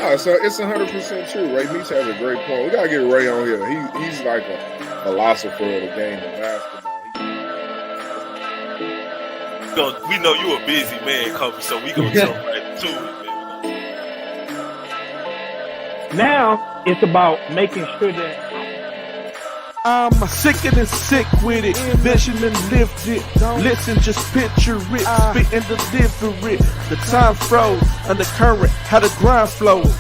No, so it's 100% true. Ray Meach has a great point. We gotta get Ray on here. He's like a philosopher of the game of basketball. We know you a busy man, Kobe, so we gonna jump right to it, man. Now it's about making sure that I'm sick and sick with it. Vision and lift it. Listen, just picture it. Spit and deliver it. The time froze. Undercurrent, how the grind flows.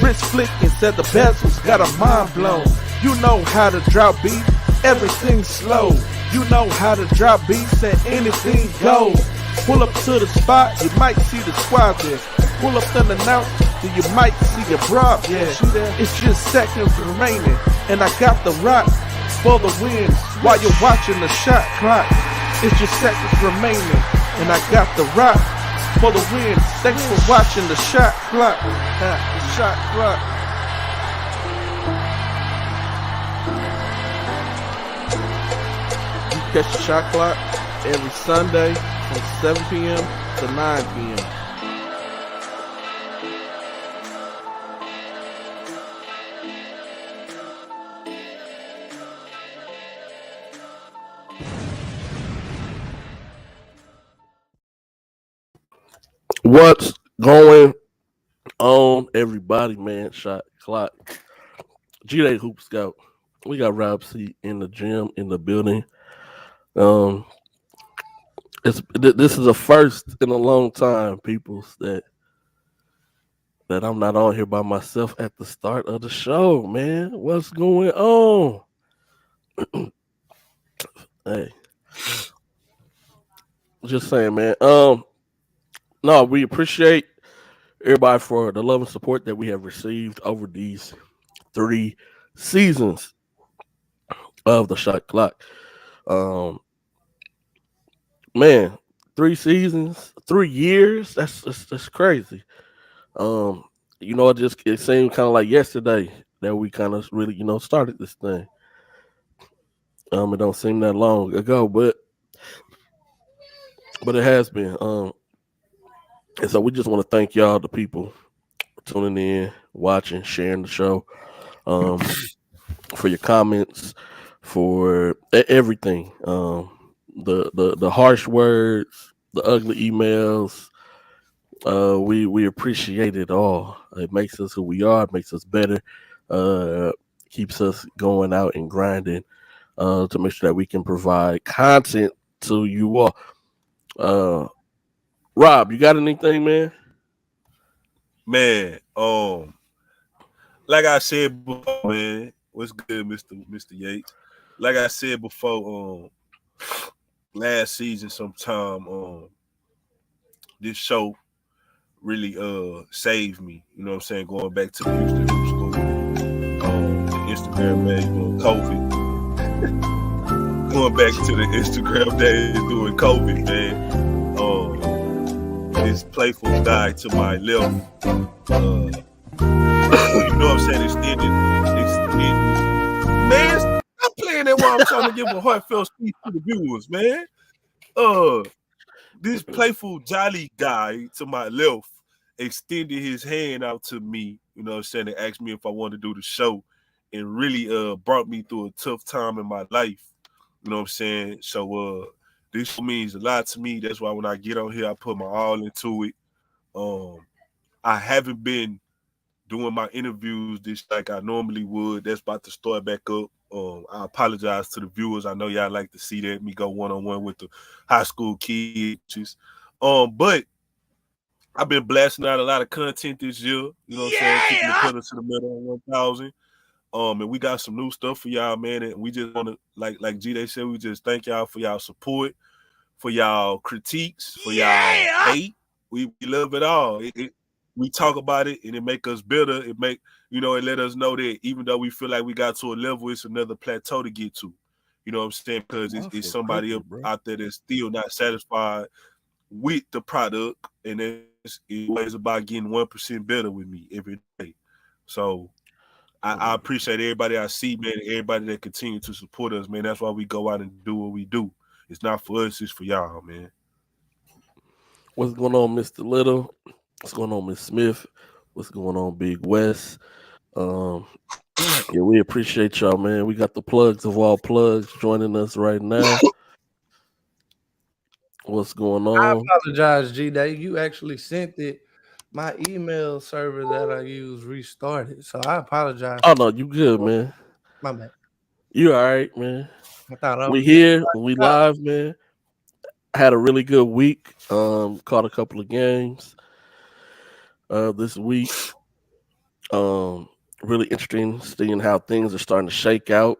Wrist flicking, said the bezels. Got a mind blown. You know how to drop beat. Everything slow. You know how to drop beats and anything goes. Pull up to the spot, you might see the squad there. Pull up unannounced, then you might see a broad there. It's just seconds remaining, and I got the rock for the win while you're watching the shot clock. It's just seconds remaining, and I got the rock for the win. Thanks for watching the shot clock. Shot clock. You catch the shot clock every Sunday from 7 p.m. to 9 p.m. What's going on, everybody, man? Shot clock. G-Day Hoop Scout. We got Rob C in the gym, in the building. This is a first in a long time, people, that I'm not on here by myself at the start of the show, man. What's going on? Hey. Just saying, man. No, we appreciate everybody for the love and support that we have received over these 3 seasons of the Shot Clock. Man, 3 seasons, 3 years. That's crazy. It seemed kind of like yesterday that we kind of really, started this thing. It don't seem that long ago, but it has been. And so we just want to thank y'all, the people tuning in, watching, sharing the show, for your comments, for everything. The harsh words, the ugly emails. We appreciate it all. It makes us who we are. It makes us better. Keeps us going out and grinding to make sure that we can provide content to you all. Rob, you got anything, man? Man, like I said before, man, what's good, Mr. Yates? Like I said before, last season sometime, this show really saved me. You know what I'm saying? Going back to the Houston Hoop School, the Instagram days doing COVID. Going back to the Instagram days doing COVID, man. This playful guy to my left, you know what I'm saying? Extended. Man, stop playing that while I'm trying to give a heartfelt speech to the viewers, man. This playful, jolly guy to my left extended his hand out to me, you know what I'm saying, and asked me if I wanted to do the show, and really brought me through a tough time in my life. You know what I'm saying? So this means a lot to me. That's why when I get on here, I put my all into it. I haven't been doing my interviews this like I normally would. That's about to start back up. I apologize to the viewers. I know y'all like to see that, me go one-on-one with the high school kids. But I've been blasting out a lot of content this year. You know what I'm saying? Keeping the pedal to the metal on 1,000. And we got some new stuff for y'all, man. And we just want to, like G-Day said, we just thank y'all for y'all support, for y'all critiques, for y'all hate. We love it all. We talk about it, and it make us better. It let us know that even though we feel like we got to a level, it's another plateau to get to. You know what I'm saying? Because it's somebody out there that's still not satisfied with the product, and it's always about getting 1% better with me every day. So I appreciate everybody I see, man, and everybody that continue to support us, man. That's why we go out and do what we do. It's not for us, it's for y'all, man. What's going on, Mr. Little? What's going on, Miss Smith? What's going on, Big West? Um, yeah, we appreciate y'all, man. We got the plugs of all plugs joining us right now. What's going I on? apologize, G Day. You actually sent it. My email server that I use restarted, so I apologize. Oh no, you good, man. My bad. You all right, man. I thought I We was getting here, we out. live, man. Had a really good week. Caught a couple of games this week. Um, really interesting seeing how things are starting to shake out.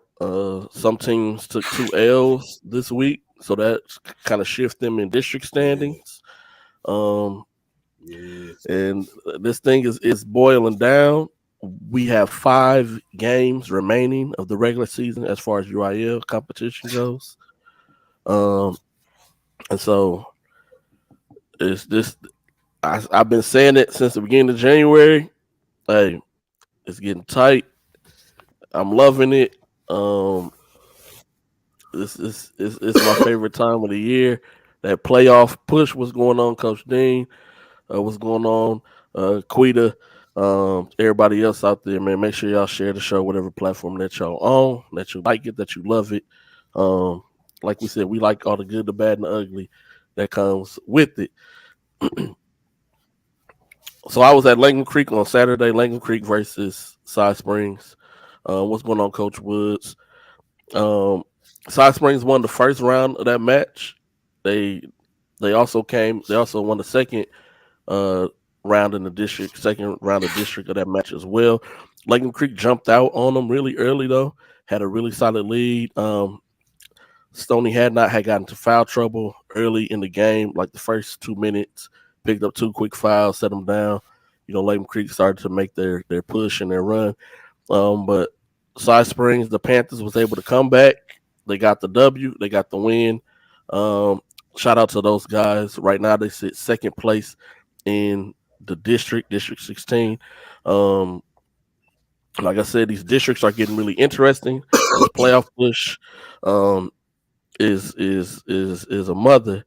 Some teams took 2 L's this week, so that kind of shift them in district standings. Um, Yeah. and this thing is boiling down. We have 5 games remaining of the regular season as far as UIL competition goes. And so it's this. I've been saying it since the beginning of January. Hey, it's getting tight. I'm loving it. This is it's my favorite time of the year. That playoff push was going on, Coach Dean. What's going on, Quita? Everybody else out there, man. Make sure y'all share the show, whatever platform that y'all on, that you like it, that you love it. Um, like we said, we like all the good, the bad, and the ugly that comes with it. So I was at Langham Creek on Saturday. Langham Creek versus Side Springs. What's going on, Coach Woods? Side Springs won the first round of that match. They also came. They also won the second round in the district, second round of district of that match as well. Langham Creek jumped out on them really early though. Had a really solid lead. Stony had gotten into foul trouble early in the game, like the first 2 minutes. Picked up 2 quick fouls, set them down. Langham Creek started to make their push and their run. But Side Springs, the Panthers was able to come back. They got the W. They got the win. Shout out to those guys. Right now, they sit second place in the District 16. Like I said, these districts are getting really interesting. This playoff push is a mother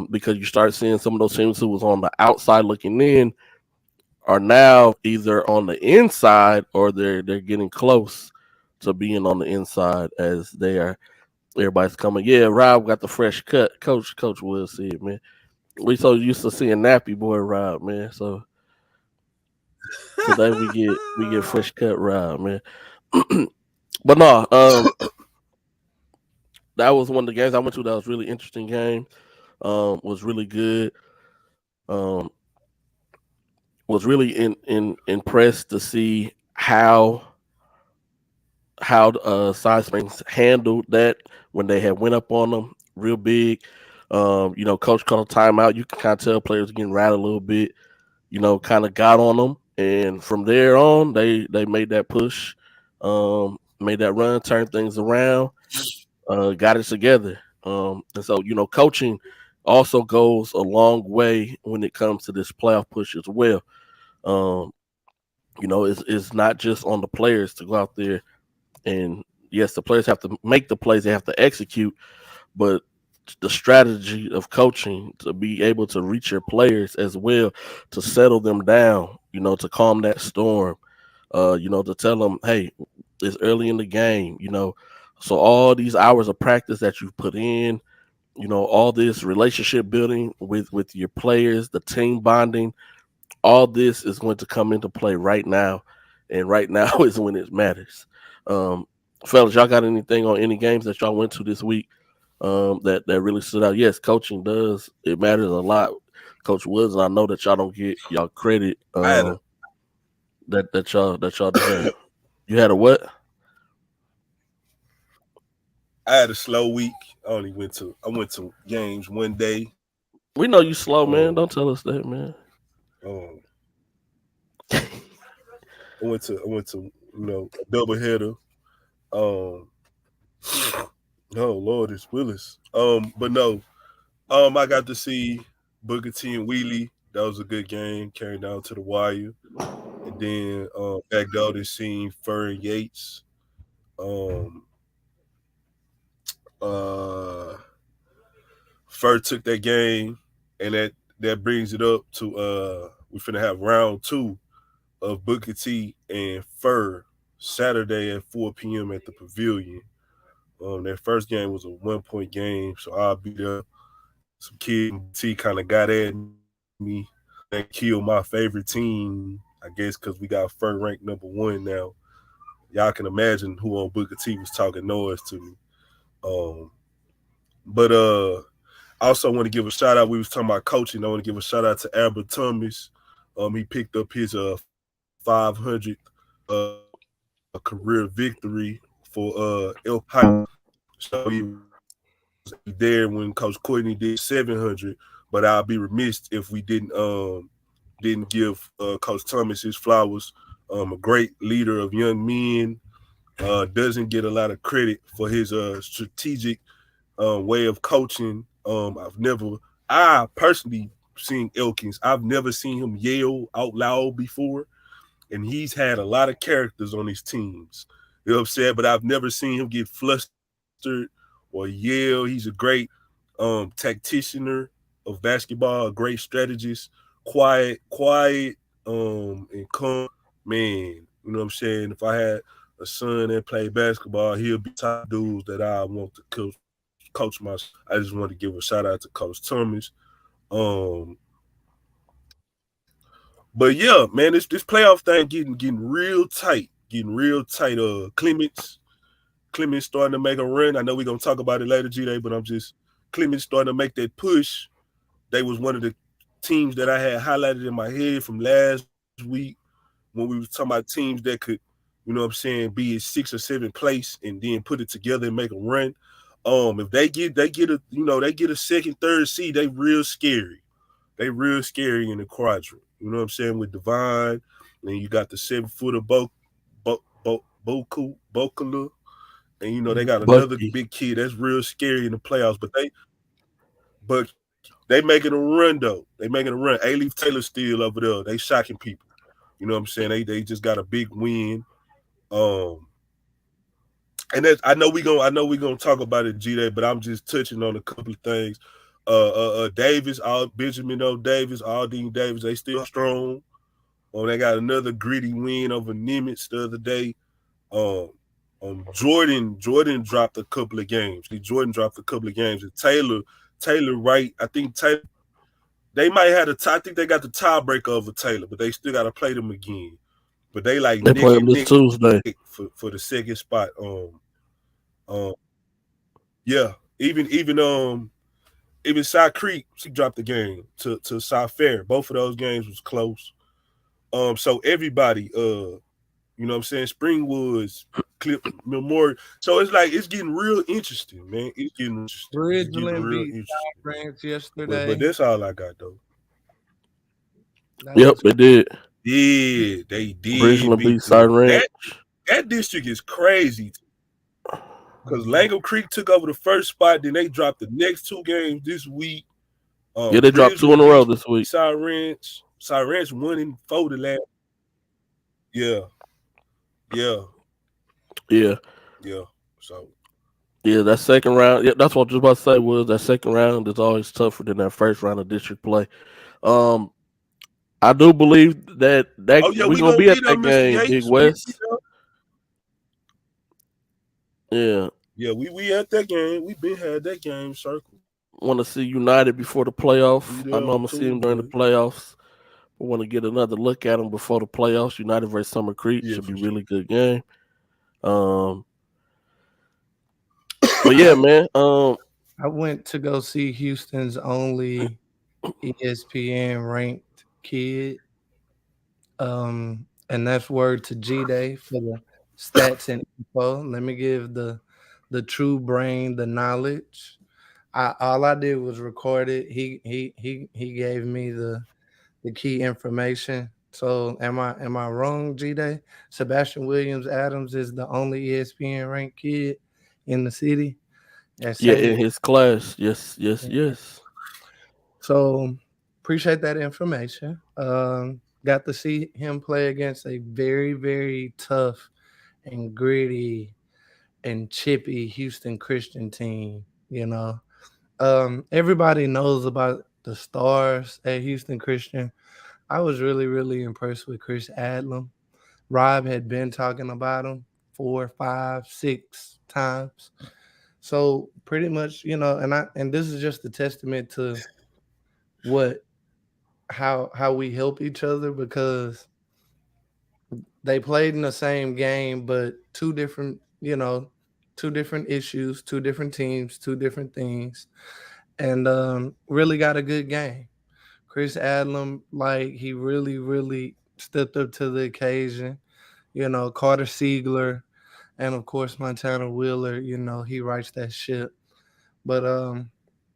because you start seeing some of those teams who was on the outside looking in are now either on the inside or they're getting close to being on the inside as they are. Everybody's coming. Yeah, Rob got the fresh cut. Coach Will see it, man. We so used to seeing nappy boy Rob, man. So today we get fresh cut Rob, man. But no, that was one of the games I went to. That was really interesting game. Was really good. Was really impressed to see how Side Springs handled that when they had went up on them real big. Coach called a timeout. You can kind of tell players getting rattled a little bit. Kind of got on them, and from there on, they made that push, made that run, turned things around, got it together. And so coaching also goes a long way when it comes to this playoff push as well. It's not just on the players to go out there and yes, the players have to make the plays, they have to execute, but the strategy of coaching to be able to reach your players as well, to settle them down, to calm that storm, to tell them, hey, it's early in the game, so all these hours of practice that you've put in, all this relationship building with your players, the team bonding, all this is going to come into play right now, and right now is when it matters. Fellas, y'all got anything on any games that y'all went to this week that really stood out? Yes, coaching does. It matters a lot. Coach Woods, and I know that y'all don't get y'all credit that y'all deserve. You had a what? I had a slow week. I went to games one day. We know you slow, man. Don't tell us that, man. I went to a double header. Oh Lord, it's Willis. But no, I got to see Booker T and Wheelie. That was a good game. Carried down to the wire, and then back down to seeing Fern Yates. Fur took that game, and that brings it up to We finna have round 2 of Booker T and Fur Saturday at 4 p.m. at the Pavilion. That first game was a 1-point game, so I'll be there. Some kid T kind of got at me and killed my favorite team, I guess, because we got Fur ranked #1 now. Y'all can imagine who on Booker T was talking noise to me. But I also want to give a shout out. We was talking about coaching. I want to give a shout out to Albert Thomas. He picked up his 500th career victory for El Paso. So he was there when Coach Courtney did 700. But I'll be remiss if we didn't give Coach Thomas his flowers. A great leader of young men. Doesn't get a lot of credit for his strategic way of coaching. I personally seen Elkins. I've never seen him yell out loud before, and he's had a lot of characters on his teams. You know what I'm saying? But I've never seen him get flustered or yell. He's a great tacticianer of basketball, a great strategist, quiet, and calm. Man, you know what I'm saying? If I had a son that played basketball, he'll be top dudes that I want to coach my. I just want to give a shout out to Coach Thomas. But yeah, man, this playoff thing getting real tight, Clements starting to make a run. I know we're gonna talk about it later, G-Day, but Clements starting to make that push. They was one of the teams that I had highlighted in my head from last week when we was talking about teams that could, you know what I'm saying, be in 6th or 7th place and then put it together and make a run. If they get a second, third seed, they real scary. They real scary in the quadrant. You know what I'm saying? With Divine, and you got the 7-footer Bokala, and they got another big kid that's real scary in the playoffs. But they making a run though. They making a run. A-Leaf Taylor still over there. They shocking people. You know what I'm saying? They just got a big win. And I know we gonna talk about it, G-Day, but I'm just touching on a couple of things. Davis, Benjamin O. Davis, Aldine Davis, they still strong. They got another gritty win over Nimitz the other day. Jordan dropped a couple of games. Jordan dropped a couple of games. And Taylor Wright, I think they might have I think they got the tiebreaker over Taylor, but they still got to play them again. But they play them this Tuesday for the second spot. Yeah, even Side Creek, she dropped the game to South Fair. Both of those games was close. So everybody, you know what I'm saying, Springwoods, Clip Memorial. So it's getting real interesting, man. It's getting interesting. Bridgeland beat France yesterday. But that's all I got though. Yep, they did. Yeah, they did. Bridgeland beat Siren. That district is crazy. Because Lango Creek took over the first spot, then they dropped the next 2 games this week. They dropped 2 in a row this week. Sirens 1 and 4 the last. Yeah. So. Yeah, that second round. Yeah, that's what I was about to say. Was that second round is always tougher than that first round of district play. I do believe that we're gonna be at that game, Big West. Yeah, we at that game. We been had that game circle. Want to see United before the playoffs. I know I'm gonna see them during the playoffs. I want to get another look at them before the playoffs. United versus Summer Creek should be a really good game. But yeah, man. I went to go see Houston's only ESPN ranked kid. And that's word to G-Day for the stats and info. Let me give the true brain the knowledge. All I did was record it. He gave me the key information. So am I wrong, G-Day? Sebastian Williams Adams is the only ESPN ranked kid in the city. Yeah, in his class. Yes. So appreciate that information. Got to see him play against a very, very tough and gritty and chippy Houston Christian team. Everybody knows about the stars at Houston Christian. I was really, really impressed with Chris Adlam. Rob had been talking about him 4, 5, 6 times. So pretty much, and this is just a testament to what how we help each other because they played in the same game, but two different issues, two different teams, two different things, and really got a good game. Chris Adlam, like he really, really stepped up to the occasion. Carter Siegler, and of course Montana Wheeler. He writes that shit. But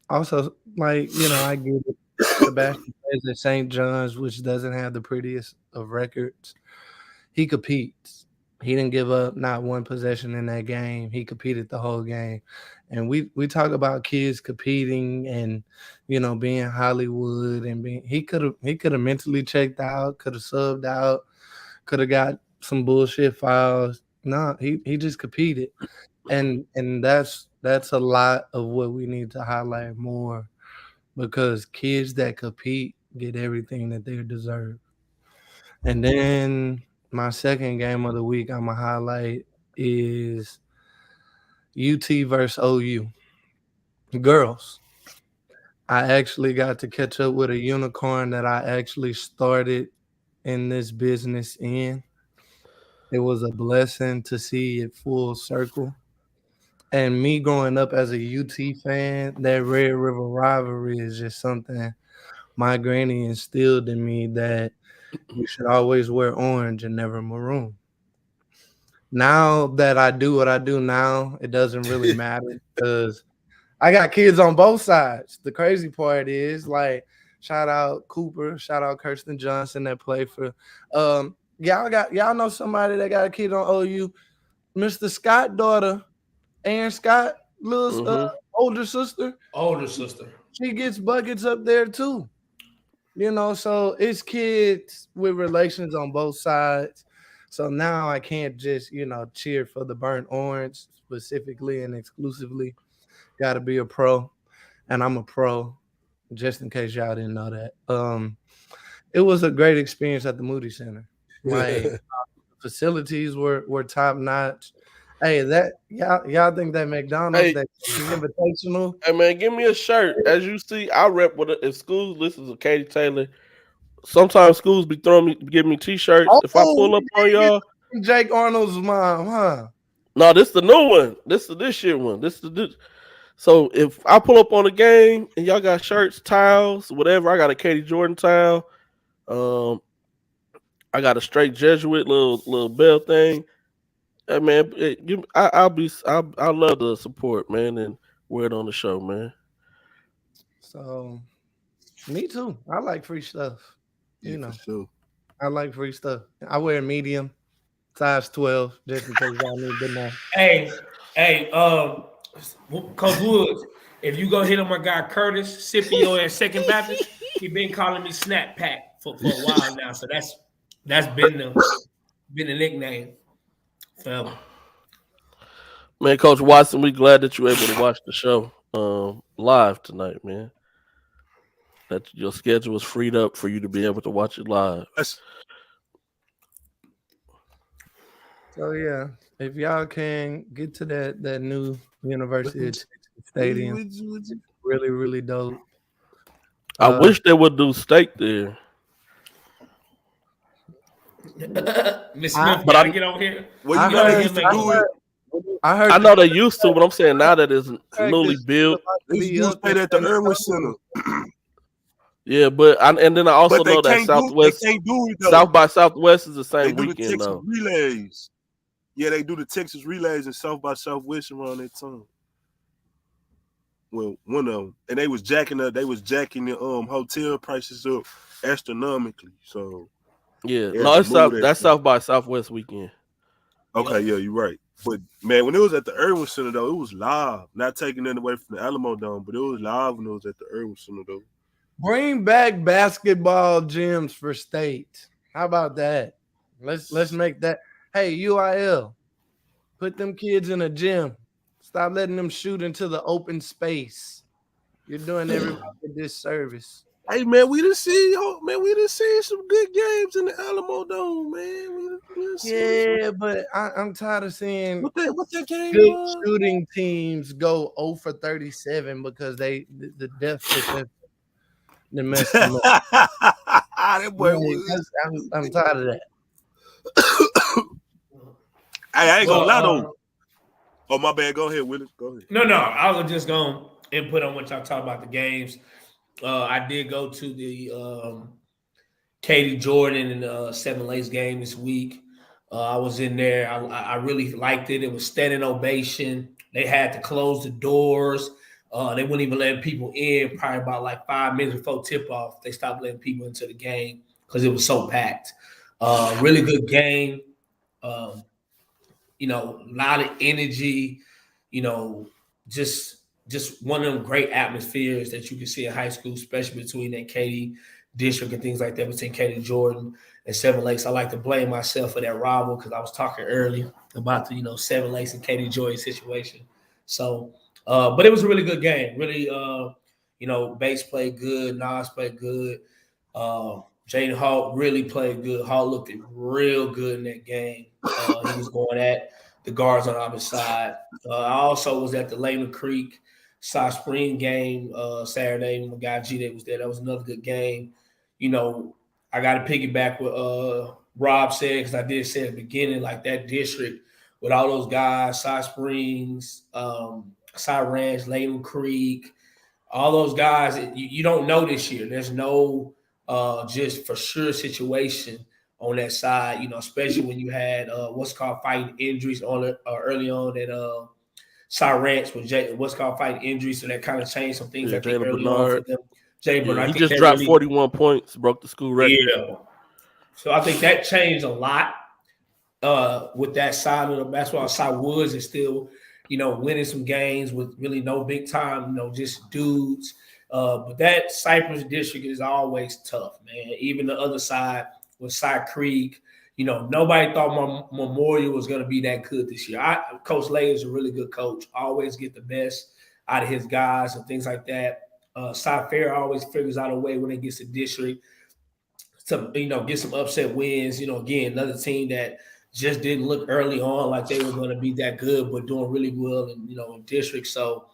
also, like I get it. Sebastian plays at St. John's, which doesn't have the prettiest of records. He competes. He didn't give up not one possession in that game. He competed the whole game. And we talk about kids competing and being Hollywood and being he could have mentally checked out, could have subbed out, could have got some bullshit fouls. No, he just competed. And that's a lot of what we need to highlight more because kids that compete get everything that they deserve. And then my second game of the week I'm gonna highlight is UT versus OU. Girls. I actually got to catch up with a unicorn that I actually started in this business in. It was a blessing to see it full circle. And me growing up as a UT fan, that Red River rivalry is just something my granny instilled in me that you should always wear orange and never maroon. Now that I do what I do now, it doesn't really matter because I got kids on both sides. The crazy part is like shout out Cooper, shout out Kirsten Johnson that played for y'all know somebody that got a kid on OU. Mr. Scott daughter, Aaron Scott, little older sister. Older sister. She gets buckets up there too. So it's kids with relations on both sides. So now I can't just, cheer for the burnt orange specifically and exclusively. Got to be a pro, and I'm a pro, just in case y'all didn't know that. It was a great experience at the Moody Center. Like facilities were top notch. Hey, that y'all think that McDonald's that invitational? Hey man, give me a shirt. As you see, I rep with it. If schools listen to Katie Taylor, sometimes schools be giving me t-shirts. If I pull up on y'all, Jake Arnold's mom, huh? No, this the new one. This shit one. So if I pull up on the game and y'all got shirts, towels, whatever, I got a Katie Jordan towel. I got a straight Jesuit little bell thing. Hey man, I'll love the support, man, and wear it on the show, man. So, me too. I like free stuff. For sure. I like free stuff. I wear medium, size 12, just in case y'all need to know. Hey, Coach Woods, if you go hit on my guy Curtis Scipio at Second Baptist, he been calling me Snap Pack for a while now. So that's been the nickname. Forever. Man, Coach Watson, we glad that you were able to watch the show live tonight, man. That your schedule was freed up for you to be able to watch it live. So yeah, if y'all can get to that new University of Texas Stadium, it's really, really dope. I wish they would do steak there. Miss Smith, but I get over here. Well, you gotta used to do it. I know they used to, but I'm saying now that it's newly built. They used to play at the Irwin Center. Yeah, and then I also know that South by Southwest is the same they do weekend the though. Relays. Yeah, they do the Texas relays and South by Southwest around that time. Well, one of them, and they was jacking the hotel prices up astronomically. So yeah, no, that's South by Southwest weekend. Okay, yeah, you're right. But man, when it was at the Irwin Center though, it was live. Not taking it away from the Alamo Dome, but it was live when it was at the Irwin Center though. Bring back basketball gyms for state. How about that? Let's make that. Hey, UIL, put them kids in a gym. Stop letting them shoot into the open space. You're doing everybody a disservice. Hey man, we done seen some good games in the Alamo Dome, man. We done seen Yeah, but I'm tired of seeing what that game good was. shooting teams go 0 for 37 because the depth perception they messed them up. That boy was. I'm tired of that. Hey, I ain't gonna lie though. Well, Oh my bad. Go ahead, Willis. Go ahead. no, I was just going to input on what y'all talk about the games. I did go to the Katie Jordan and Seven Lakes game this week. I was in there. I really liked it. It was standing ovation. They had to close the doors. They wouldn't even let people in. Probably about like 5 minutes before tip off, they stopped letting people into the game because it was so packed. Really good game. A lot of energy. Just one of them great atmospheres that you can see in high school, especially between that Katy district and things like that, between Katy Jordan and Seven Lakes. I like to blame myself for that rival because I was talking earlier about the Seven Lakes and Katy Jordan situation. So, but it was a really good game. Really, Bates played good, Nas played good. Jaden Hall really played good. Hall looked real good in that game. He was going at the guards on the other side. I also was at the Lehman Creek South Spring game Saturday. My guy G-Day was there. That was another good game. I got to piggyback what Rob said because I did say at the beginning, like that district with all those guys, South Springs, South Ranch, Lehman Creek, all those guys, you don't know this year. There's no just for sure situation on that side, especially when you had what's called fighting injuries on early on at South Ranch with what's called fighting injuries, so that kind of changed some things. I think Jalen early Bernard. on for them. Jalen Bernard, He just dropped 41 points, broke the school record. Yeah, so I think that changed a lot with that side of the basketball. Side Woods is still, winning some games with really no big time, just dudes. But that Cypress district is always tough, man. Even the other side with Side Creek, nobody thought Memorial was going to be that good this year. Coach Lay is a really good coach. Always get the best out of his guys and things like that. Side Fair always figures out a way when it gets to district to, get some upset wins. Again, another team that just didn't look early on like they were going to be that good, but doing really well in district. So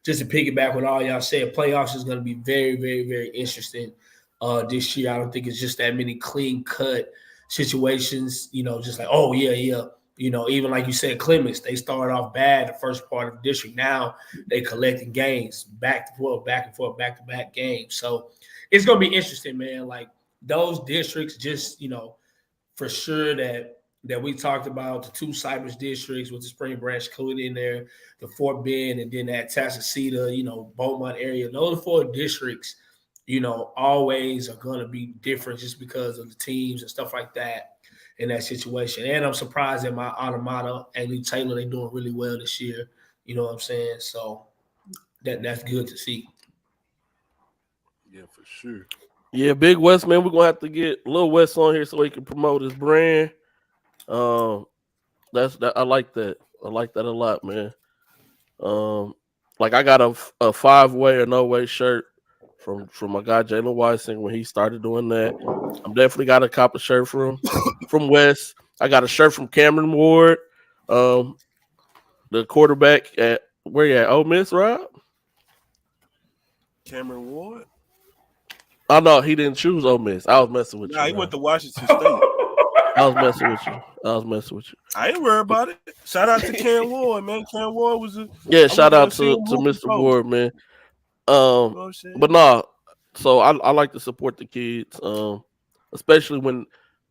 just to piggyback what all y'all said, playoffs is going to be very, very, very interesting this year. I don't think it's just that many clean cut situations, just like, oh, yeah. Even like you said, Clements, they started off bad the first part of the district. Now they collecting games back and forth, back-to-back games. So it's going to be interesting, man. Like those districts just, for sure that we talked about, the two Cypress districts with the Spring Branch included in there, the Fort Bend, and then that Tasacita, Beaumont area. Those four districts, always are going to be different just because of the teams and stuff like that in that situation. And I'm surprised that my Automata and Lee Taylor, they're doing really well this year. You know what I'm saying? So that's good to see. Yeah, for sure. Yeah, Big West, man, we're going to have to get Lil West on here so he can promote his brand. I like that. I like that a lot, man. Like I got a 5-way or no way shirt from my guy Jalen Weissing when he started doing that. I'm definitely got a copper shirt from West. I got a shirt from Cameron Ward, the quarterback at where you at? Ole Miss, Rob? Cameron Ward? Oh no, he didn't choose Ole Miss. I was messing with you. Nah, he went to Washington State. I was messing with you. I ain't worried about it. Shout out to Cam Ward, man. Cam Ward was shout out to Mr. Ward, man. But nah, so I like to support the kids, especially when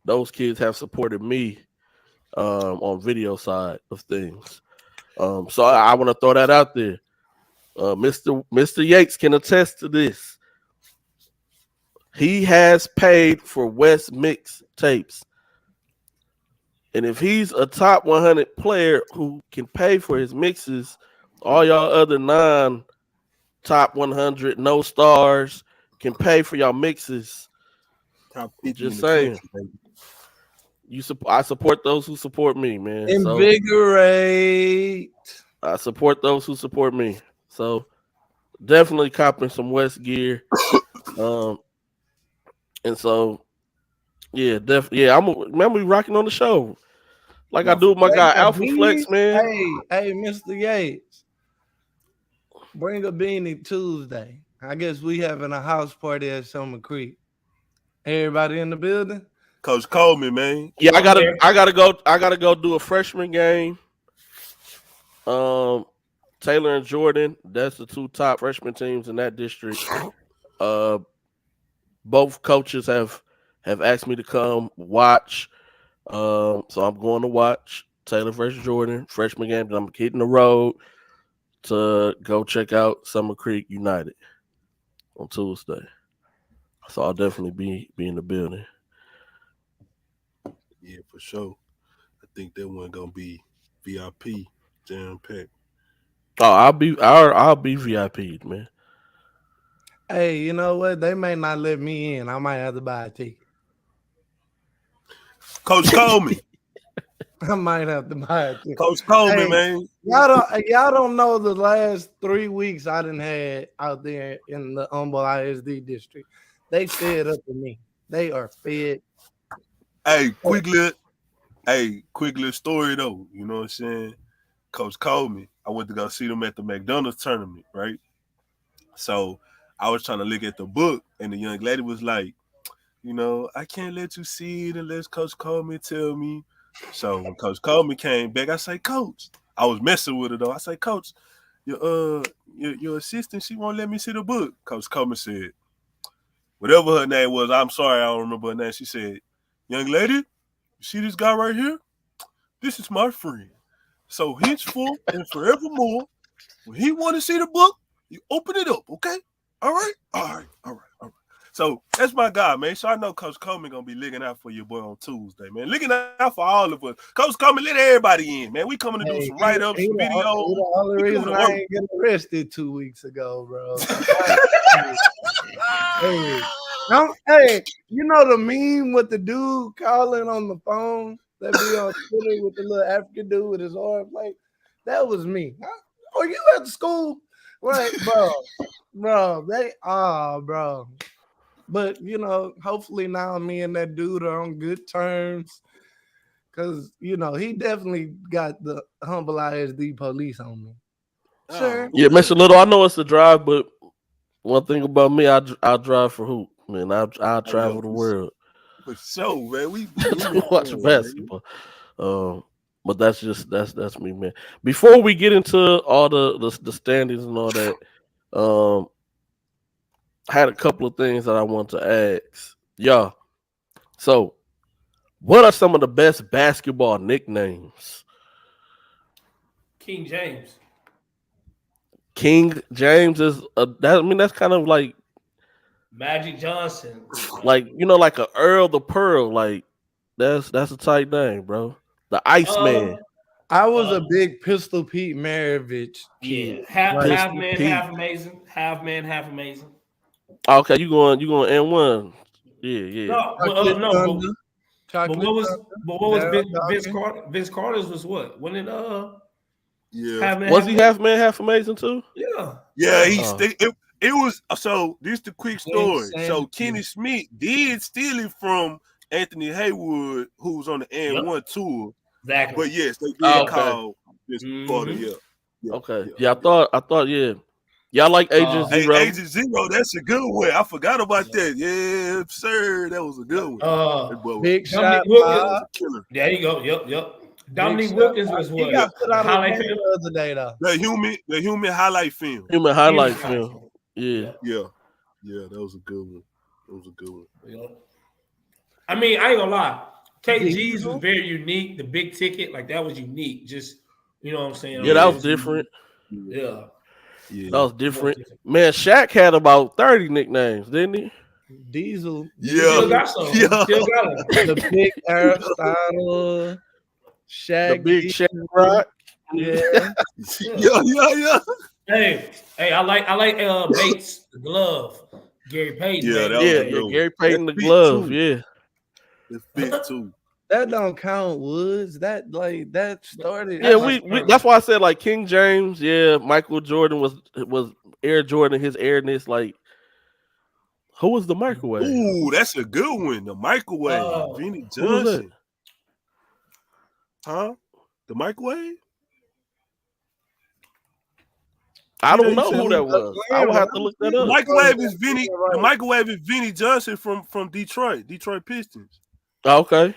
those kids have supported me on video side of things. So I want to throw that out there. Mr. Yates can attest to this. He has paid for West mix tapes. And if he's a top 100 player who can pay for his mixes, all y'all other non-top 100, no stars, can pay for y'all mixes. Top 50 just saying. I support those who support me, man. Invigorate. I support those who support me. So definitely copping some West gear. And so, yeah, definitely. Yeah, remember we rocking on the show. Like I do with my guy Alpha Flex, man. Hey, Mr. Yates, bring a beanie Tuesday. I guess we having a house party at Summer Creek. Everybody in the building? Coach Coleman, man. Yeah, I gotta go do a freshman game. Taylor and Jordan, that's the two top freshman teams in that district. Both coaches have asked me to come watch. So I'm going to watch Taylor versus Jordan freshman game. I'm hitting the road to go check out Summer Creek United on Tuesday. So I'll definitely be in the building. Yeah, for sure. I think that one gonna be VIP jam packed. Oh, I'll be VIP, man. Hey, you know what? They may not let me in. I might have to buy a ticket. Coach Coleman. I might have to buy a ticket. Coach Coleman, Hey, man. Y'all don't know the last 3 weeks I done had out there in the Humble ISD district. They fed up to me. They are fed. Hey, quick little story though. You know what I'm saying? Coach Coleman, I went to go see them at the McDonald's tournament, right? So I was trying to look at the book, and the young lady was like, you know, I can't let you see it unless Coach Coleman tell me. So when Coach Coleman came back, I say, Coach, I was messing with her though. I say, Coach, your assistant, she won't let me see the book. Coach Coleman said, whatever her name was, I'm sorry, I don't remember her name. She said, young lady, you see this guy right here? This is my friend. So henceforth and forevermore, when he want to see the book, you open it up, okay? All right. So that's my guy, man. So I know Coach Coleman gonna be looking out for your boy on Tuesday, man. Looking out for all of us. Coach Coleman, let everybody in, man. We coming to do some write-ups, some videos. The only reason I ain't getting arrested 2 weeks ago, bro. Hey, you know the meme with the dude calling on the phone that be on Twitter with the little African dude with his arm? Like, that was me. Are you at the school? Like, bro. But, you know, hopefully now me and that dude are on good terms. Because, you know, he definitely got the Humble ISD police on me. Sure. Yeah, Mr. Little, I know it's a drive, but one thing about me, I'll drive for hoop, man. I'll travel the world. For sure, man. We watch basketball. But that's me, man. Before we get into all the standings and all that, I had a couple of things that I want to ask y'all. So, what are some of the best basketball nicknames? King James. King James is that's kind of like Magic Johnson. Like, you know, like a Earl the Pearl. Like that's a tight name, bro. The Iceman. I was a big Pistol Pete Maravich kid. Yeah, half man, half amazing. Half man, half amazing. Okay, you going N1. Yeah. No, but what was Vince Carter? Vince Carter's was what? When it was he half man, half amazing too? Yeah. It was so this the quick story. So Kenny Smith did steal it from Anthony Haywood, who was on the N1 tour. Exactly. But yes, they did call this Carter, Okay. Yeah, I thought y'all like Agent Zero. Agent Zero, that's a good one. I forgot about that. Yeah, sir. That was a good one. Big shot. There you go. Yep. Dominique Wilkins was what? He got put out highlight film the other day, though. The human highlight film. Human highlight film. Yeah. That was a good one. Yeah. I mean, I ain't gonna lie. KG's was very unique. The big ticket, like that was unique. Just, you know what I'm saying? Yeah, that was different. Yeah. That was different. Man, Shaq had about 30 nicknames, didn't he? Diesel. Still got some. Still got them. The big Aristotle. Shaq. The big Shaq Rock. Yeah. Yeah. Hey, I like Bates, the glove. Gary Payton. Gary Payton, the glove. Yeah. It fit too. That don't count, Woods. That started. Yeah, we that's why I said like King James. Yeah, Michael Jordan was Air Jordan. His airness, like Who was the microwave? Ooh, that's a good one. The microwave. Vinny Who was that? Johnson. Huh? The microwave? I don't know You said who that was. I would have to look that The up. microwave is Vinny. The microwave is Vinny Johnson from Detroit Pistons. Okay.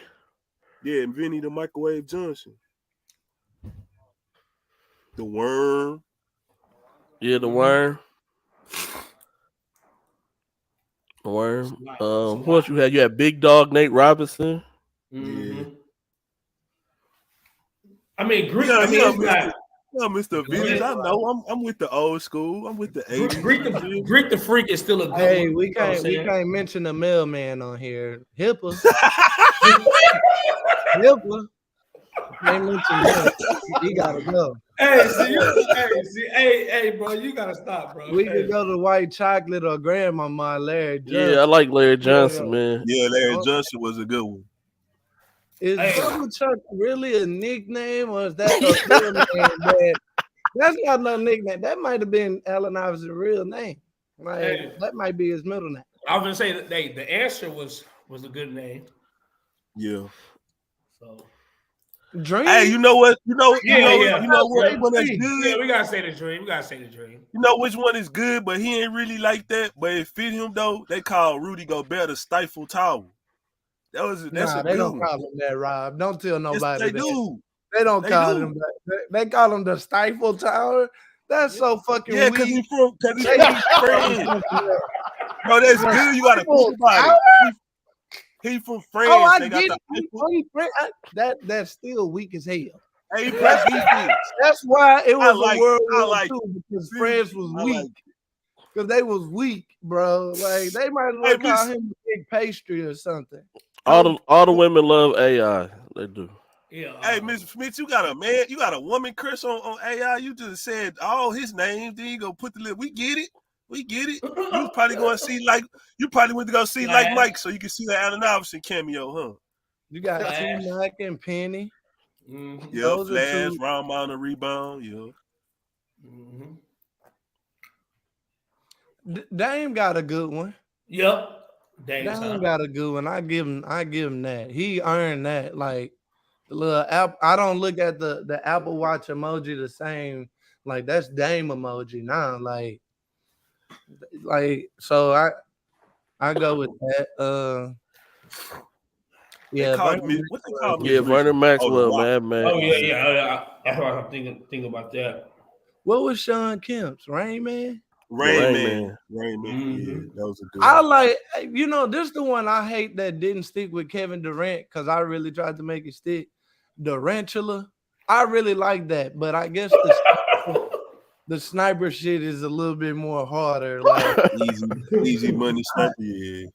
Yeah, and Vinny the microwave Johnson. The worm. Yeah, the worm. The worm. Who else you had? You had Big Dog Nate Robinson. Yeah. I mean, Greek. Mr. Vinny's. I know. I'm with the old school. I'm with the 80s. Greek the Freak is still a good Hey, one. we can't mention the mailman on here. Hipper. Hipper. Can't mention him. He gotta go. Hey, bro, you gotta stop, bro. We could go to White Chocolate or Grandmama Larry Johnson. Yeah, I like Larry Johnson, man. Yeah, Larry Johnson was a good one. Is Double Chuck really a nickname, or is that a real name? That's not no nickname. That might have been Allen Iverson's real name. Like, that might be his middle name. I was gonna say that the answer was a good name. Yeah. So Dream. Hey, you know what? You know what? Yeah, One that's good. Yeah, we gotta say the Dream. You know which one is good, but he ain't really like that. But it fit him though. They call Rudy Gobert the Stifle Tower. That's a they good don't one. call him that, Rob. Don't tell nobody Yes, that. they do. They don't call him that. They call him the Stifle Tower. That's so fucking weak. Because he's from France. Bro, that's good. You gotta think about it. He from France. Oh, I they get it. That's still weak as hell. Hey, he plays defense. That's why it was like a World I War like II, because France was weak. Because they was weak, bro. Like, they might as well call him a big pastry or something. All the women love AI. They do. Yeah. Hey, Mr. Smith, you got a woman curse on AI. You just said all his names. Then you go put the lip. We get it. You was probably going to see you probably went to go see like Mike, so you can see the Allen Iverson cameo, huh? You got T-Mac and Penny. Mm-hmm. Yeah, Flash, round mound and rebound. Yeah. Mm-hmm. Dame got a good one. Yep. Dame got a good one. I give him that. He earned that. Like, the little app. I don't look at the Apple Watch emoji the same. Like, that's Dame emoji now. Like, so I go with that. Yeah, Vernon Maxwell, man. Oh yeah. That's what I'm thinking about that. What was Sean Kemp's Rain Man? Rain Man. Yeah, that was a good I one. like, this is the one I hate that didn't stick with Kevin Durant, because I really tried to make it stick. Durantula. I really like that, but I guess the sniper shit is a little bit more harder. Like easy money sniper, yeah.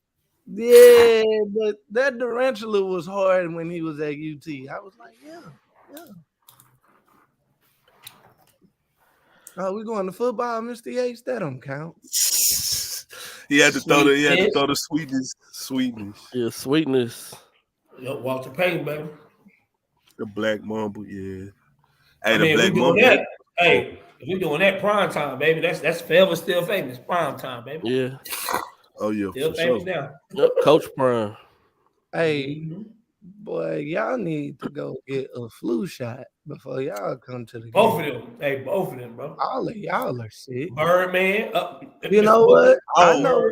Yeah, but that Durantula was hard when he was at UT. I was like, yeah. Oh, we going to football, Mr. Yates? That don't count. He had to throw the sweetness. Yeah, sweetness. Yo, Walter Payton, baby. The Black Mamba, yeah. Hey, the Black Mamba. Hey, if we doing that prime time, baby, that's forever still famous. Prime time, baby. Yeah. Oh yeah, still famous now. Yep, Coach Prime. Hey, boy, y'all need to go get a flu shot before y'all come to the game. Both of them, bro. All of y'all are sick. Birdman. You know what? I know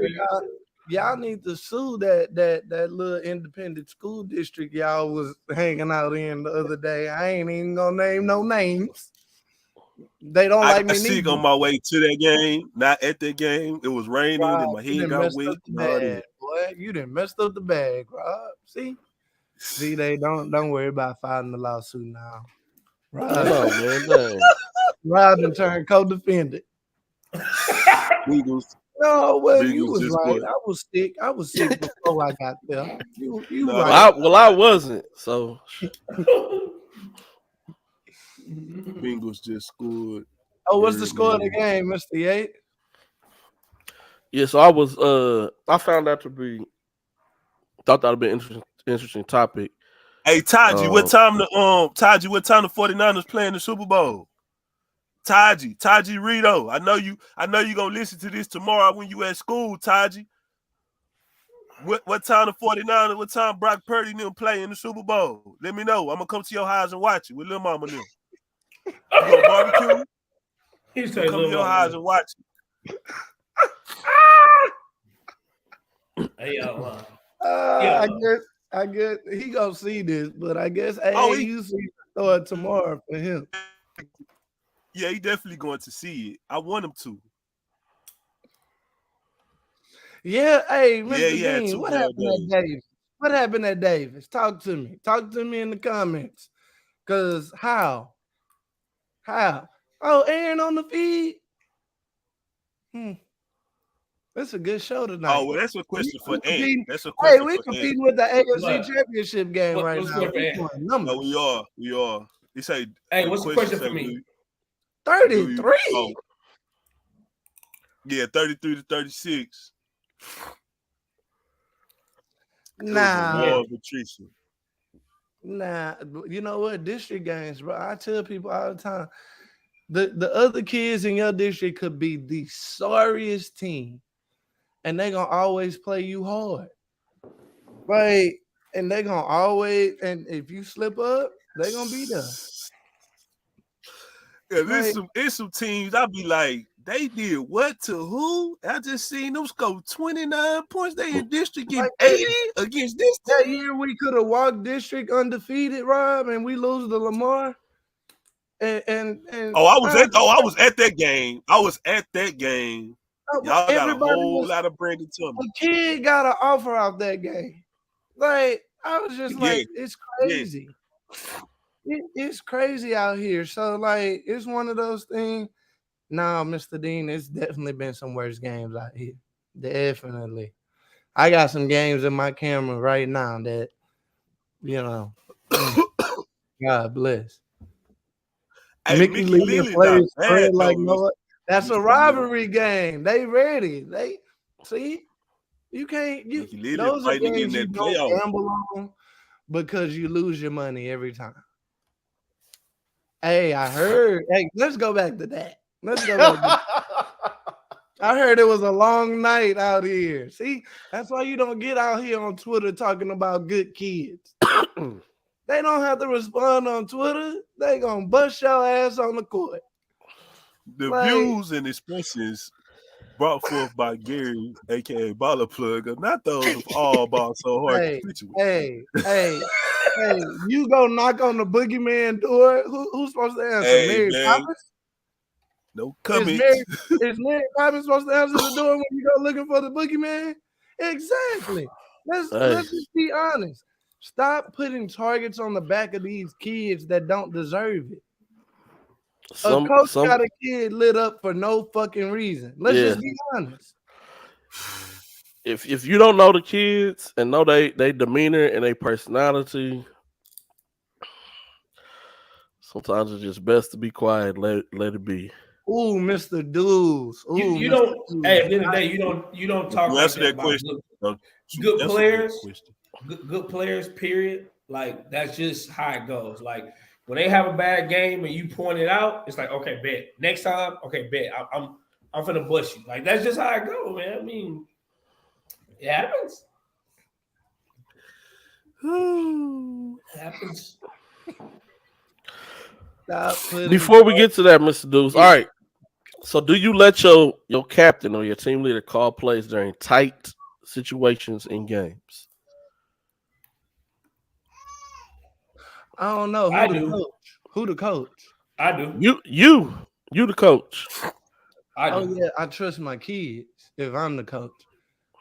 y'all need to sue that little independent school district y'all was hanging out in the other day. I ain't even gonna name no names. They don't like me. I sick on my way to that game. Not at that game. It was raining and my head got wet. Boy, you done messed up the bag, Rob. See, they don't worry about filing the lawsuit now. Rob done turned co-defendant. No, well, you was right. I was sick before I got there. You right. I wasn't. So Bengals just scored. Oh, what's the score of the game, Mr. Yates? Yeah, so I found that to be, thought that would be an interesting topic. Hey, Taji, what time the 49ers playing the Super Bowl? Taji Rito. I know you gonna listen to this tomorrow when you at school, Taji. What time the 49ers, what time Brock Purdy and them play in the Super Bowl? Let me know. I'm gonna come to your house and watch it with Lil Mama and them. You gonna barbecue? He I'm said, come to your "Little house mama." and watch it. Hey, I guess he gonna see this, but I guess Oh, AAU season start tomorrow for him. yeah, he definitely going to see it. I want him to. Yeah, hey, Yeah, Mr. he had Dean, 2 what bad happened days. at Davis? What happened at Davis? Talk to me. Talk to me in the comments. Cause how? Oh, Aaron on the feed. That's a good show tonight. Oh, well, that's a question for Ant. That's a Hey, question we for Ant. competing with the AFC What? Championship game right What's now. good for We Ant? doing No, numbers. we are. He say, Hey, what's the question for say, me? 33. Yeah, 33-36. Nah, Yeah. War of attrition. nah. You know what? District games, bro. I tell people all the time. The other kids in your district could be the sorriest team, and they gonna always play you hard. Right. And they gonna always, and if you slip up, they gonna be there. Yeah, Like, it's some teams. I be like, they did what to who? I just seen them score 29 points. They in district getting like 80 against this that team. year we could have walked district undefeated, Rob, and we lose to Lamar. And I was at that game. I was at that game. Y'all got a everybody whole was lot of Brandon a Thomas. kid got an offer out that game. Like, I was just Yeah, like, it's crazy. It's crazy out here. So, like, it's one of those things. Nah, Mr. Dean, it's definitely been some worse games out here. Definitely. I got some games in my camera right now that, you know, God bless. Hey, Mickey Lily Lily not plays bad spread like though. no. That's a Mr. rivalry game. They ready. They see. You can't. You Mickey Lily those are fighting to get in games you that don't playoff. gamble on because you lose your money every time. Hey, I heard. Hey, let's go back to that. Let's go back. I heard it was a long night out here. See, that's why you don't get out here on Twitter talking about good kids. They don't have to respond on Twitter. They gonna bust your ass on the court. The Like, views and expressions brought forth by Gary, aka Baller Plug, are not those of all Ball So Hard hey, constituents. hey, you go knock on the boogeyman door. Who's supposed to answer? Hey, Mary man. Poppins? No Is comments. Mary Poppins supposed to answer the door when you go looking for the boogeyman? Exactly. Let's just be honest. Stop putting targets on the back of these kids that don't deserve it. A coach got a kid lit up for no fucking reason. Let's just be honest. If you don't know the kids and know they demeanor and their personality, sometimes it's just best to be quiet. Let it be. Ooh, Mr. Dudes. Ooh, You don't. Hey, at the end of the day, you don't talk You like answer that about question. good players. Good players. Period. Like that's just how it goes. Like when they have a bad game and you point it out, it's like okay, bet. Next time, okay, bet. I'm finna bust you. Like that's just how it goes, man. I mean, it happens. It happens. Before we get to that, Mr. Deuce, all right. So, do you let your captain or your team leader call plays during tight situations in games? I don't know. I do. Who the coach? I do. You the coach. I do. Oh yeah, I trust my kids. If I'm the coach,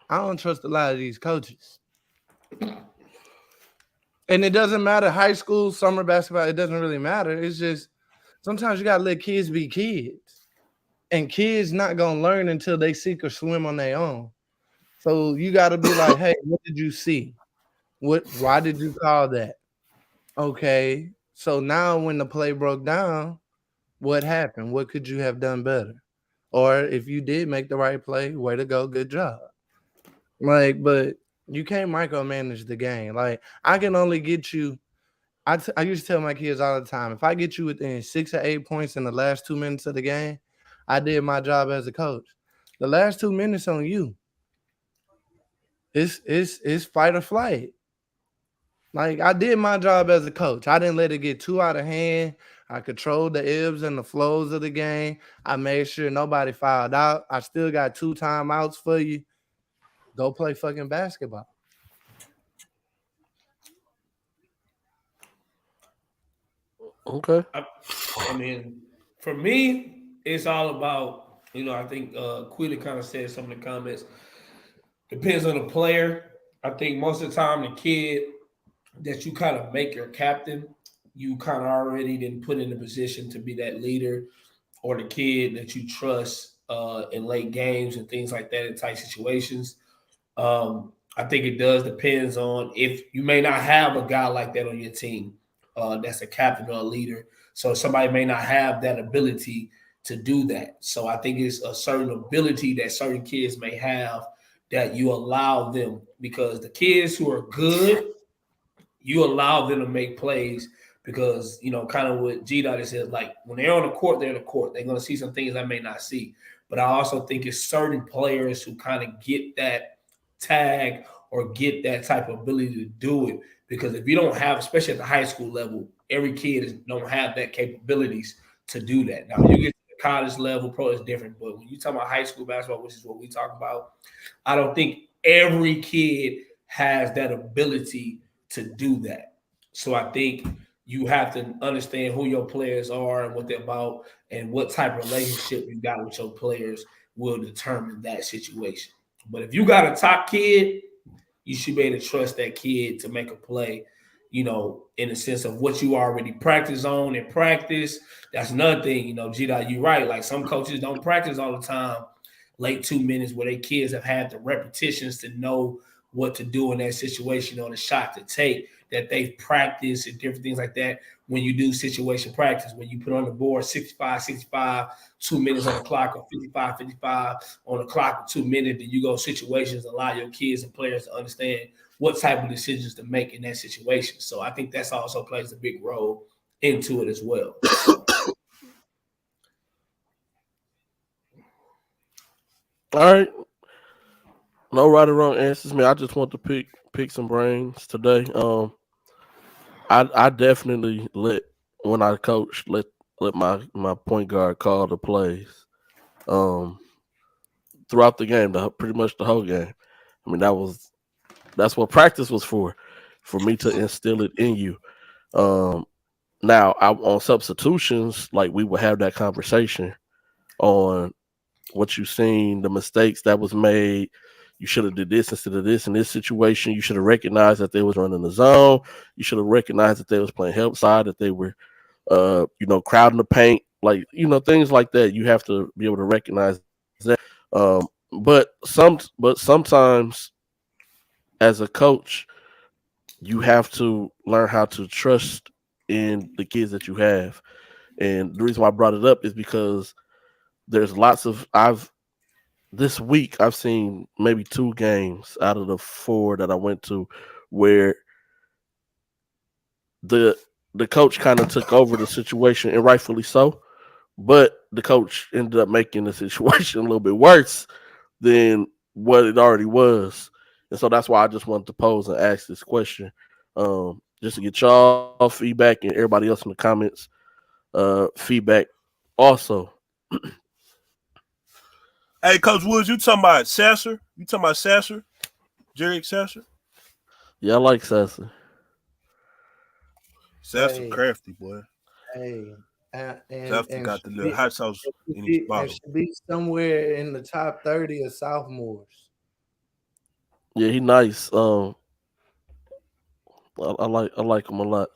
I don't trust a lot of these coaches. And it doesn't matter high school, summer basketball. It doesn't really matter. It's just sometimes you gotta let kids be kids, and kids not gonna learn until they sink or swim on their own. So you gotta be like, hey, what did you see? Why did you call that? Okay, so now when the play broke down, what happened? What could you have done better? Or if you did make the right play, way to go, good job. Like, but you can't micromanage the game. Like, I can only get you. I used to tell my kids all the time, if I get you within 6 or 8 points in the last 2 minutes of the game, I did my job as a coach. The last 2 minutes on you. It's fight or flight. Like, I did my job as a coach. I didn't let it get too out of hand. I controlled the ebbs and the flows of the game. I made sure nobody fouled out. I still got 2 timeouts for you. Go play fucking basketball. Okay. I mean, for me, it's all about, I think Quilly kind of said some of the comments. Depends on the player. I think most of the time the kid that you kind of make your captain, you kind of already then put in a position to be that leader, or the kid that you trust in late games and things like that in tight situations. I think it does depends on if you may not have a guy like that on your team that's a captain or a leader. So somebody may not have that ability to do that. So I think it's a certain ability that certain kids may have that you allow them, because the kids who are good, you allow them to make plays because, kind of what G Dot said, like when they're on the court, they're on the court. They're going to see some things I may not see. But I also think it's certain players who kind of get that tag or get that type of ability to do it. Because if you don't have, especially at the high school level, every kid don't have that capabilities to do that. Now, you get to the college level, pro is different. But when you talk about high school basketball, which is what we talk about, I don't think every kid has that ability to do that. So I think you have to understand who your players are and what they're about, and what type of relationship you got with your players will determine that situation. But if you got a top kid, you should be able to trust that kid to make a play, in the sense of what you already practice on in practice. That's another thing, G-Dot, you're right. Like some coaches don't practice all the time, late 2 minutes, where their kids have had the repetitions to know what to do in that situation or the shot to take, that they've practiced and different things like that. When you do situation practice, when you put on the board 65, 2 minutes on the clock, or 55 on the clock, or 2 minutes, then you go situations, allow your kids and players to understand what type of decisions to make in that situation. So I think that's also plays a big role into it as well. All right. No right or wrong answers, man. I just want to pick some brains today. I definitely when I coach let my point guard call the plays. Throughout the game, pretty much the whole game. I mean, that's what practice was for me to instill it in you. Now on substitutions, like we would have that conversation on what you seen, the mistakes that was made. You should have did this instead of this in this situation. You should have recognized that they was running the zone. You should have recognized that they was playing help side, that they were, crowding the paint, like, things like that. You have to be able to recognize that. But sometimes as a coach, you have to learn how to trust in the kids that you have. And the reason why I brought it up is because there's lots of this week I've seen maybe 2 games out of the 4 that I went to where the coach kind of took over the situation, and rightfully so, but the coach ended up making the situation a little bit worse than what it already was. And so that's why I just wanted to pose and ask this question, just to get y'all feedback and everybody else in the comments feedback also. Hey, Coach Woods, you talking about Sasser? You talking about Sasser? Jerry Sasser? Yeah, I like Sasser. Sasser crafty, boy. Hey, Sasser got the little hot sauce in his bottle. And should be somewhere in the top 30 of sophomores. Yeah, he nice. I like him a lot.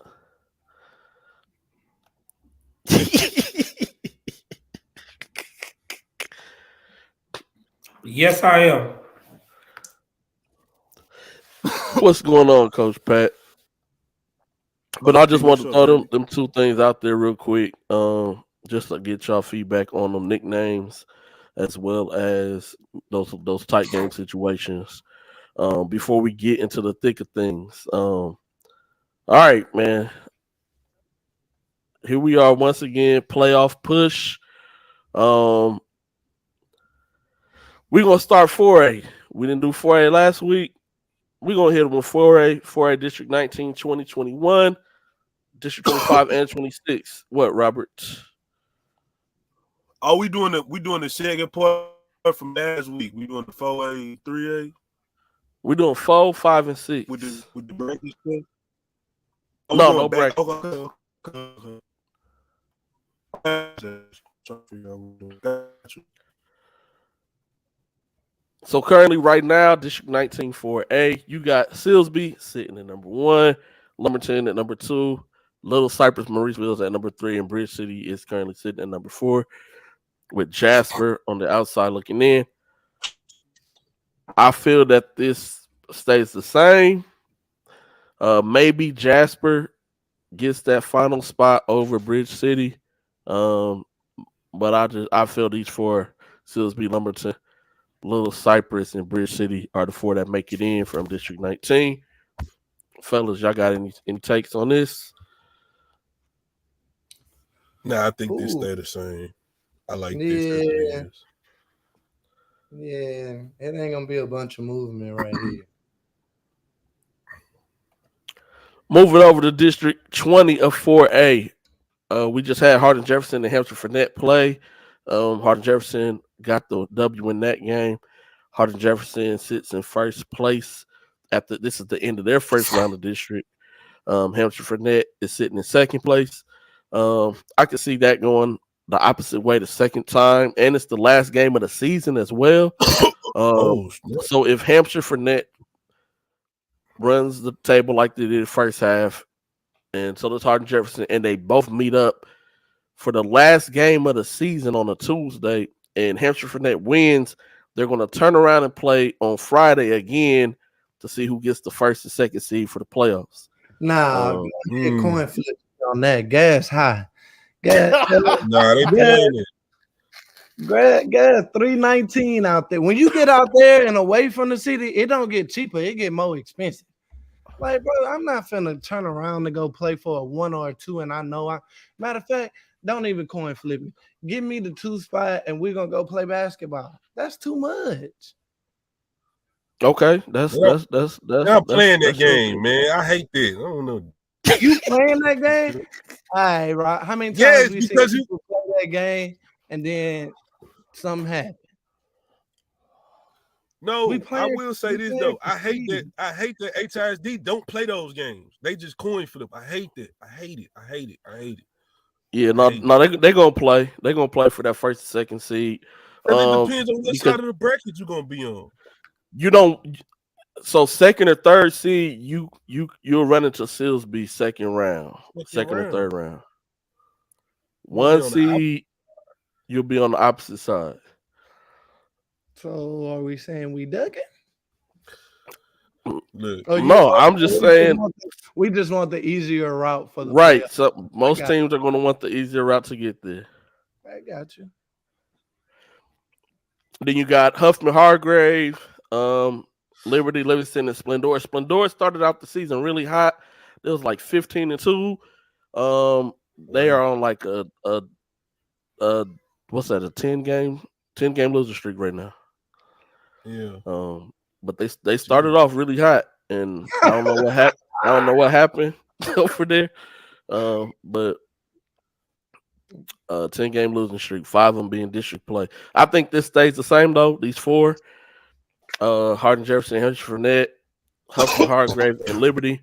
Yes, I am. What's going on, Coach Pat? But I just want to throw them 2 things out there real quick, just to get y'all feedback on them nicknames, as well as those tight game situations. Before we get into the thick of things, all right, man. Here we are once again, playoff push. We're gonna start 4A. We didn't do 4A last week. We're going to hit them with 4A District 19, 20, 21, District 25, and 26. What, Robert? Are we doing the second part from last week? We doing the 4A, 3A? We're doing 4, 5, and 6. With the bracket stuff? No bracket. Okay. So currently, right now, District 19 4A, you got Silsby sitting at number 1, Lumberton at number 2, Little Cypress, Mauriceville is at number 3, and Bridge City is currently sitting at number 4, with Jasper on the outside looking in. I feel that this stays the same. Maybe Jasper gets that final spot over Bridge City, but I feel these 4, Silsby, Lumberton, Little Cypress, and Bridge City are the 4 that make it in from District 19. Fellas, y'all got any takes on this? Nah, I think this stay the same. I like this. Yeah, it ain't gonna be a bunch of movement right here. Moving over to District 20 of 4A. We just had Hardin Jefferson and Hampshire Fournette play. Hardin Jefferson got the W in that game. Hardin Jefferson sits in first place this is the end of their first round of district. Hampshire Fournette is sitting in second place. I can see that going the opposite way the second time, and it's the last game of the season as well. So if Hampshire Fournette runs the table like they did the first half, and so does Hardin Jefferson, and they both meet up for the last game of the season on a Tuesday, and Hampshire Fournette wins, they're going to turn around and play on Friday again to see who gets the first and second seed for the playoffs. Nah, coin flip on that. Gas high. Gas, nah, they playing it. Gas 319 out there. When you get out there and away from the city, it don't get cheaper. It get more expensive. Like, bro, I'm not finna turn around to go play for a 1 or a 2, and I know matter of fact, don't even coin flip me. Give me the 2 spot, and we're gonna go play basketball. That's too much. Okay, that's I'm playing that game, man. I hate that. I don't know. You playing that game? All right, right. How many times we seen people play that game and then something happened? No, I will say this though. I hate that HISD don't play those games. They just coin flip. I hate that. I hate it. Yeah, they're gonna play. They're gonna play for that first and second seed. It depends on what side of the bracket you're gonna be on. You don't. So second or third seed, you'll run into Silsby second round, second or third round. 1 seed, you'll be on the opposite side. So are we saying we ducking? Look, no, I'm just saying we just want the easier route for the right. playoffs. So most teams are going to want the easier route to get there. I got you. Then you got Huffman Hargrave, Liberty, Livingston, and Splendor. Splendor started out the season really hot. It was like 15-2. They are on like a what's that? A 10-game losing streak right now. Yeah. But they started off really hot, and I don't know what happened. I don't know what happened over there. But 10-game losing streak, 5 of them being district play. I think this stays the same though. These 4, Hardin Jefferson, Hampshire Fournette, Huffman Hargrave, and Liberty.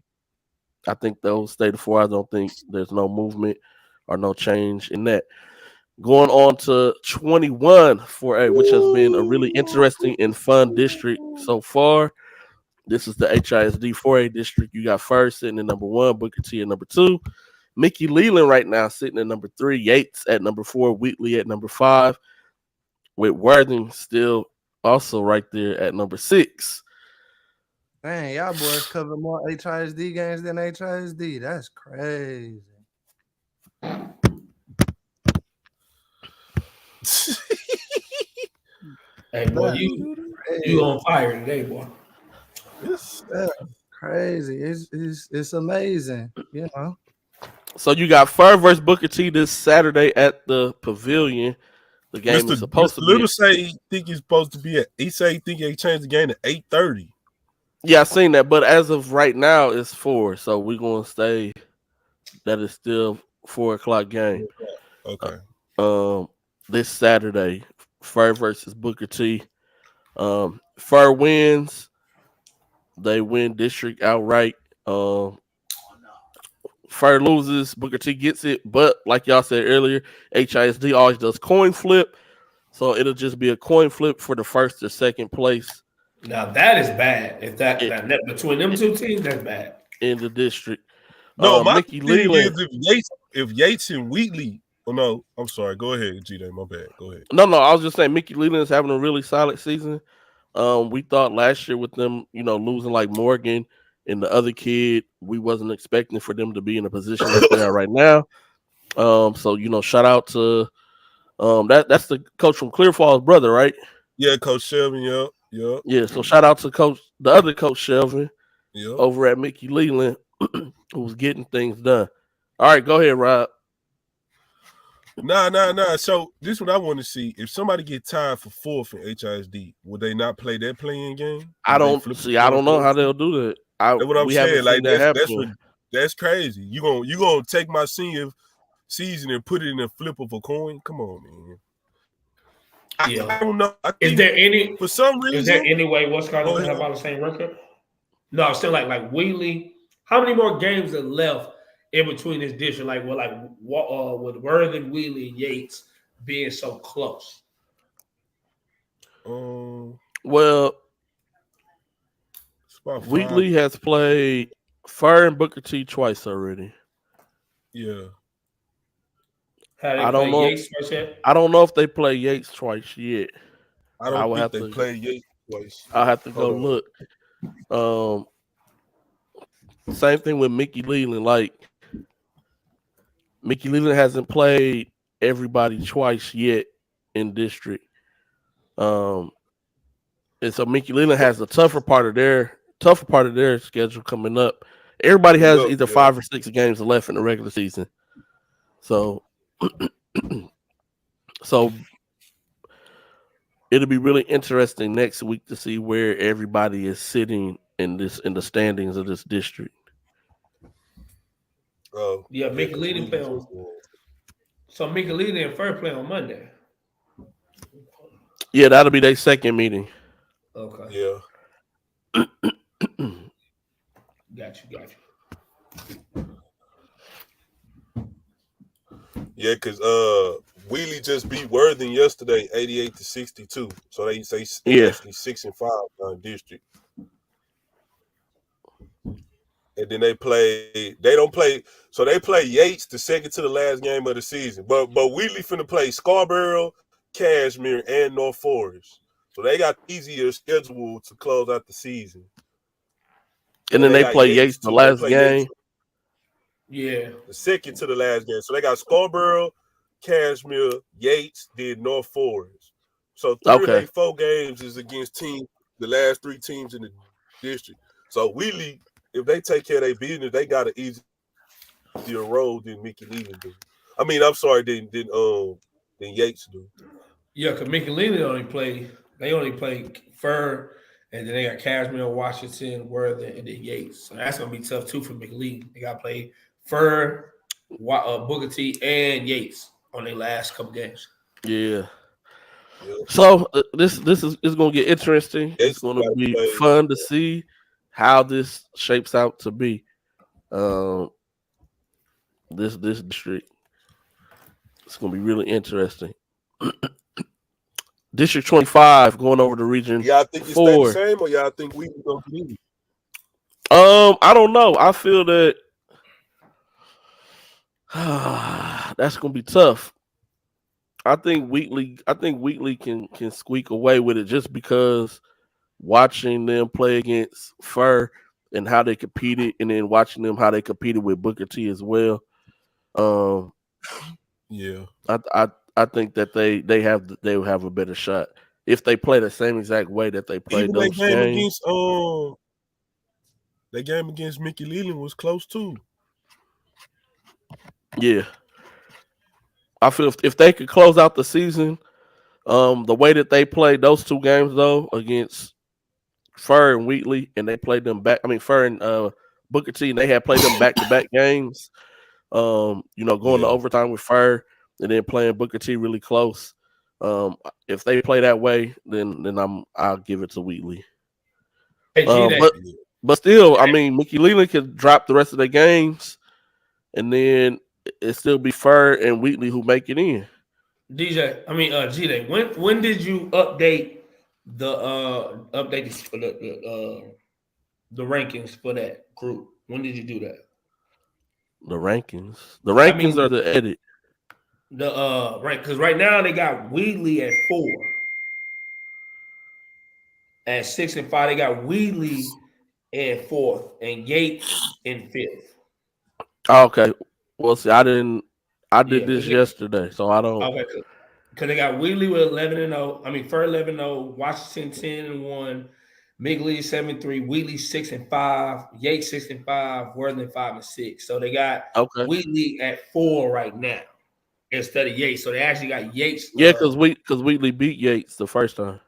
I think those stay the 4. I don't think there's no movement or no change in that. Going on to 21 4A, which has been a really interesting and fun district so far. This is the HISD 4A district. You got First sitting at number 1, Booker T at number 2, Mickey Leland right now sitting at number 3, Yates at number 4, Wheatley at number 5, with Worthing still also right there at number 6. Man, y'all boys cover more HISD games than HISD. That's crazy. Hey, boy, you on fire today, boy. It's crazy. It's amazing, you know. So you got Fur versus Booker T this Saturday at the Pavilion. The game is supposed to be. Little say he think he's supposed to be at. He say he think he changed the game to 8:30. Yeah, I seen that, but as of right now, it's 4. So we're gonna stay. That is still 4 o'clock game. Okay. Um, this Saturday, Fur versus Booker T. Fur wins. They win district outright. Fur loses. Booker T gets it, but like y'all said earlier, HISD always does coin flip, so it'll just be a coin flip for the first or second place Now that is bad. If in, that between them two teams, that's bad. in the district. No, my Mickey thing Leland. is if Yates and Wheatley. Oh no, I'm sorry. Go ahead, G-Day. My bad. Go ahead. No, I was just saying Mickey Leland is having a really solid season. We thought last year with them, losing like Morgan and the other kid, we wasn't expecting for them to be in a position that they are right now. So shout out to that's the coach from Clear Falls brother, right? Yeah, Coach Shelvin. Yep. Yeah. So shout out to the other coach Shelvin Yep. over at Mickey Leland, who's getting things done. All right, go ahead, Rob. Nah. So this is what I want to see. If somebody get tied for 4th in HISD, would they not play that playing game? I don't know how they'll do that. That's what I'm saying. Like that that's crazy. You gonna take my senior season and put it in a flip of a coin? Come on, man. Yeah. I don't know. Is there any for some reason? Is there any way Wisconsin can have all the same record? No, still like Wheatley. How many more games are left in between this district? With Worthing, Wheatley, and Yates being so close. Well, Wheatley has played Fur and Booker T twice already. Yeah. I don't know. Yates twice yet? I don't know if they play Yates twice yet. I don't think they play Yates twice. I'll have to go look. Same thing with Mickey Leland. Like Mickey Leland hasn't played everybody twice yet in district. And so Mickey Leland has the tougher part of their schedule coming up. Everybody has either 5 or 6 games left in the regular season. So it'll be really interesting next week to see where everybody is sitting in the standings of this district. Yeah, Mickey Leland play on. So Mickey Leland and Fur play on Monday. Yeah, that'll be their second meeting. Okay. Yeah. Got you. Yeah, because Wheatley just beat Worthing yesterday, 88-62. So they say actually 6-5 on district. And then they play Yates the second to the last game of the season. But Wheatley finna play Scarborough, Cashmere, and North Forest. So they got easier schedule to close out the season. And then they play Yates the last game. Yeah. The second to the last game. So they got Scarborough, Cashmere, Yates, then North Forest. So 3 of their 4 games is against the last 3 teams in the district. So Wheatley, if they take care of their business, they got an easier road than Mickey Leland do. I mean, I'm sorry, than Yates do. Yeah, because Mickey Leland only play Fur, and then they got Cashmere, Washington, Worthing, and then Yates. So that's gonna be tough too for Mickey Leland. They got to play Fur, Booker T, and Yates on their last couple games. Yeah. So this is going to get interesting. It's going to be fun to see how this shapes out to be. This district, it's going to be really interesting. District 25 going over to region. Y'all think it's stay the same, or y'all think we gonna leave? I don't know. I feel that that's gonna be tough. I think Wheatley can squeak away with it just because watching them play against Fur and how they competed, and then watching them how they competed with Booker T as well. Yeah, I think that they will have a better shot if they play the same exact way that they played those games. That game against Mickey Leland was close too. Yeah, I feel if they could close out the season, the way that they played those 2 games though against Fur and Wheatley, and they played them back. I mean, Fur and Booker T, and they had played them back to back games. Going to overtime with Fur and then playing Booker T really close. If they play that way, then I'll give it to Wheatley. Hey, But still, I mean, Mickey Leland could drop the rest of their games, and then it still be Fur and Wheatley who make it in. G-Day, when did you update for the rankings for that group? When did you do that? The rankings are the edit. The right, because right now they got Wheatley at 4. At 6 and 5, they got Wheatley at 4th and Yates in 5th. Okay. Well, see, I did this yesterday, so I don't. Okay, because they got Wheatley with 11-0. I mean, Fur 11-0, Washington 10-1, Migley 7-3, Wheatley 6 and 5, Yates 6 and 5, Worthing 5 and 6. So they got Wheatley at 4 right now instead of Yates. So they actually got Yates. Yeah, because Wheatley beat Yates the first time.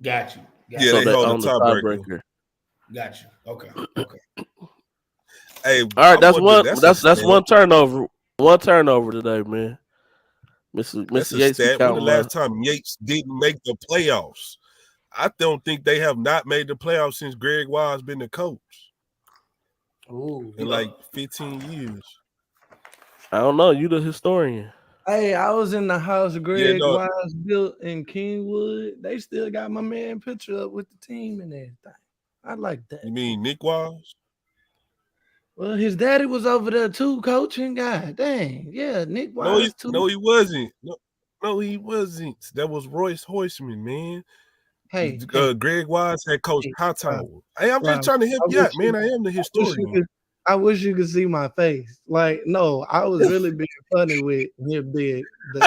Got you. Yeah, so they hold the tiebreaker. Got you. Okay. Hey, all right, that's one turnover. One turnover today, man. Mr. Yates. When the last time Yates didn't make the playoffs? I don't think they have not made the playoffs since Greg Wise been the coach. Ooh, in like 15 years. I don't know. You the historian. Hey, I was in the house Greg Wise built in Kingwood. They still got my man picture up with the team and everything. I like that. You mean Nick Wise? Well, his daddy was over there too, coaching. God dang. Yeah, Nick Wise too. No, he wasn't. No, he wasn't. That was Royce Hoisman, man. Hey, Greg Wise had Coach Hightower. Hey, I'm just trying to help you out, man. I am the historian. I wish you could see my face. Like, no, I was really being funny with him being I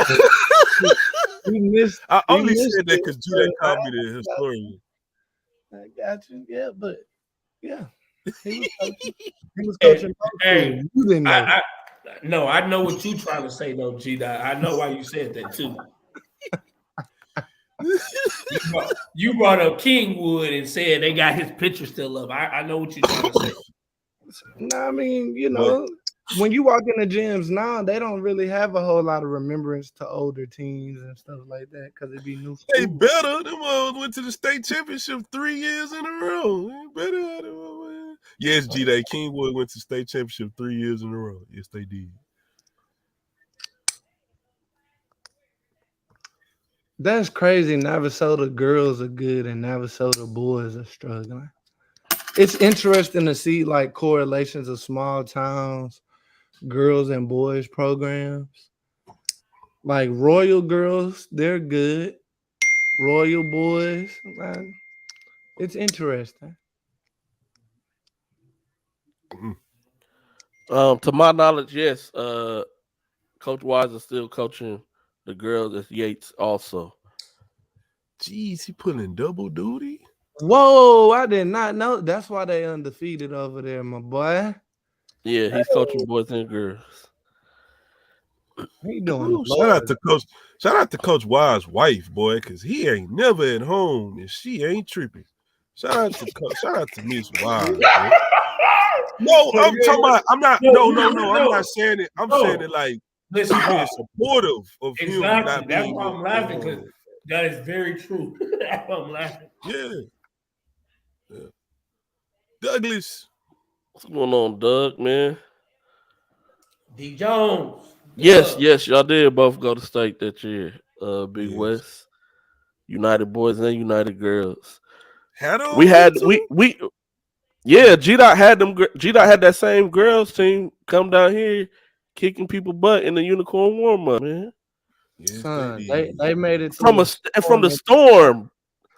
only said that because Judah called me the historian. I got you. Yeah, but yeah. He was coaching. Hey, you didn't know. No, I know what you're trying to say, though, G. I know why you said that too. You brought up Kingwood and said they got his picture still up. I know what you're trying to say. No, I mean, when you walk in the gyms now, they don't really have a whole lot of remembrance to older teams and stuff like that because it'd be new. They better. Them went to the state championship 3 years in a row. They better. Yes, G-Day. Kingwood went to state championship 3 years in a row. Yes, they did. That's crazy. Navasota girls are good and Navasota boys are struggling. It's interesting to see like correlations of small towns, girls and boys programs. Like Royal girls, they're good. Royal boys, man, it's interesting. To my knowledge, yes. Coach Wise is still coaching the girls at Yates also. Jeez, he pulling double duty? Whoa, I did not know. That's why they undefeated over there, my boy. Yeah, he's coaching boys and girls. He doing Shout out to Coach Wise's wife, boy, because he ain't never at home and she ain't tripping. Shout out to Miss Wise. Boy. No, I'm talking about. I'm not. No. I'm not saying it. I'm saying it like being supportive of him. Not That's why I'm laughing because that is very true. That's why I'm laughing. Yeah. Douglas, what's going on, Doug? Man, D. Jones. Yes, y'all did both go to state that year. Big West, United Boys and United Girls. G-Dot had them. G-Dot had that same girls team come down here, kicking people butt in the unicorn warm up, man. Yes, Son, they made it from the storm.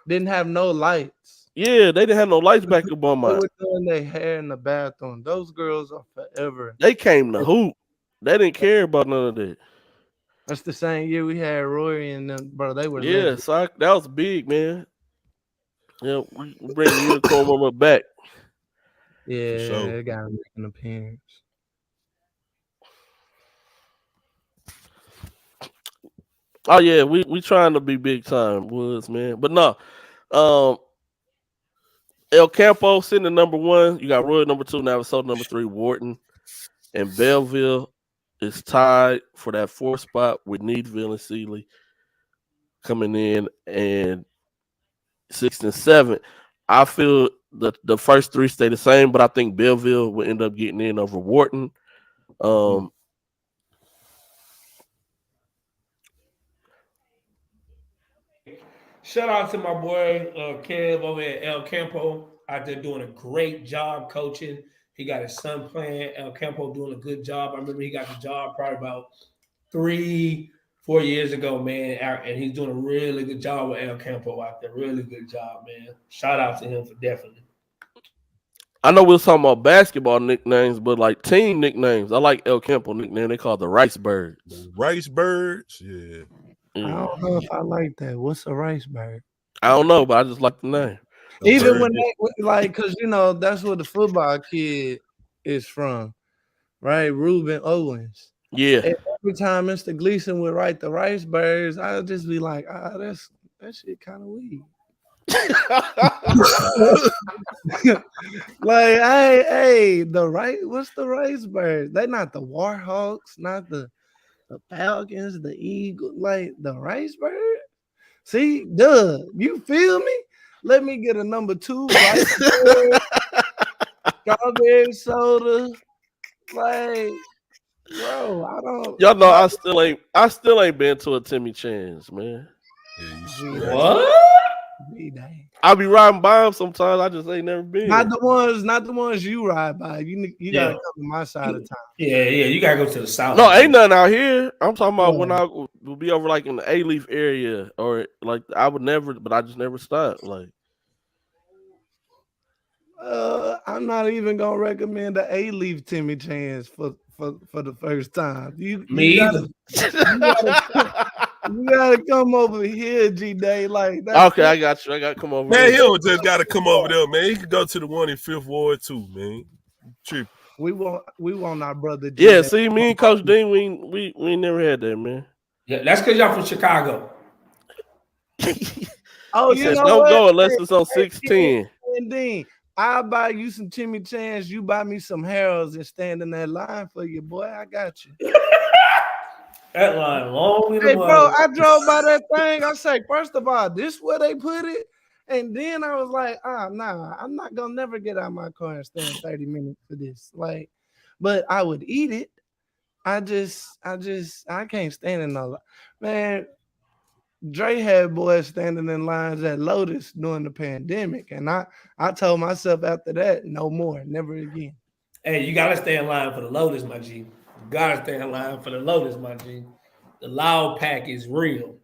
Didn't have no lights. Yeah, they didn't have no lights back up on They were doing their hair in the bathroom. Those girls are forever. They came to hoop. They didn't care about none of that. That's the same year we had Rory and them, bro. They were so that was big, man. Yeah, we bring the unicorn warm up back. Yeah, they got to make an appearance. Oh yeah, we trying to be big time, Woods, man. But no, El Campo sitting at number 1. You got Roy number 2, Navasota number 3, Wharton, and Belleville is tied for that 4th spot with Needville and Sealy coming in, and 6th and 7th. I feel the first 3 stay the same, but I think Belleville will end up getting in over Wharton. Shout out to my boy Kev over at El Campo, out there doing a great job coaching. He got his son playing. El Campo doing a good job. I remember he got the job probably about 3-4 years ago, man, and he's doing a really good job with El Campo out there. Really good job, man. Shout out to him for definitely. I know we was talking about basketball nicknames, but like team nicknames, I like El Campo nickname. They call the Rice Birds. The Rice Birds, yeah. I don't know if I like that. What's a rice bird? I don't know, but I just like the name. Even when they like, because you know that's where the football kid is from, right? Reuben Owens. Yeah. And every time Mr. Gleason would write the Rice Birds, I'll just be like, that shit kind of weird. Like, hey, what's the Rice Birds? They not the Warhawks, not the Falcons, the Eagles, like the Rice Bird. See, you feel me? Let me get a number 2 Rice Bird, strawberry soda. Like, bro, I don't. Y'all know I still ain't been to a Timmy Chan's, man. Yeah, what? I be riding by them sometimes. I just ain't never been. Not the ones you ride by. You gotta come to my side of town. Yeah, you gotta go to the south. No, ain't nothing out here. I'm talking about when I will be over like in the A-Leaf area, or like I would never, but I just never stop. Like, I'm not even gonna recommend the A-Leaf Timmy Chance for the first time. You gotta come over here, G-Day. Like that. Okay, I got you. I gotta come over. Man, there. he don't just gotta come over there, man. He can go to the one in 5th Ward too, man. Trip. We want our brother. Yeah, see, me and Coach Dean, we never had that, man. Yeah, that's because y'all from Chicago. Oh, He you says, know don't what? go unless it's on 610. And Dean, I'll buy you some Timmy Chance. You buy me some Harold's and stand in that line for you, boy. I got you. That line long. Hey, bro, I drove by that thing. I say, first of all, this where they put it. And then I was like, nah, I'm not gonna never get out of my car and stand 30 minutes for this. Like, but I would eat it. I can't stand in no line. Man, Dre had boys standing in lines at Lotus during the pandemic. And I told myself after that, no more, never again. Hey, you gotta stay in line for the Lotus, my G. You gotta stay in line for the Lotus, my G. The loud pack is real.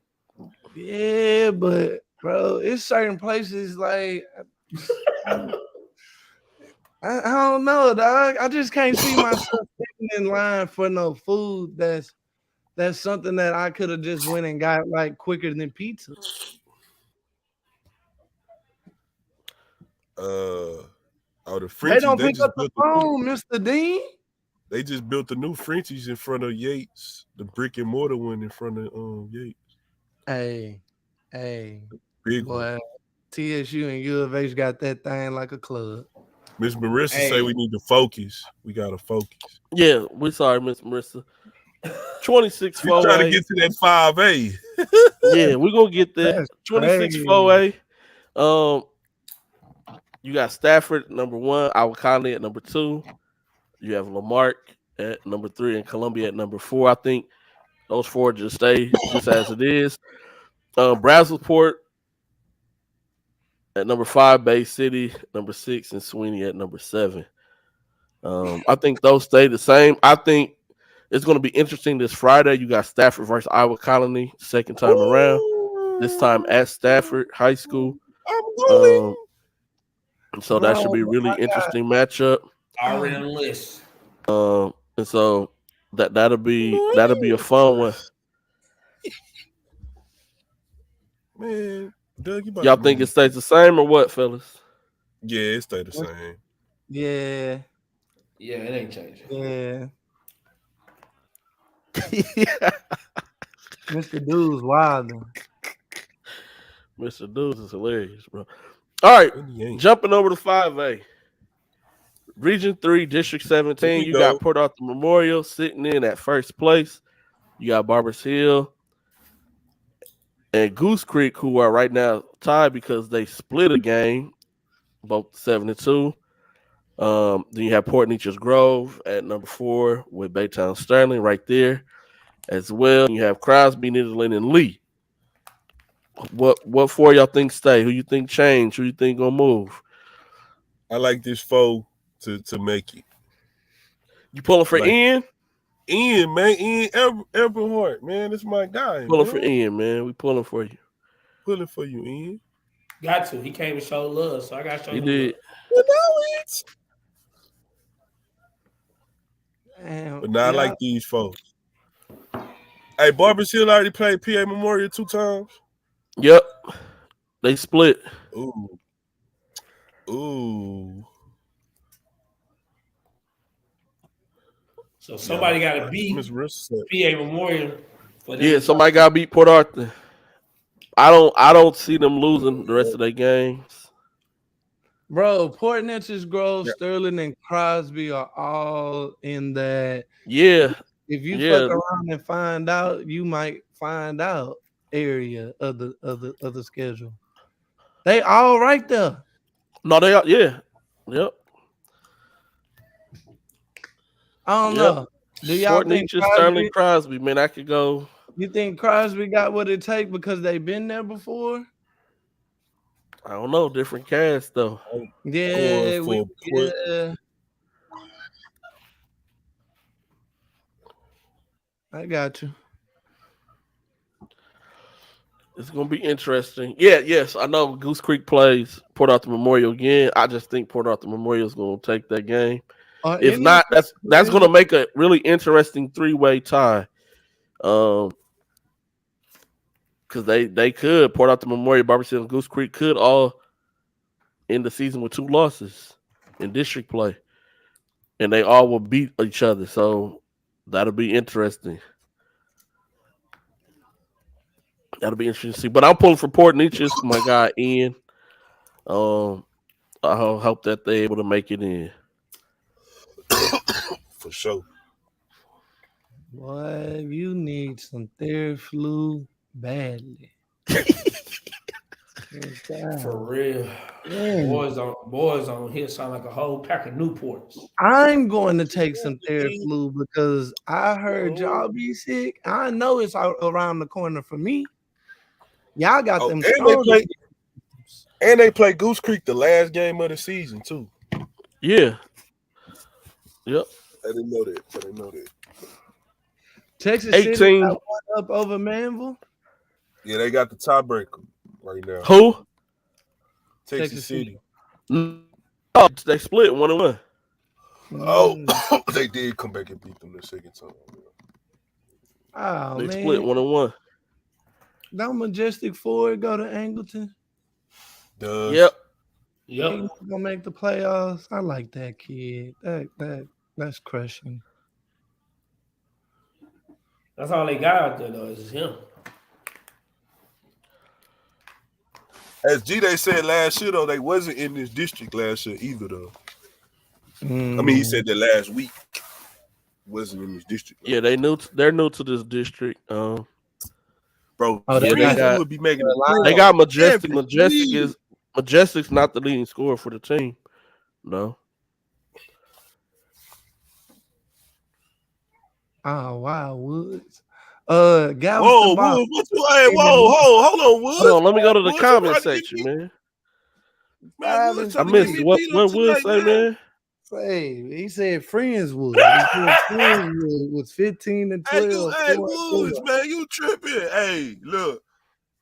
Yeah, but bro, it's certain places like I don't know, dog. I just can't see myself sitting in line for no food that's something that I could have just went and got like quicker than pizza. The Frenchies, they don't pick up the phone, Mr. Dean. They just built the new Frenchies in front of Yates, the brick and mortar one in front of Yates. Hey, big boy, one. TSU and U of H got that thing like a club. Miss Marissa say we need to focus. We gotta focus. Yeah, we're sorry, Miss Marissa. 26 4A. Trying to get to that 5A. Yeah, we're gonna get there. 26 4A. You got Stafford number 1, Iowa Conley at number 2. You have Lamarck at number 3 and Columbia at number 4. I think those 4 just stay just as it is. Brazosport at number 5, Bay City number 6, and Sweeney at number 7. I think those stay the same. I think it's going to be interesting this Friday. You got Stafford versus Iowa Colony, second time around. This time at Stafford High School. So that should be a really interesting matchup. Already on the list. And so that'll be a fun one. Man, Doug, y'all think it stays the same or what, fellas? Yeah, it stay the same. Yeah. Yeah, it ain't changing. Yeah. Mr. Dude's wild. Mr. Dudes is hilarious, bro. All right, And he ain't. jumping over to 5A. Region 3, District 17, you got Port Arthur Memorial sitting in at first place. You got Barbers Hill and Goose Creek, who are right now tied because they split a game, both 7-2. Then you have Port Neches Grove at number 4 with Baytown Sterling right there as well. You have Crosby, Netherland, and Lee. What four y'all think stay? Who you think change? Who you think gonna move? I like this foe to make it. You pulling for Like- Ian? Ian, man, Ian Eberhardt, man, that's my guy. Pulling man. for Ian, man. We pulling for you. Pulling for you, Ian. Got to. He came and showed love, so I got to show He him did. love. Damn, But now I y'all- like these folks. Hey, Barbers Hill already played PA Memorial 2 times. Yep. They split. Ooh. Ooh. So somebody got to beat Miss Russ said, PA Memorial. For them Yeah, to somebody got to beat Port Arthur. I don't see them losing the rest of their games. Bro, Port Neches, Grove, Yeah. Sterling, and Crosby are all in that. Yeah. If you Yeah. fuck around and find out, you might find out area of the schedule. They all right there. No, they are. Yeah. Yep. I don't Yep. know. Do y'all Fort think Neches, Sterling, Crosby, man, I could go. you think Crosby got what it takes because they've been there before? I don't know. Different cast though. Yeah, for Port. yeah. I got you. It's gonna be interesting. Yeah, yes, I know Goose Creek plays Port Arthur Memorial again. I just think Port Arthur Memorial is gonna take that game. If not, that's gonna make a really interesting 3-way tie. Because they could Port Arthur Memorial, Barbers Hill, and Goose Creek could all end the season with 2 losses in district play, and they all will beat each other. So that'll be interesting. That'll be interesting to see. But I'm pulling for Port Neches for my guy Ian. I hope that they're able to make it in. For sure. Boy, you need some Theraflu badly. For real. Boys on here sound like a whole pack of Newports. I'm going to take some Theraflu because I heard y'all be sick. I know it's out around the corner for me. Y'all got them. And they play Goose Creek the last game of the season too. Yeah. Yep. I didn't know that. Texas 18. City got one up over Manville. Yeah, they got the tiebreaker right now. Who? Texas City. Oh, they split 1-1. Oh, they did come back and beat them the second time. Oh, They man. split 1-1. Don't Majestic Ford go to Angleton? Does. Yep. He's gonna make the playoffs. I like that kid. That's crushing. That's all they got out there, though, is him. As G-Day said last year, though, they wasn't in this district last year either, though. I mean, he said that last week wasn't in this district. Yeah, they're new to this district. Bro, they would be making They got Majestic. every Majestic's not the leading scorer for the team. No. Oh wow, Woods. Galveston. Whoa, Bob. Woods, what you? Hey, hold on, Woods. Hold on, let me go to the Woods, comment somebody section, get me- man. Man, Woods I trying to get missed me what beat up Woods tonight, say, man. Say, he said Friendswood. He said Friendswood was 15 and 12. Hey, Woods, man, you tripping? Hey, look,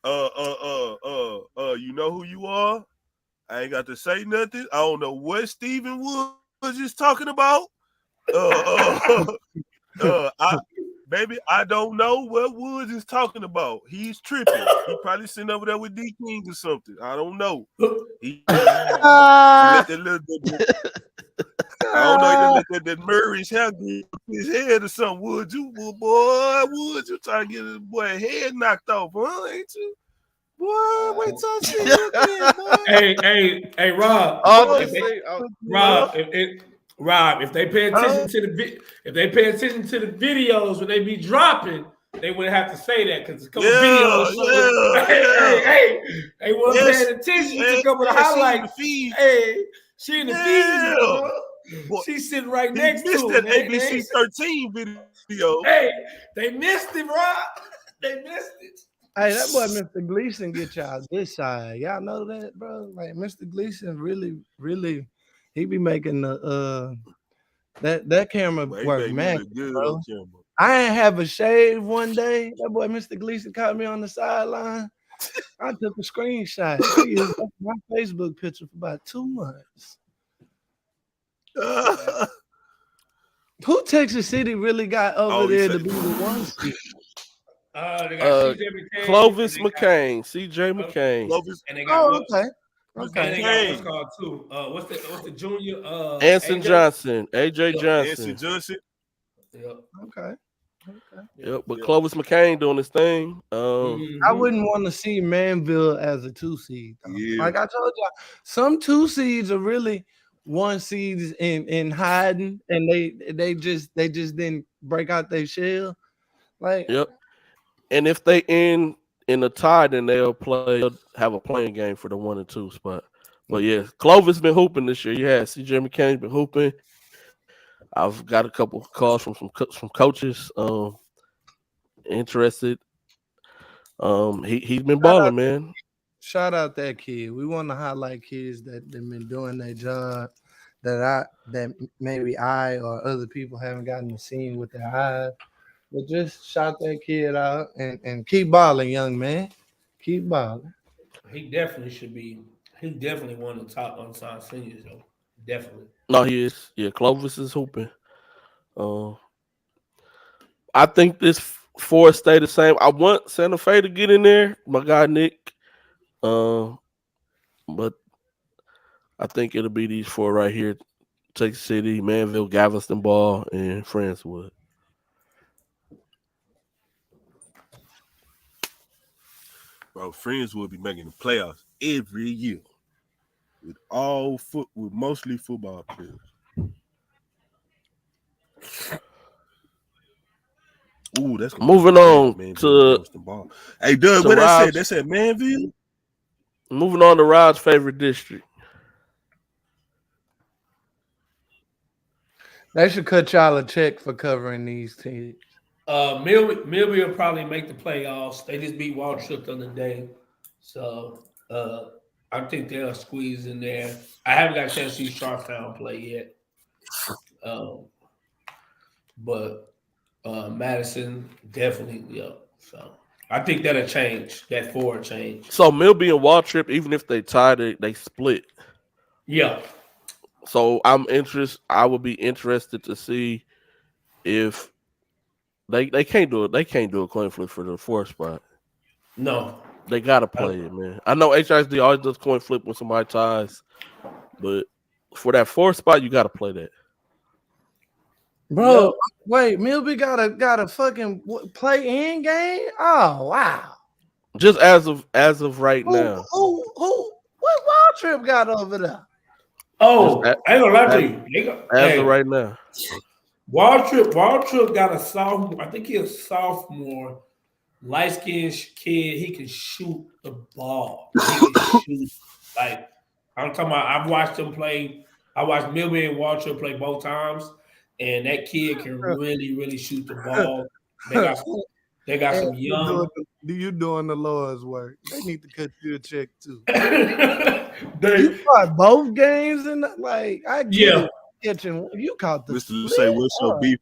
you know who you are. I ain't got to say nothing. I don't know what Stephen Woods is talking about. I don't know what Woods is talking about. He's tripping. He probably sitting over there with D King or something. I don't know. I don't know. That Murray's hair his head or something. Woods, you trying to get his boy head knocked off, huh? Ain't you? Boy, wait till I see you again, boy. Hey, Rob. Oh, If this they, thing, Rob, if they pay attention to if they pay attention to the videos when they be dropping, they wouldn't have to say that because a couple videos showing. They weren't paying attention to a couple of highlights. Hey, she in the feed, bro. Boy, She's sitting right he next missed to that him. ABC 13 video. Hey, they missed it, Rob. They missed it. Hey, that boy Mr. Gleason get y'all this side. Y'all know that, bro? Like Mr. Gleason really he be making the that camera Boy, he work made me magic, look good bro. on camera. I ain't have a shave one day. That boy Mr. Gleason caught me on the sideline. I took a screenshot. I used my Facebook picture for about 2 months. Who Texas City really got over there to be the one seed? They got CJ McCain, Clovis and they got- McCain, CJ McCain. Clovis, and they got Oh, okay. and Okay. they got what's called too. What's the junior? Anson AJ? Johnson, AJ Anson Johnson. Johnson. Yep. Okay. Yep, but Clovis McCain doing his thing. I wouldn't want to see Manville as a 2 seed. Though. Yeah. Like I told y'all, some 2 seeds are really 1 seeds in hiding, and they just didn't break out their shell. Like, Yep. And if they end in a tie, then they'll have a playing game for the 1 and 2 spot. But yeah, Clovis been hooping this year. Yeah, CJ McCain's been hooping. I've got a couple calls from coaches interested. He's been balling, man. shout out that kid. We want to highlight kids that been doing their job that maybe I or other people haven't gotten to see with their eyes. But just shout that kid out and keep balling, young man. Keep balling. He definitely should be. He's definitely one of the top unsigned seniors, though. Definitely. No, he is. Yeah, Clovis is hooping. I think this 4 stay the same. I want Santa Fe to get in there, my guy Nick. But I think it'll be these 4 right here: Texas City, Manville, Galveston Ball, and Friendswood. Bro, Friends will be making the playoffs every year with mostly football players. Ooh, that's Moving on to Hey, Doug, to what that said? Rob's- That said Manville. Moving on to Rod's favorite district. They should cut y'all a check for covering these teams. Millby will probably make the playoffs. They just beat Waltrip the other day, so I think they'll squeeze in there. I haven't got a chance to see Sharpstown play yet, but Madison definitely, yeah. So I think that'll change. That 4 change. So Milby and Waltrip, even if they tie, they split. Yeah. So I would be interested to see if they can't do it. They can't do a coin flip for the 4th spot. No. They gotta play it, man. I know HISD always does coin flip when somebody ties, but for that 4th spot, you gotta play that. Bro, Yep. wait, Milby got a fucking play in game? Oh wow. Just as of right now. What wild trip got over there? Oh, Just I ain't gonna lie to you. As of right now. Waltrip got a sophomore. I think he's a sophomore, light-skinned kid. He can shoot the ball. He can shoot. Like I'm talking about. I've watched him play. I watched Milby and Waltrip play both times, and that kid can really shoot the ball. They got some young. You doing the Lord's work? They need to cut you a check too. They, You caught both games and like I get Yeah. it. Kitchen, you caught the Mr. Lou split. say, "What's your beef?"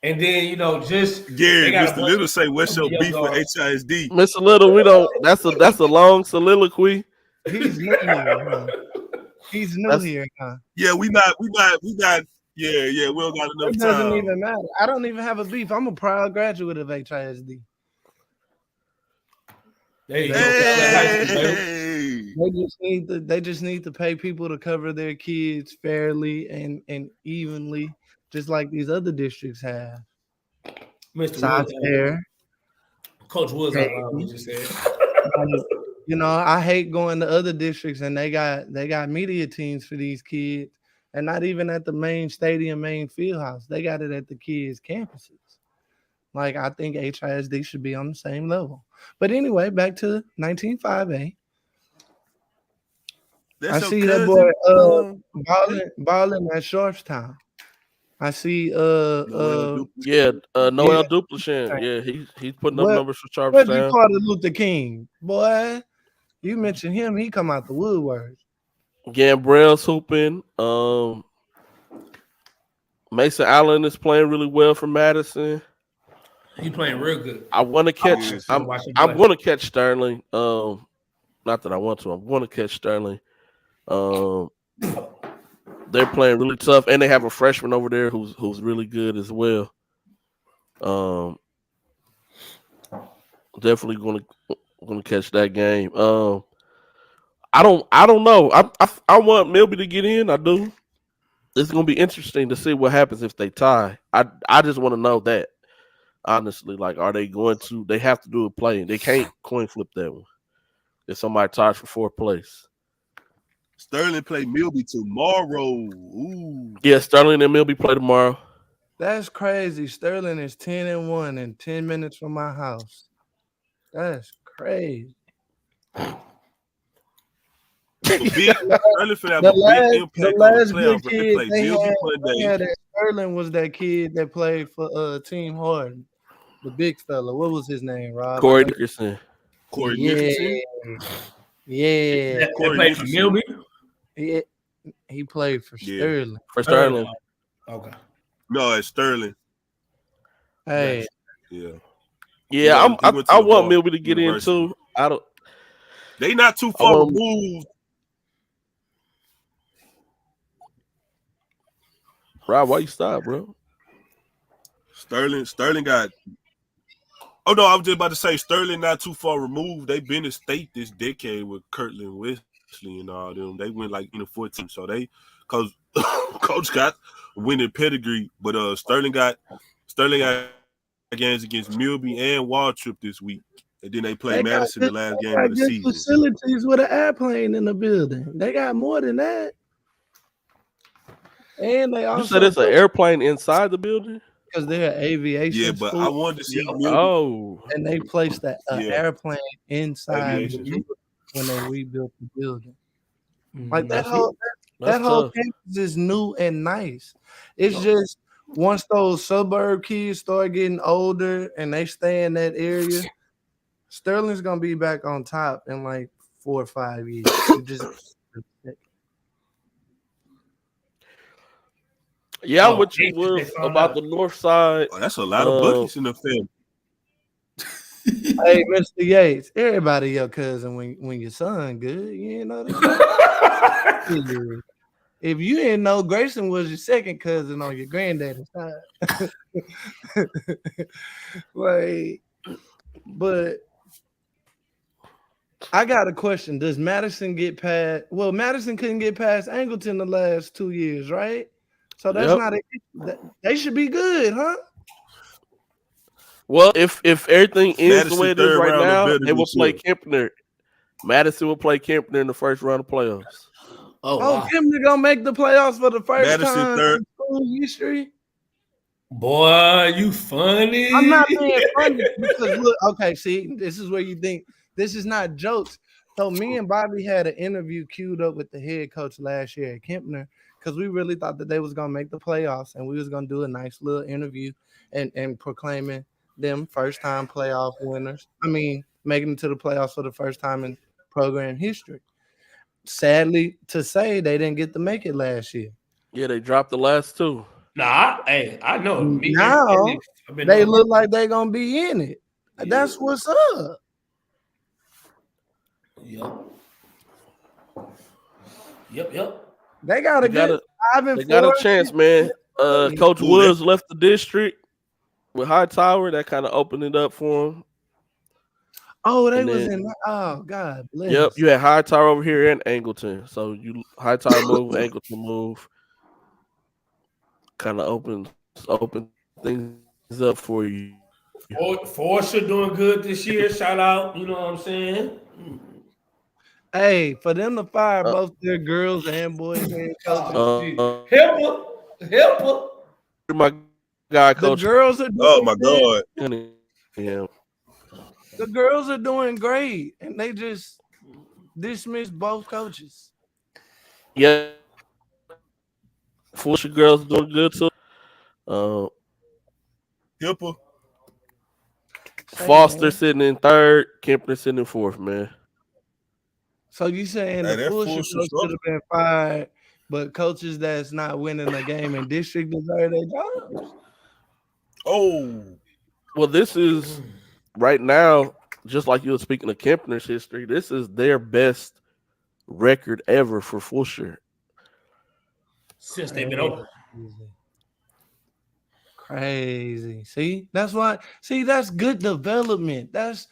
and then just Gary, they got a Mr. bunch Little of- say, "What's your young beef with guards. HISD?" Mr. Little, we don't that's a long soliloquy. He's new here. Huh? He's new here, huh? Yeah, we not. Yeah, we don't got enough It doesn't time. even matter. I don't even have a beef. I'm a proud graduate of HISD. There you go. Hey. They just need to pay people to cover their kids fairly and evenly, just like these other districts have. Mr. Science Wood, fair. Coach Woods, Hey, we just said. you know, I hate going to other districts and they got media teams for these kids, and not even at the main stadium, main field house. They got it at the kids' campuses. Like, I think HISD should be on the same level. But anyway, back to 195A. I That's your see that cousin. boy balling at Sharpstown. I see Noel Yeah, Noel yeah. Duplicant. Yeah, he's putting up What numbers for what you Sharpstown. call the Luther King? Boy, you mentioned him, he come out the woodwork. Gambrell's hooping. Mason Allen is playing really well for Madison. He playing real good. I want to catch. Yes. I'm going to catch Sterling. Not that I want to. I'm going to catch Sterling. They're playing really tough, and they have a freshman over there who's really good as well. Definitely going to catch that game. I don't know. I want Milby to get in. I do. It's going to be interesting to see what happens if they tie. I just want to know that. Honestly, like, are they going to? They have to do a play. They can't coin flip that one. If somebody ties for fourth place. Sterling play Milby tomorrow. Ooh. Yeah, Sterling and Milby play tomorrow. That's crazy. Sterling is 10-1 and 10 minutes from my house. That's crazy. The last good kid they had at Sterling was that kid that played for Team Harden, the big fella. What was his name, Rob? Corey Dickerson. Nickerson. Yeah. That played for Milby? He played for Sterling. For Sterling. Okay. No, it's Sterling. Hey. Yeah, I want Milby to get in too. They not too far removed. Rob, why you stop, bro? Sterling got. Oh no, I was just about to say Sterling not too far removed. They've been in state this decade with Kirtland Wesley and all them. They went like in the 14, so cause Coach got winning pedigree, but Sterling got games against Milby and Waltrip this week, and then they play Madison the last game of the season. Facilities with an airplane in the building. They got more than that. And they also you said it's an airplane inside the building? Because they're an aviation. Yeah, but I wanted to see Milby. Oh. And they placed an airplane inside when they rebuilt the building. Like that whole campus is new and nice. It's just once those suburb kids start getting older and they stay in that area, Sterling's gonna be back on top in like 4 or 5 years. Yeah, I'm with you, Will, about the north side. Oh, that's a lot of buckets in the film. Hey, Mr. Yates, everybody your cousin when your son good. You know that? If you didn't know, Grayson was your second cousin on your granddaddy's side. Like, but I got a question. Does Madison get past? Well, Madison couldn't get past Angleton the last 2 years, right? So that's not they should be good, huh? Well, if everything ends the way it is right now, they will play Kempner. Madison will play Kempner in the first round of playoffs. Wow. Kempner gonna make the playoffs for the first time in school history. Boy, you funny. I'm not being funny because look, okay, see, this is where you think this is not jokes. So me and Bobby had an interview queued up with the head coach last year at Kempner because we really thought that they was gonna make the playoffs and we was gonna do a nice little interview and proclaiming them first-time playoff winners. I mean, making it to the playoffs for the first time in program history. Sadly to say, they didn't get to make it last year. Yeah, they dropped the last two. Nah, I know. Now they look like they're gonna be in it. Yeah. That's what's up. Yep. They got a chance, man. Coach Woods left the district with Hightower. That kind of opened it up for him. Oh, they was in. Oh, God bless. Yep, you had Hightower over here and Angleton. So you Hightower move, Angleton move. Kind of open things up for you. Forster doing good this year. Shout out, you know what I'm saying? Hey, for them to fire Uh, both their girls and boys head coaches, Help her. my guy, the Coach girls are Oh doing my good. God. Cunningham. The girls are doing great, and they just dismissed both coaches. Yeah, Fulshire girls doing good too. Uh, Hipper. Say, Foster man. sitting in third, Kempner sitting in fourth, man. So you saying Hey, the that full full coach should have been fired, but coaches that's not winning a game in district deserve their jobs? Oh, Well, this is right now, just like you were speaking of Kempner's history, this is their best record ever for Fulshire. Since they've been open. Crazy. See, that's why. See, that's good development. That's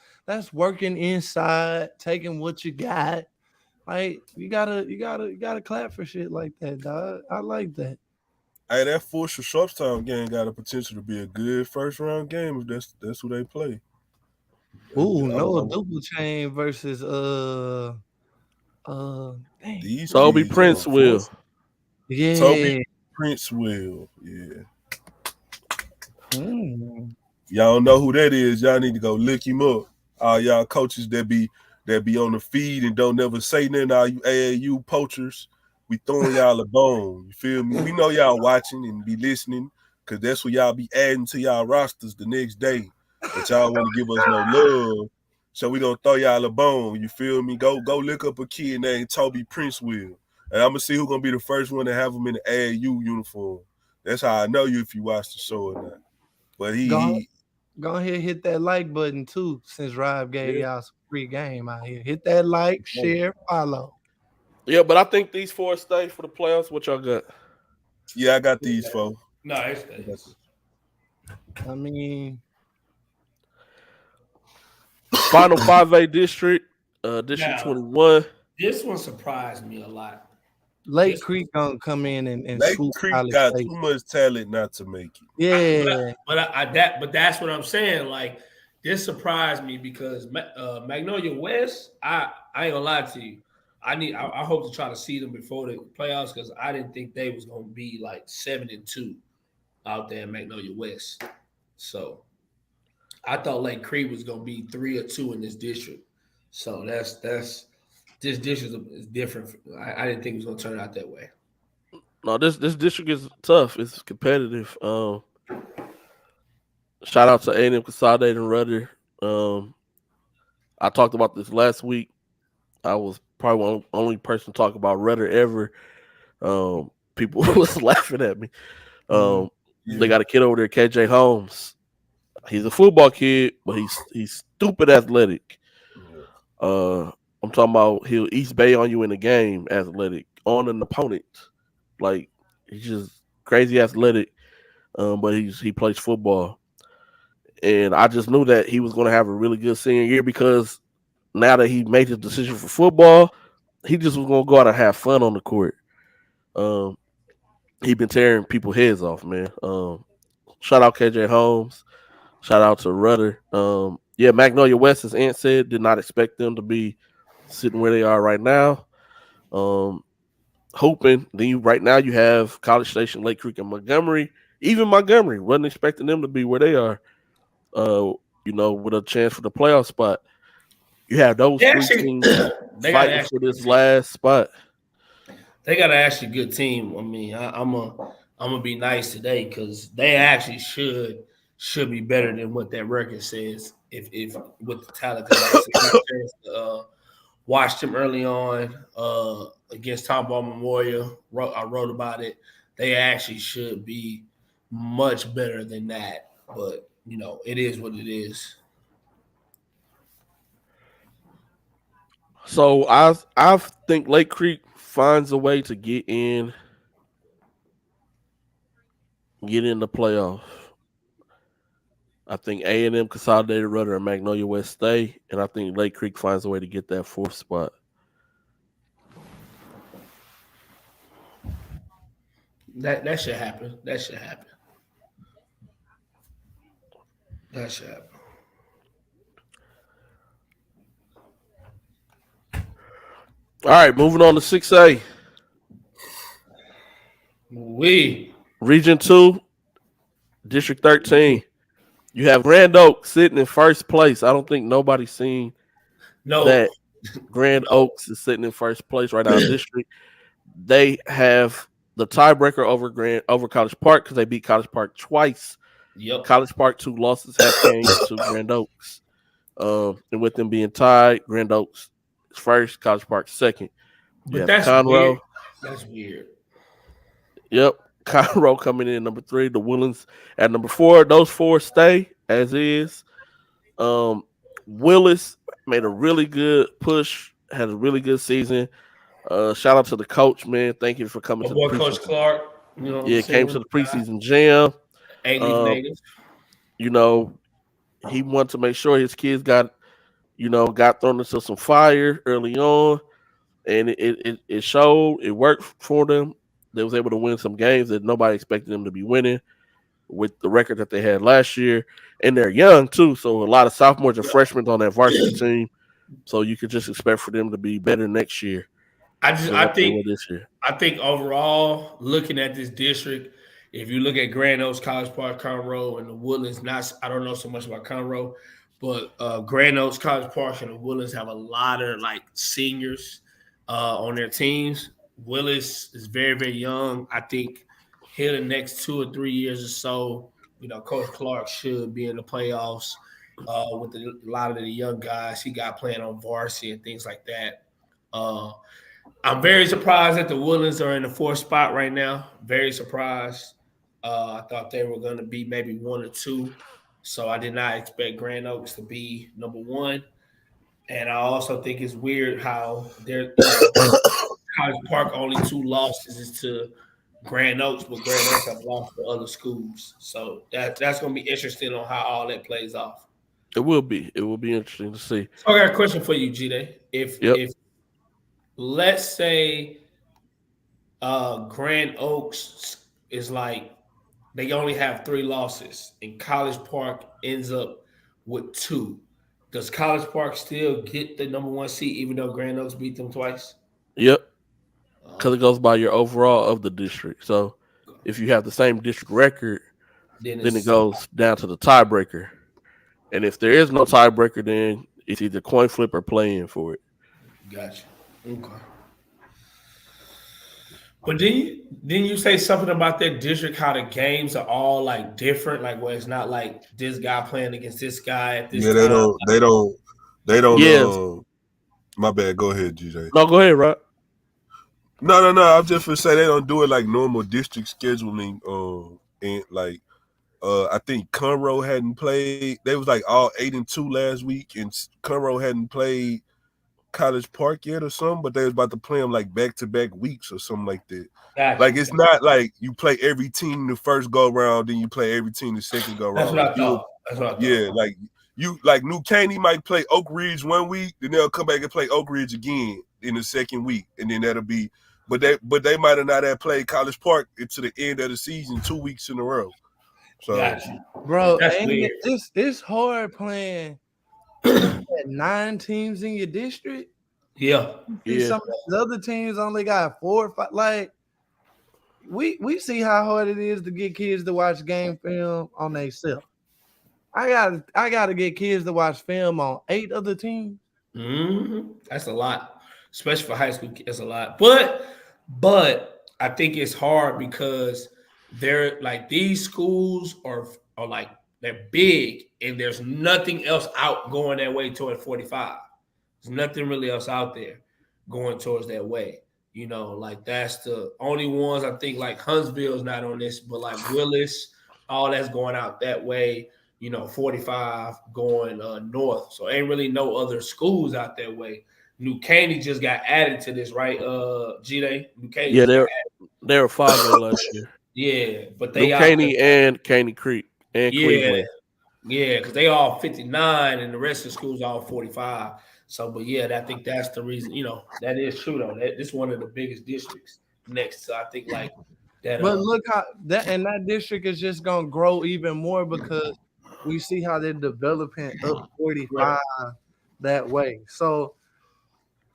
working inside, taking what you got. Like you gotta clap for shit like that, dog. I like that. hey, that Fulshire Sharpstown game got a potential to be a good first round game if that's who they play. Ooh, Noah I'm- Double Chain versus dang. these Toby kids are Prince will. forcing. Yeah. Toby Prince will. Yeah. Hmm. Y'all don't know who that is. Y'all need to go look him up. All y'all coaches that be on the feed and don't never say nothing. All you AAU poachers, we throwing y'all a bone. You feel me? We know y'all watching and be listening because that's what y'all be adding to y'all rosters the next day. But y'all want to give us no love, so we gonna throw y'all a bone. You feel me? Go look up a kid named Toby Prince will, and I'm gonna see who's gonna be the first one to have him in the AAU uniform. That's how I know you if you watch the show or not. But Go he go ahead, hit that like button too. Since Rob gave yeah. y'all some free game out here, hit that like, share, follow. Yeah, but I think these four stay for the playoffs. What y'all got? Yeah, I got these folks. No, it's I got these. I mean, Final 5A district, District now 21. this one surprised me a lot. Lake This Creek gonna come in and Lake swoop Creek College got Station. too much talent not to make it. Yeah, but that's what I'm saying. Like this surprised me because Magnolia West, I ain't gonna lie to you. I hope to try to see them before the playoffs because I didn't think they was gonna be like 7-2 out there in Magnolia West. So I thought Lake Creek was gonna be 3-2 in this district. So that's this district is different. I didn't think it was gonna turn out that way. No, this district is tough. It's competitive. Shout out to A&M Consolidated and Rudder. I talked about this last week. I was probably one only person to talk about Rudder ever. People was laughing at me. They got a kid over there, KJ Holmes. He's a football kid, but he's stupid athletic. I'm talking about he'll East Bay on you in the game, athletic on an opponent. Like he's just crazy athletic. But he plays football, and I just knew that he was going to have a really good senior year because now that he made his decision for football, he just was going to go out and have fun on the court. He been tearing people's heads off, man. Shout out KJ Holmes. Shout out to Rudder. Yeah, Magnolia West, as Ant said, did not expect them to be sitting where they are right now. Hoping. Then right now you have College Station, Lake Creek, and Montgomery. Even Montgomery wasn't expecting them to be where they are. With a chance for the playoff spot. You have those three teams fighting for this last spot. They got an actually good team. I mean, I'm gonna be nice today because they actually should be better than what that record says. If with the talent, because watched them early on against Tom Ball Memorial. I wrote about it. They actually should be much better than that, but it is what it is. So I think Lake Creek finds a way to get in the playoff. I think A&M, Consolidated, Rudder, and Magnolia West stay, and I think Lake Creek finds a way to get that fourth spot. That should happen. That should happen. All right, moving on to 6A. We Region 2, District 13. You have Grand Oaks sitting in first place. I don't think nobody's seen no, that Grand no. Oaks is sitting in first place right now in district. They have the tiebreaker over College Park because they beat College Park twice. Yep. College Park 2 losses have came to Grand Oaks. And with them being tied, Grand Oaks is first, College Park second. You But have that's Conroe. weird. That's weird. Yep. Conroe coming in at number 3. The Woodlands at number 4. Those 4 stay as is. Willis made a really good push, had a really good season. Shout out to the coach, man. Thank you for coming My to the boy preseason. Coach Clark. You know what Yeah, I'm came saying? to the preseason jam. A-Leaf native. You know, he wanted to make sure his kids got thrown into some fire early on, and it showed. It worked for them. They was able to win some games that nobody expected them to be winning with the record that they had last year, and they're young too. So a lot of sophomores and freshmen on that varsity team. So you could just expect for them to be better next year than I what they think were this year. I think overall, looking at this district, if you look at Grand Oaks, College Park, Conroe, and the Woodlands, I don't know so much about Conroe, but Grand Oaks, College Park, and the Woodlands have a lot of like seniors on their teams. Willis is very, very young. I think here the next 2 or 3 years or so, Coach Clark should be in the playoffs with a lot of the young guys he got playing on varsity and things like that. I'm very surprised that the Woodlands are in the 4th spot right now. Very surprised. I thought they were going to be maybe 1 or 2. So I did not expect Grand Oaks to be number 1. And I also think it's weird how they're, College Park only 2 losses is to Grand Oaks, but Grand Oaks have lost to other schools. So that's going to be interesting on how all that plays off. It will be. It will be interesting to see. So I got a question for you, G-Day. If let's say Grand Oaks is like they only have 3 losses and College Park ends up with 2. Does College Park still get the number 1 seed even though Grand Oaks beat them twice? Yep. Because it goes by your overall of the district. So if you have the same district record, then it goes down to the tiebreaker. And if there is no tiebreaker, then it's either coin flip or play in for it. Gotcha. Okay. But didn't you say something about that district? How the games are all like different, like where it's not like this guy playing against this guy at this time. They don't. Yes. My bad. Go ahead, GJ. No, go ahead, Rod. No. I'm just gonna say they don't do it like normal district scheduling. And like, I think Conroe hadn't played. They was like all 8-2 last week, and Conroe hadn't played College Park yet or something, but they was about to play them like back-to-back weeks or something like that. Gotcha. Like it's not like you play every team the first go round, then you play every team the second go round. That's what I thought. Yeah, like you like New Caney might play Oak Ridge one week, then they'll come back and play Oak Ridge again in the second week, and then that'll be. But they might have not have played College Park into the end of the season 2 weeks in a row. So, gotcha. Bro, That's weird. It's hard playing 9 teams in your district. Yeah. Some of the other teams only got 4 or 5. Like we see how hard it is to get kids to watch game film on themselves. I gotta get kids to watch film on 8 other teams. Mm-hmm. That's a lot, especially for high school. That's a lot. But I think it's hard because they're like these schools are like they're big and there's nothing else out going that way toward 45. There's nothing really else out there going towards that way. Like that's the only ones I think like Huntsville's not on this, but like Willis, all that's going out that way. 45 going north. So ain't really no other schools out that way. New Caney just got added to this, right? G-Day? New Caney. Yeah, they were 5 last year. Yeah, but they New Caney and Caney Creek and Cleveland. Yeah, because they all 59 and the rest of the schools all 45. So, but yeah, I think that's the reason. That is true though. This is one of the biggest districts next. So I think like that. But look how that district is just gonna grow even more because we see how they're developing up 45 that way. So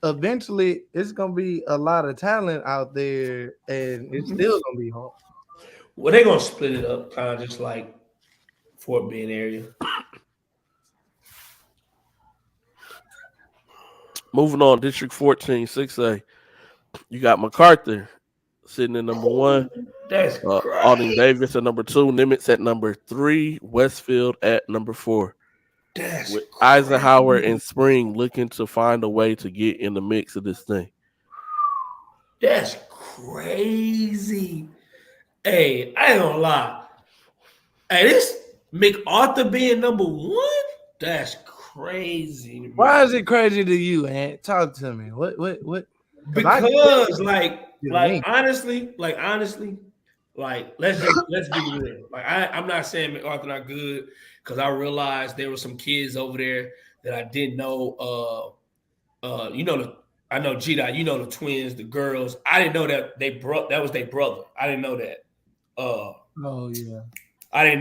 eventually it's gonna be a lot of talent out there, and it's still gonna be hard. Well, they're gonna split it up, kind of just like Fort Bend area. Moving on, District 14, 6A. You got MacArthur sitting at number 1. That's Alding great. Davis at number 2. Nimitz at number 3. Westfield at number 4. That's With Eisenhower and Spring looking to find a way to get in the mix of this thing. That's crazy. Hey, I ain't gonna lie. Hey, this MacArthur being number 1, that's crazy. To me. Why is it crazy to you, Ant? Talk to me. What? Because honestly, let's be real. Like I'm not saying MacArthur not good, because I realized there were some kids over there that I didn't know. I know G-Dot, you know the twins, the girls. I didn't know that that was their brother. I didn't know that. Oh yeah. I didn't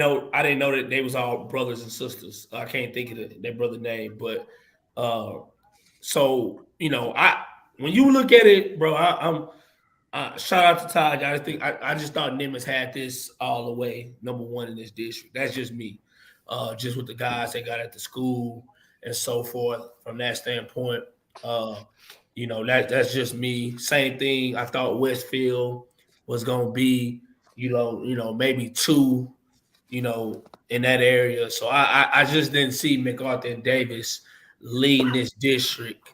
know that they was all brothers and sisters. I can't think of their brother name, but so when you look at it, bro, I'm shout out to Todd. I just thought Nimitz had this all the way number 1 in this district. That's just me. Just with the guys they got at the school and so forth. From that standpoint, that's just me. Same thing. I thought Westfield was gonna be, maybe 2, in that area. So I just didn't see MacArthur and Davis leading this district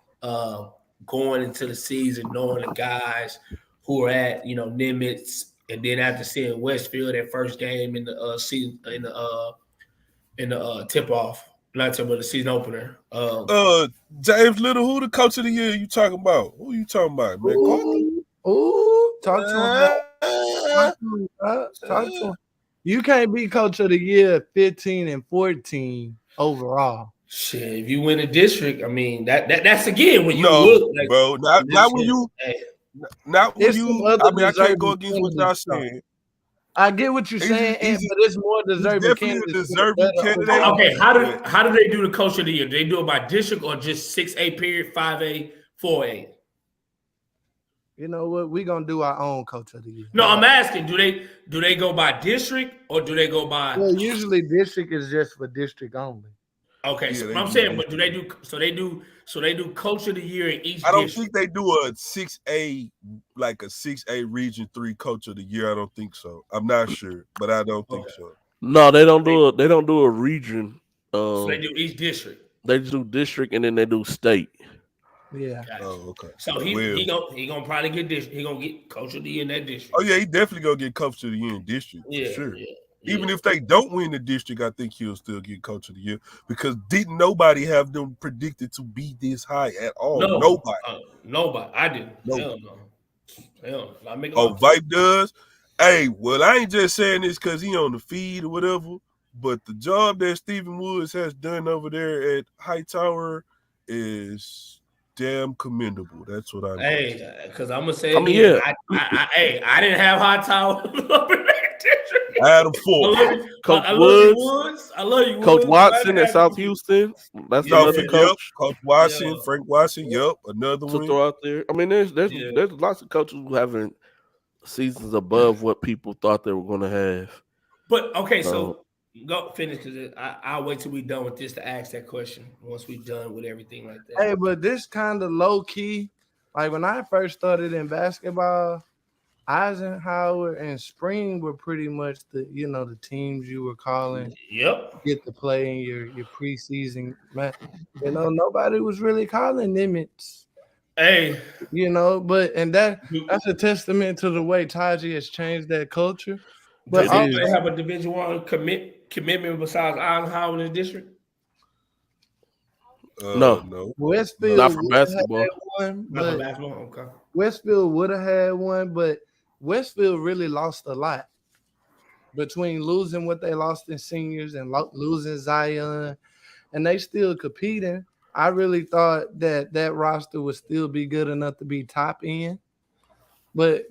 going into the season, knowing the guys who are at Nimitz, and then after seeing Westfield that first game in the season in the tip off, not tip, but the season opener. James Little, who the coach of the year you talking about? Who you talking about, man? Talk to him. Talk to him. You can't be coach of the year 15 and 14 overall. Shit, if you win a district, I mean that's again when you look, like, bro. Not when you. Not when you. I mean, I can't go against what y'all saying. I get what you're saying, but it's more deserving candidates. Candidate. Okay, how do they do the coach of the year? Do they do it by district or just 6A period, 5A, 4A? You know what? We're gonna do our own coach of the year. No, I'm asking, do they go by district or do they go by? Well, usually district is just for district only. Okay, so I'm saying, but do they do coach of the year in each? I don't think they do a 6A, like a 6A region 3 coach of the year. I don't think so. I'm not sure, but I don't think so. No, they don't do a region. So they do each district. They do district and then they do state. Yeah. Gotcha. Oh, okay. So he gonna probably get district. He gonna get coach of the year in that district. Oh yeah, he definitely gonna get coach of the year in district. Yeah, for sure. Yeah. Even if they don't win the district, I think he'll still get coach of the year, because didn't nobody have them predicted to be this high at all? No, nobody. Nobody. I didn't. Nobody. Hell no. Oh, Vipe does? Hey, well, I ain't just saying this because he on the feed or whatever, but the job that Stephen Woods has done over there at Hightower is damn commendable. That's what I Hey, because I'm gonna say, I didn't have Hightower. I had him 4. Coach Woods. I love you, Woods. Coach Watson at South Houston. That's another coach. Yep. Coach Watson, Frank Watson. Yep, another one to throw out there. I mean, there's lots of coaches who haven't seasons above what people thought they were going to have. But okay, so go finish, because I'll wait till we're done with this to ask that question once we're done with everything like that. Hey, but this kind of low key, like when I first started in basketball, Eisenhower and Spring were pretty much the teams you were calling. Yep. Get to play in your preseason match. Nobody was really calling Nimitz. Hey. But that's a testament to the way Taji has changed that culture. But do they have a Division I commitment besides Eisenhower in the district? No. Westfield not for basketball. Not for basketball. Okay. Westfield would have had one, but Westfield really lost a lot between losing what they lost in seniors and losing Zion, and they still competing. I really thought that roster would still be good enough to be top end, but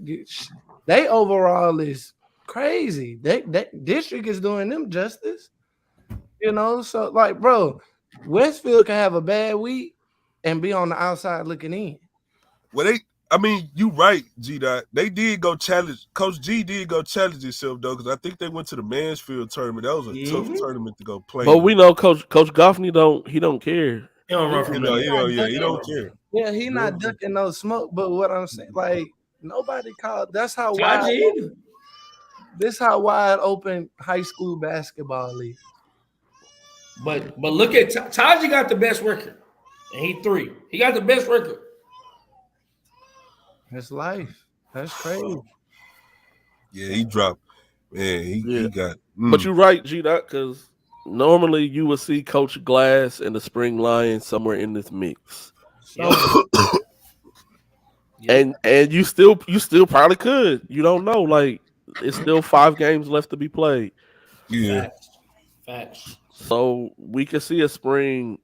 they overall is crazy. That district is doing them justice, so like, bro, Westfield can have a bad week, and be on the outside looking in. Well, you right, G Dot. They did go challenge. Coach G did go challenge himself though, because I think they went to the Mansfield tournament. That was a tough tournament to go play. But we know Coach Goffney don't care. He don't run from He don't care. Yeah, he not ducking no smoke. But what I'm saying, like nobody called. That's how wide. This how wide open high school basketball is. But look at Taji got the best record, and he 3. He got the best record. That's life. That's crazy. Yeah, he dropped. Man, he got. But you're right, G Dot, because normally you would see Coach Glass and the Spring Lions somewhere in this mix. And you still probably could. You don't know. Like it's still 5 games left to be played. Yeah. Facts. So we could see a Spring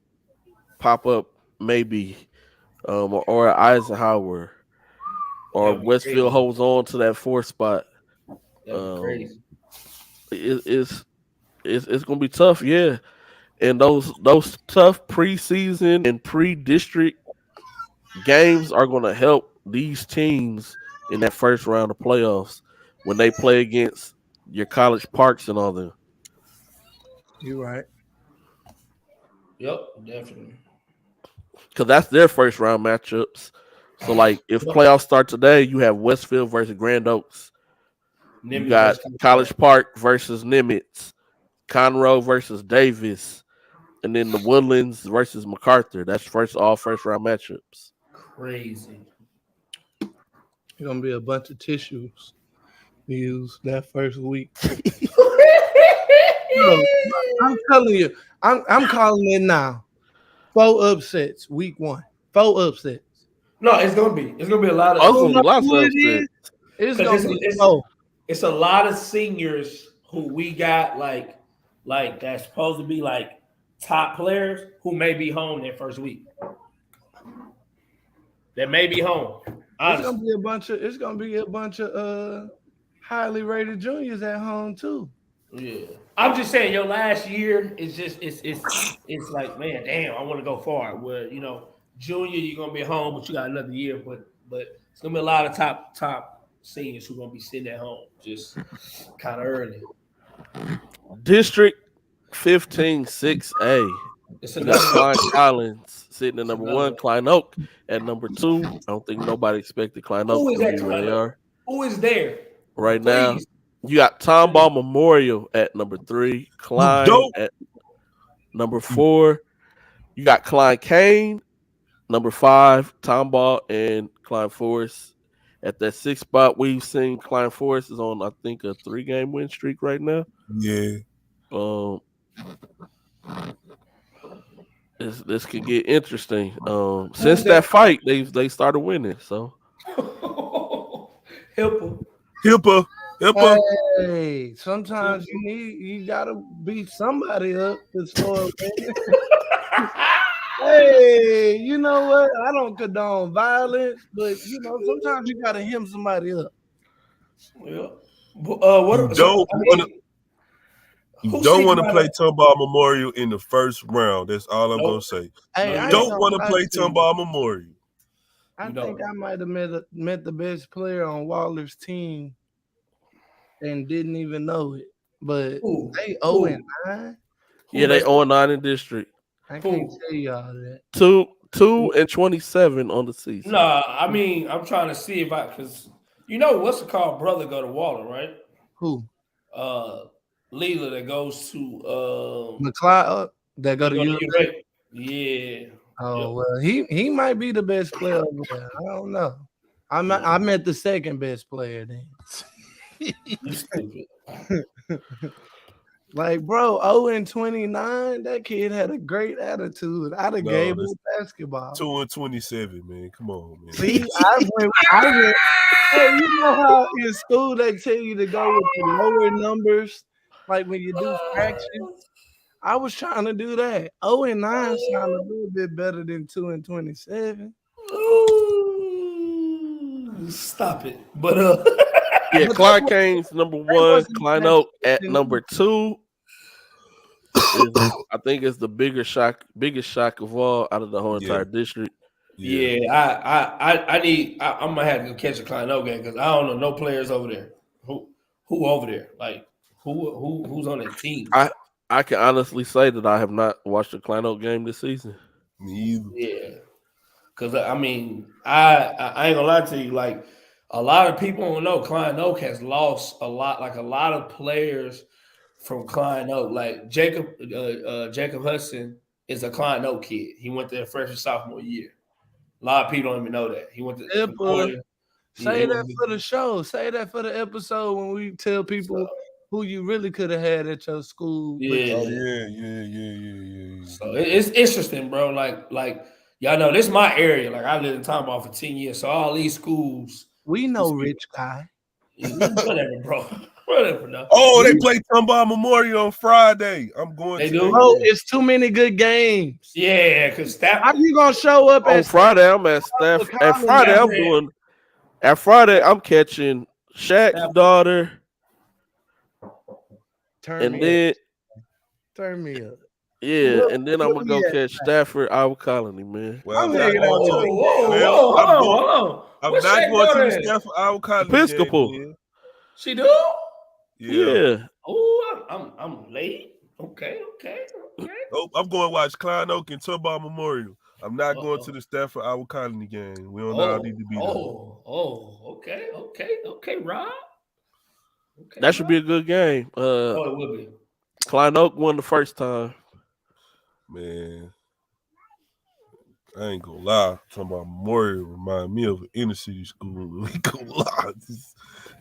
pop up maybe, or Eisenhower, or Westfield holds on to that 4th spot. Crazy. It's gonna be tough, yeah. And those tough preseason and pre-district games are gonna help these teams in that first round of playoffs when they play against your College Parks and all them. You're right. Yep, definitely. Because that's their first round matchups. So, like, if playoffs start today, you have Westfield versus Grand Oaks. You got College Park versus Nimitz, Conroe versus Davis, and then the Woodlands versus MacArthur. That's all first round matchups. Crazy. It's gonna be a bunch of tissues used that first week. No, I'm telling you, I'm calling it now. 4 upsets week 1. 4 upsets. No, it's gonna be a lot of. Upsets. It's gonna be 4. It's a lot of seniors who we got like that's supposed to be like top players who may be home their first week. They may be home. Honestly. It's gonna be a bunch of highly rated juniors at home too. Yeah, I'm just saying your last year is just it's like, man, damn, I want to go far. Where junior you're gonna be home, but you got another year. But it's gonna be a lot of top seniors who are gonna be sitting at home just kind of early. District 15 6A. You got Klein Collins sitting at number 1, Klein Oak at number 2. I don't think nobody expected Klein Oak to be where they are. Who is there right now? You got Tomball Memorial at number 3, Klein at number 4. You got Klein Kane, number 5, Tomball and Klein Forest at that 6th spot. We've seen Klein Forest is on, I think, a 3-game win streak right now. Yeah. This could get interesting. Since that fight, they started winning. So, Hipper. Hey, sometimes you gotta beat somebody up to start winning. Hey, you know what? I don't condone violence, but sometimes you gotta hem somebody up. Yeah. You don't want to play Tomball Memorial in the first round. That's all I'm gonna say. Hey, you don't want to play Tomball Memorial. I think I might have met the best player on Waller's team and didn't even know it. But they 0-9. Yeah, they 0-9 in district. I can't tell y'all that. 2-27 on the season. Nah, I mean, I'm trying to see if because what's the called brother go to Waller, right? Who? Leela that goes to McLeod that go to UVA. Yeah. Oh well, he might be the best player over there. I don't know. I met the second best player then. Like, bro, 0-29, that kid had a great attitude. I'd have gave him basketball. 2-27, man. Come on, man. See, I went. Hey, you know how in school they tell you to go with the lower numbers, like when you do fractions? I was trying to do that. 0-9 sound a little bit better than 2-27. Ooh, stop it. But yeah, Klein Kane's number 1, Klein Oak at number 2. I think it's the biggest shock of all out of the whole entire district. Yeah, I need. I'm gonna have to catch a Klein-O game because I don't know no players over there. Who over there? Like who's on that team? I can honestly say that I have not watched a Klein Oak game this season. Me either. Yeah, because I mean, I ain't gonna lie to you. Like a lot of people don't know Klein-Oak has lost a lot. Like a lot of players from Klein-Oak, like Jacob Hudson is a Klein-Oak kid. He went there freshman sophomore year. A lot of people don't even know that he went to Concordia. Say that for the show. Say that for the episode when we tell people who you really could have had at your school. Yeah. Oh yeah. So it's interesting, bro. Like y'all know this is my area. Like I lived in Tomball for 10 years. So all these schools. We know Rich Guy. Whatever, bro. Whatever, no. Oh, they play Tomball Memorial on Friday. I'm going They to do? Bro, it's too many good games. Yeah, because how you gonna show up on Friday? I'm at Staff. At Friday, I'm catching Shaq's daughter. Turn me up. Yeah, and then I'm gonna go catch Stafford, Iowa Colony, man. Well, I'm I'm not hanging out with going to. Hold on. I'm What's not Shaq going to daughter the at? Stafford Iowa Colony. Episcopal. Game, She do? Yeah. Oh, I'm late. Okay. Oh, I'm going to watch Klein Oak and Tomball Memorial. I'm not going to the Stafford Iowa Colony game. We don't all need to be there. Okay, Rob. Okay, That should be a good game. it will be. Klein Oak won the first time. Man, I ain't gonna lie. Talking about Memorial remind me of an inner city school. We gonna lie.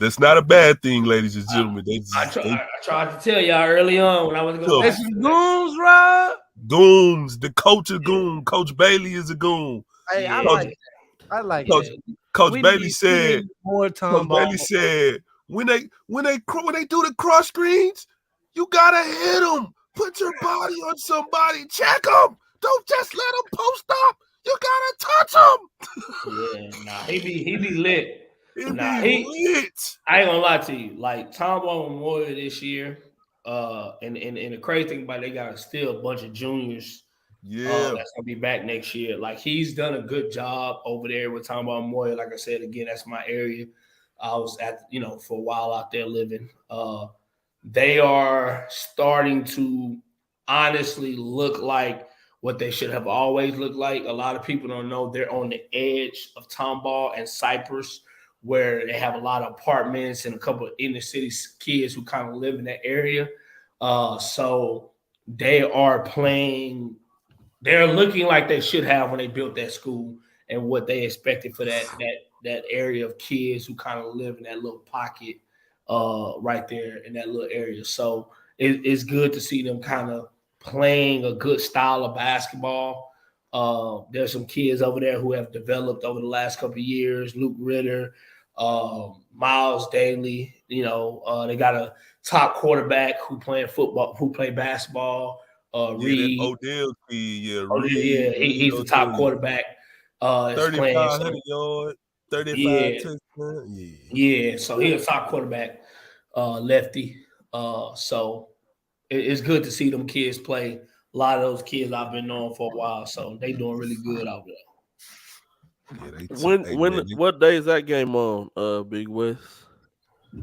That's not a bad thing, ladies and gentlemen. I tried to tell y'all early on when I was going. That's some goons, Rob. Goons. The coach is goon. Coach Bailey is a goon. Hey, I like Coach, that. Coach Bailey said. More time. Coach Bailey said when they do the cross screens, you gotta hit them. Put your body on somebody. Check them. Don't just let them post up. You gotta touch them. Yeah, nah, he be lit. He lit. I ain't gonna lie to you. Like Tomball Memorial this year, and the crazy thing about it, they got still a bunch of juniors. Yeah, that's gonna be back next year. Like he's done a good job over there with Tomball Memorial. Like I said again, that's my area. I was at for a while out there living. They are starting to honestly look like what they should have always looked like. A lot of people don't know they're on the edge of Tomball and Cypress, where they have a lot of apartments and a couple of inner city kids who kind of live in that area. So they are playing. They're looking like they should have when they built that school and what they expected for that area of kids who kind of live in that little pocket right there in that little area. So it's good to see them kind of playing a good style of basketball. There's some kids over there who have developed over the last couple of years. Luke Ritter, Miles Daly. They got a top quarterback who played football, who played basketball. Reed. Odell kid, Reed. He's the top quarterback. 3,500 yards, 35 touchdowns. Yeah, so he's a top quarterback, lefty. So it's good to see them kids play. A lot of those kids I've been knowing for a while, so they doing really good out there. What day is that game on, Big West?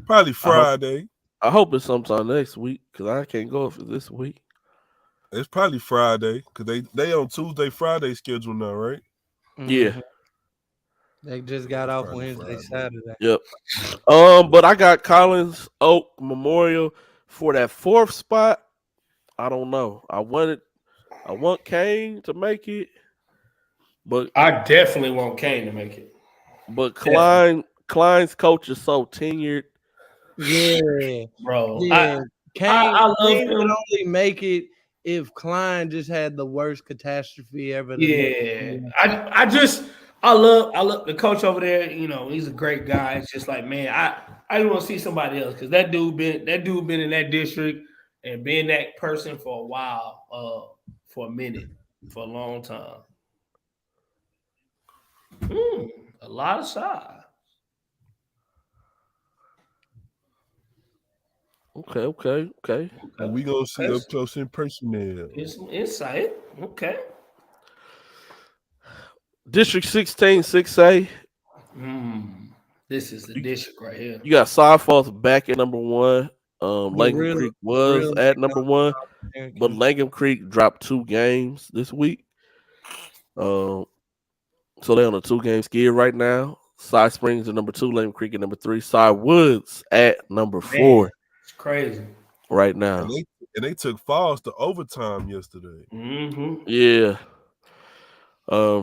Probably Friday. I hope it's sometime next week because I can't go for this week. It's probably Friday because they on Tuesday, Friday schedule now, right? Yeah. They just got off Wednesday, Saturday. Yep. But I got Collins Oak Memorial for that fourth spot. I don't know. I want Kane to make it, but I definitely want Kane to make it. But Klein's coach is so tenured. Yeah, bro. Yeah. I love Kane him. would only make it if Klein just had the worst catastrophe ever. Yeah, I love the coach over there. He's a great guy. It's just like, man, I just want to see somebody else because that dude been in that district and been that person for a while, for a minute, for a long time. A lot of size. Okay. And we gonna see up close and personal. Get some insight. Okay. District 16, 6A. This is the district right here. You got Sidefalls back at number 1. Langham real- Creek was real at number 1, American. but Langham Creek dropped 2 games this week. So they're on a 2-game skid right now. Side Springs at number 2, Langham Creek at number 3, Side Woods at number 4. It's crazy right now. And they took Falls to overtime yesterday. Yeah.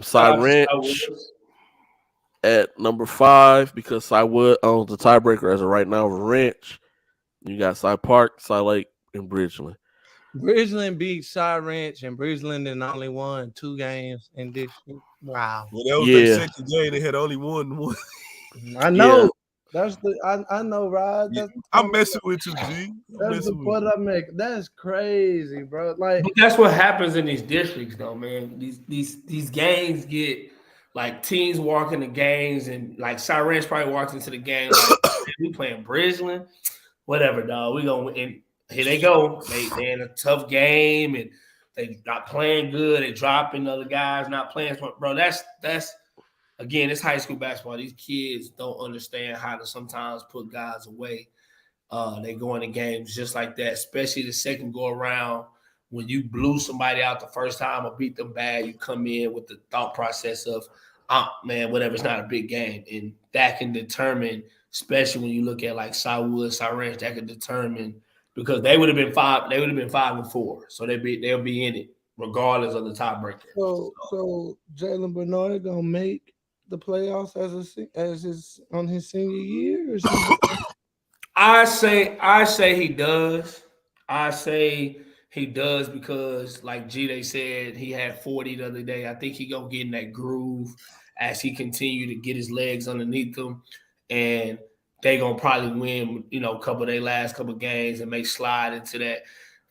Side Ranch at number 5 because Side Wood owns the tiebreaker as of right now over Ranch. You got Side Park, Side Lake, and Bridgeland. Bridgeland beat Side Ranch, and Bridgeland and only won 2 games in this. Wow. Well, that was their second game. They had only won one. I know. Yeah. That's the I know, Rod. I'm messing with you, G. That's the point I make. That's crazy, bro. Like, but that's what happens in these districts, though, man. These games get like teams walk into games, and like Side Ranch probably walked into the game like we playing Bridgeland, whatever, dog. We gonna and here they go. They in a tough game, and they not playing good. They dropping other guys, not playing. Bro, that's again, it's high school basketball. These kids don't understand how to sometimes put guys away. They go into games just like that, especially the second go around. When you blew somebody out the first time or beat them bad, you come in with the thought process of, man, whatever, it's not a big game. And that can determine, especially when you look at like Sidewood, Side Ranch, that can determine because they would have been 5-4. So they'll be in it regardless of the tiebreaker. So Jalen Bernard gonna make the playoffs as on his senior year? I say he does. I say he does because, like G-Day said, he had 40 the other day. I think he gonna get in that groove as he continue to get his legs underneath him, and they gonna probably win, a couple of their last couple of games and make slide into that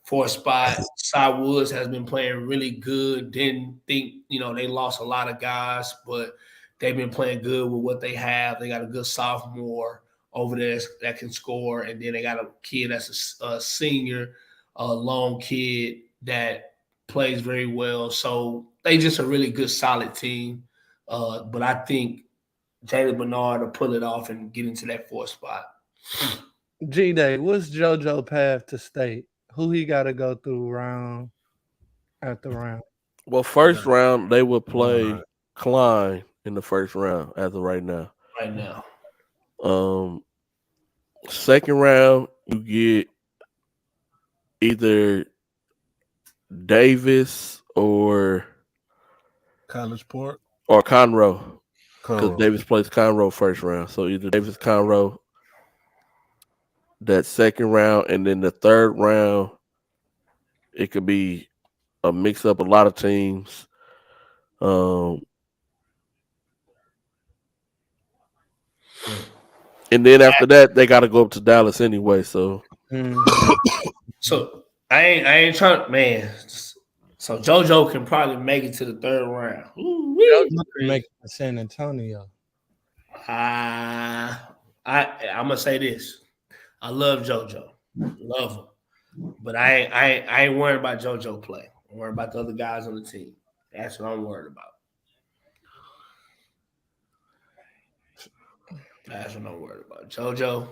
4th spot. Side Woods has been playing really good. Didn't think, they lost a lot of guys, but they've been playing good with what they have. They got a good sophomore over there that can score, and then they got a kid that's a senior, a lone kid that plays very well. So they just a really good, solid team. But I think Jalen Bernard will pull it off and get into that 4th spot. G-Day, what's JoJo path to state? Who he got to go through round after round? Well, first round, they will play Klein in the first round as of right now. Second round, you get either Davis or College Park or Conroe. Because Davis plays Conroe first round. So either Davis, Conroe, that second round, and then the third round, it could be a mix up a lot of teams. And then after that, they got to go up to Dallas anyway. So, so I ain't trying, man. So JoJo can probably make it to the 3rd round. JoJo can make it to San Antonio. I'm gonna say this. I love JoJo, love him, but I ain't worried about JoJo play. I'm worried about the other guys on the team. That's what I'm worried about. That's what I'm worried about. JoJo.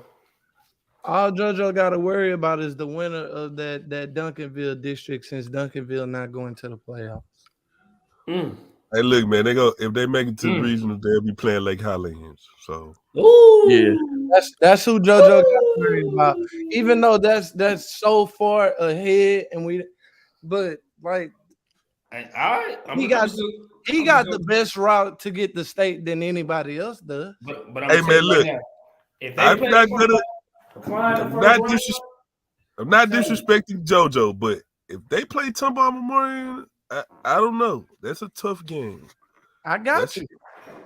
All JoJo got to worry about is the winner of that Duncanville district, since Duncanville not going to the playoffs. Hey, look, man, if they make it to the regional, they'll be playing Lake Highlands. So, yeah, that's who JoJo got to worry about. Even though that's so far ahead, but like, all right, he got the best route to get the state than anybody else does. But hey, man, look, I'm not disrespecting JoJo, but if they play Tomball Memorial, I don't know. That's a tough game. I got you.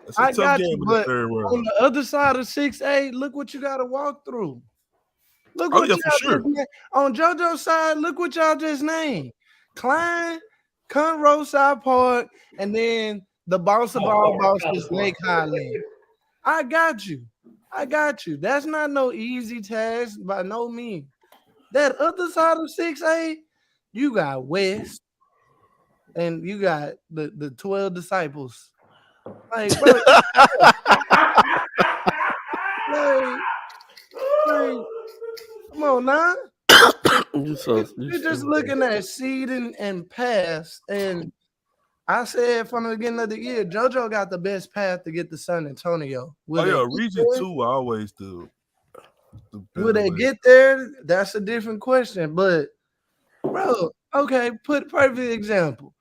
That's a tough game in the 3rd round. On the other side of 6A, look what you got to walk through. Look what for sure. On JoJo's side, look what y'all just named. Klein, Conroe, Side Park, and then the boss of all bosses, Lake Highland. I got you. That's not no easy task by no means. That other side of 6A, you got West, and you got the 12 disciples. Like, bro, like, come on now. You're just looking at seeding and pass. And I said from the beginning of the year, JoJo got the best path to get to San Antonio. Region 2 always the Will they get there? That's a different question. But, bro, okay, put perfect example.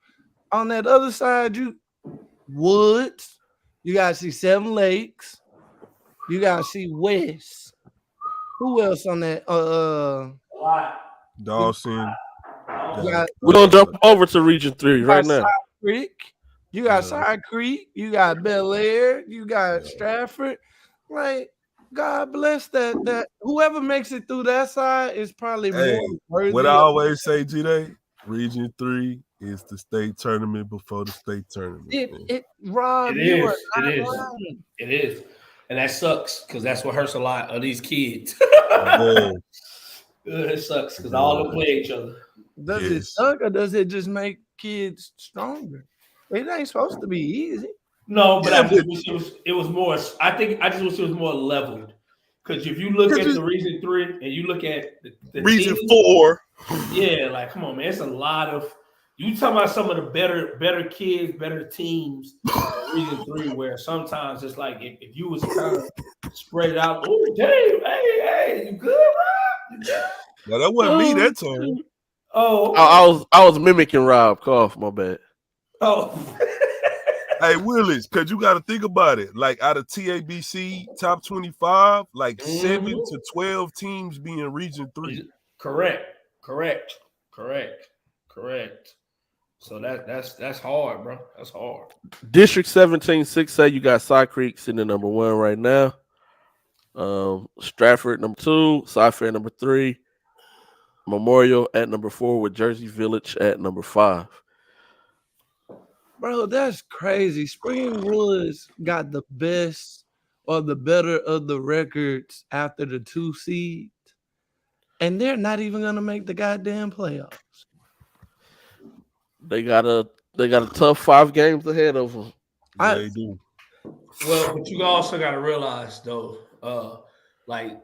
On that other side, you Woods, you got to see Seven Lakes. You got to see West. Who else on that? Dawson. We're gonna jump over to Region 3 right now. Side Creek. You got Side Creek. You got Bel Air. You got Stratford. Like, God bless that. Whoever makes it through that side is probably more worthy. What I always say, G-Day, Region 3 is the state tournament before the state tournament. Rob, it is. And that sucks because that's what hurts a lot of these kids. It sucks because all of them play each other. Does it suck or does it just make kids stronger? It ain't supposed to be easy. No, but I just wish it was more. I just wish it was more leveled. Because if you look at the Region 3 and you look at the Region teams, 4, yeah, like come on, man, it's a lot of. You talking about some of the better kids, better teams, Region 3, where sometimes it's like if you was kind of spread it out. Oh, Dave, hey, you good, bro? You good? No, that wasn't me that time. Oh, okay. I was mimicking Rob. Cough, my bad. Oh, hey Willis, because you got to think about it. Like out of TABC top 25, like 7 to 12 teams be in Region 3. Correct. So that's hard, bro. That's hard. District 17, 6A, you got Cy Creek sitting at number 1 right now. Stratford number 2, Cy-Fair number 3, Memorial at number 4 with Jersey Village at number 5. Bro, that's crazy. Springwoods got the best or the better of the records after the 2 seed, and they're not even gonna make the goddamn playoffs. They got a tough 5 games ahead of them. They do. Well, but you also got to realize though, like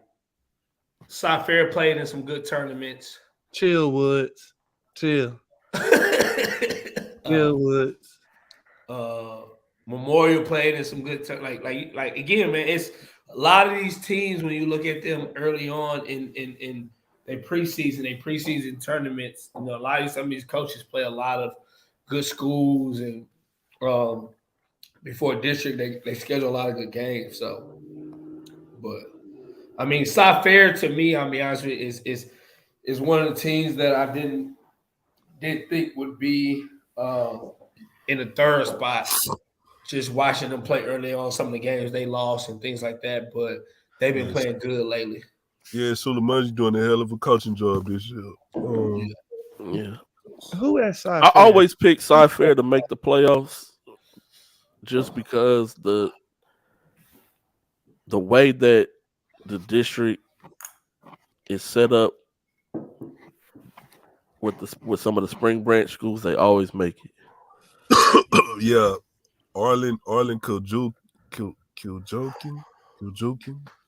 Cy-Fair played in some good tournaments. Chill, Woods. Chill. Chill, Woods. Memorial played in some good like again, man. It's a lot of these teams when you look at them early on in their preseason tournaments. You know, a lot of some of these coaches play a lot of good schools, and before district they schedule a lot of good games. So, but I mean, Cy-Fair to me, I'll be honest with you, is one of the teams that I didn't think would be in the third spot. Just watching them play early on, some of the games they lost and things like that, but they've been playing good lately. Yeah, Suleiman's doing a hell of a coaching job this year. Yeah. Who has Cy-Fair? I always pick Cy-Fair to make the playoffs just because the way that the district is set up with some of the spring branch schools, they always make it. Yeah. Arlen Kiljokin.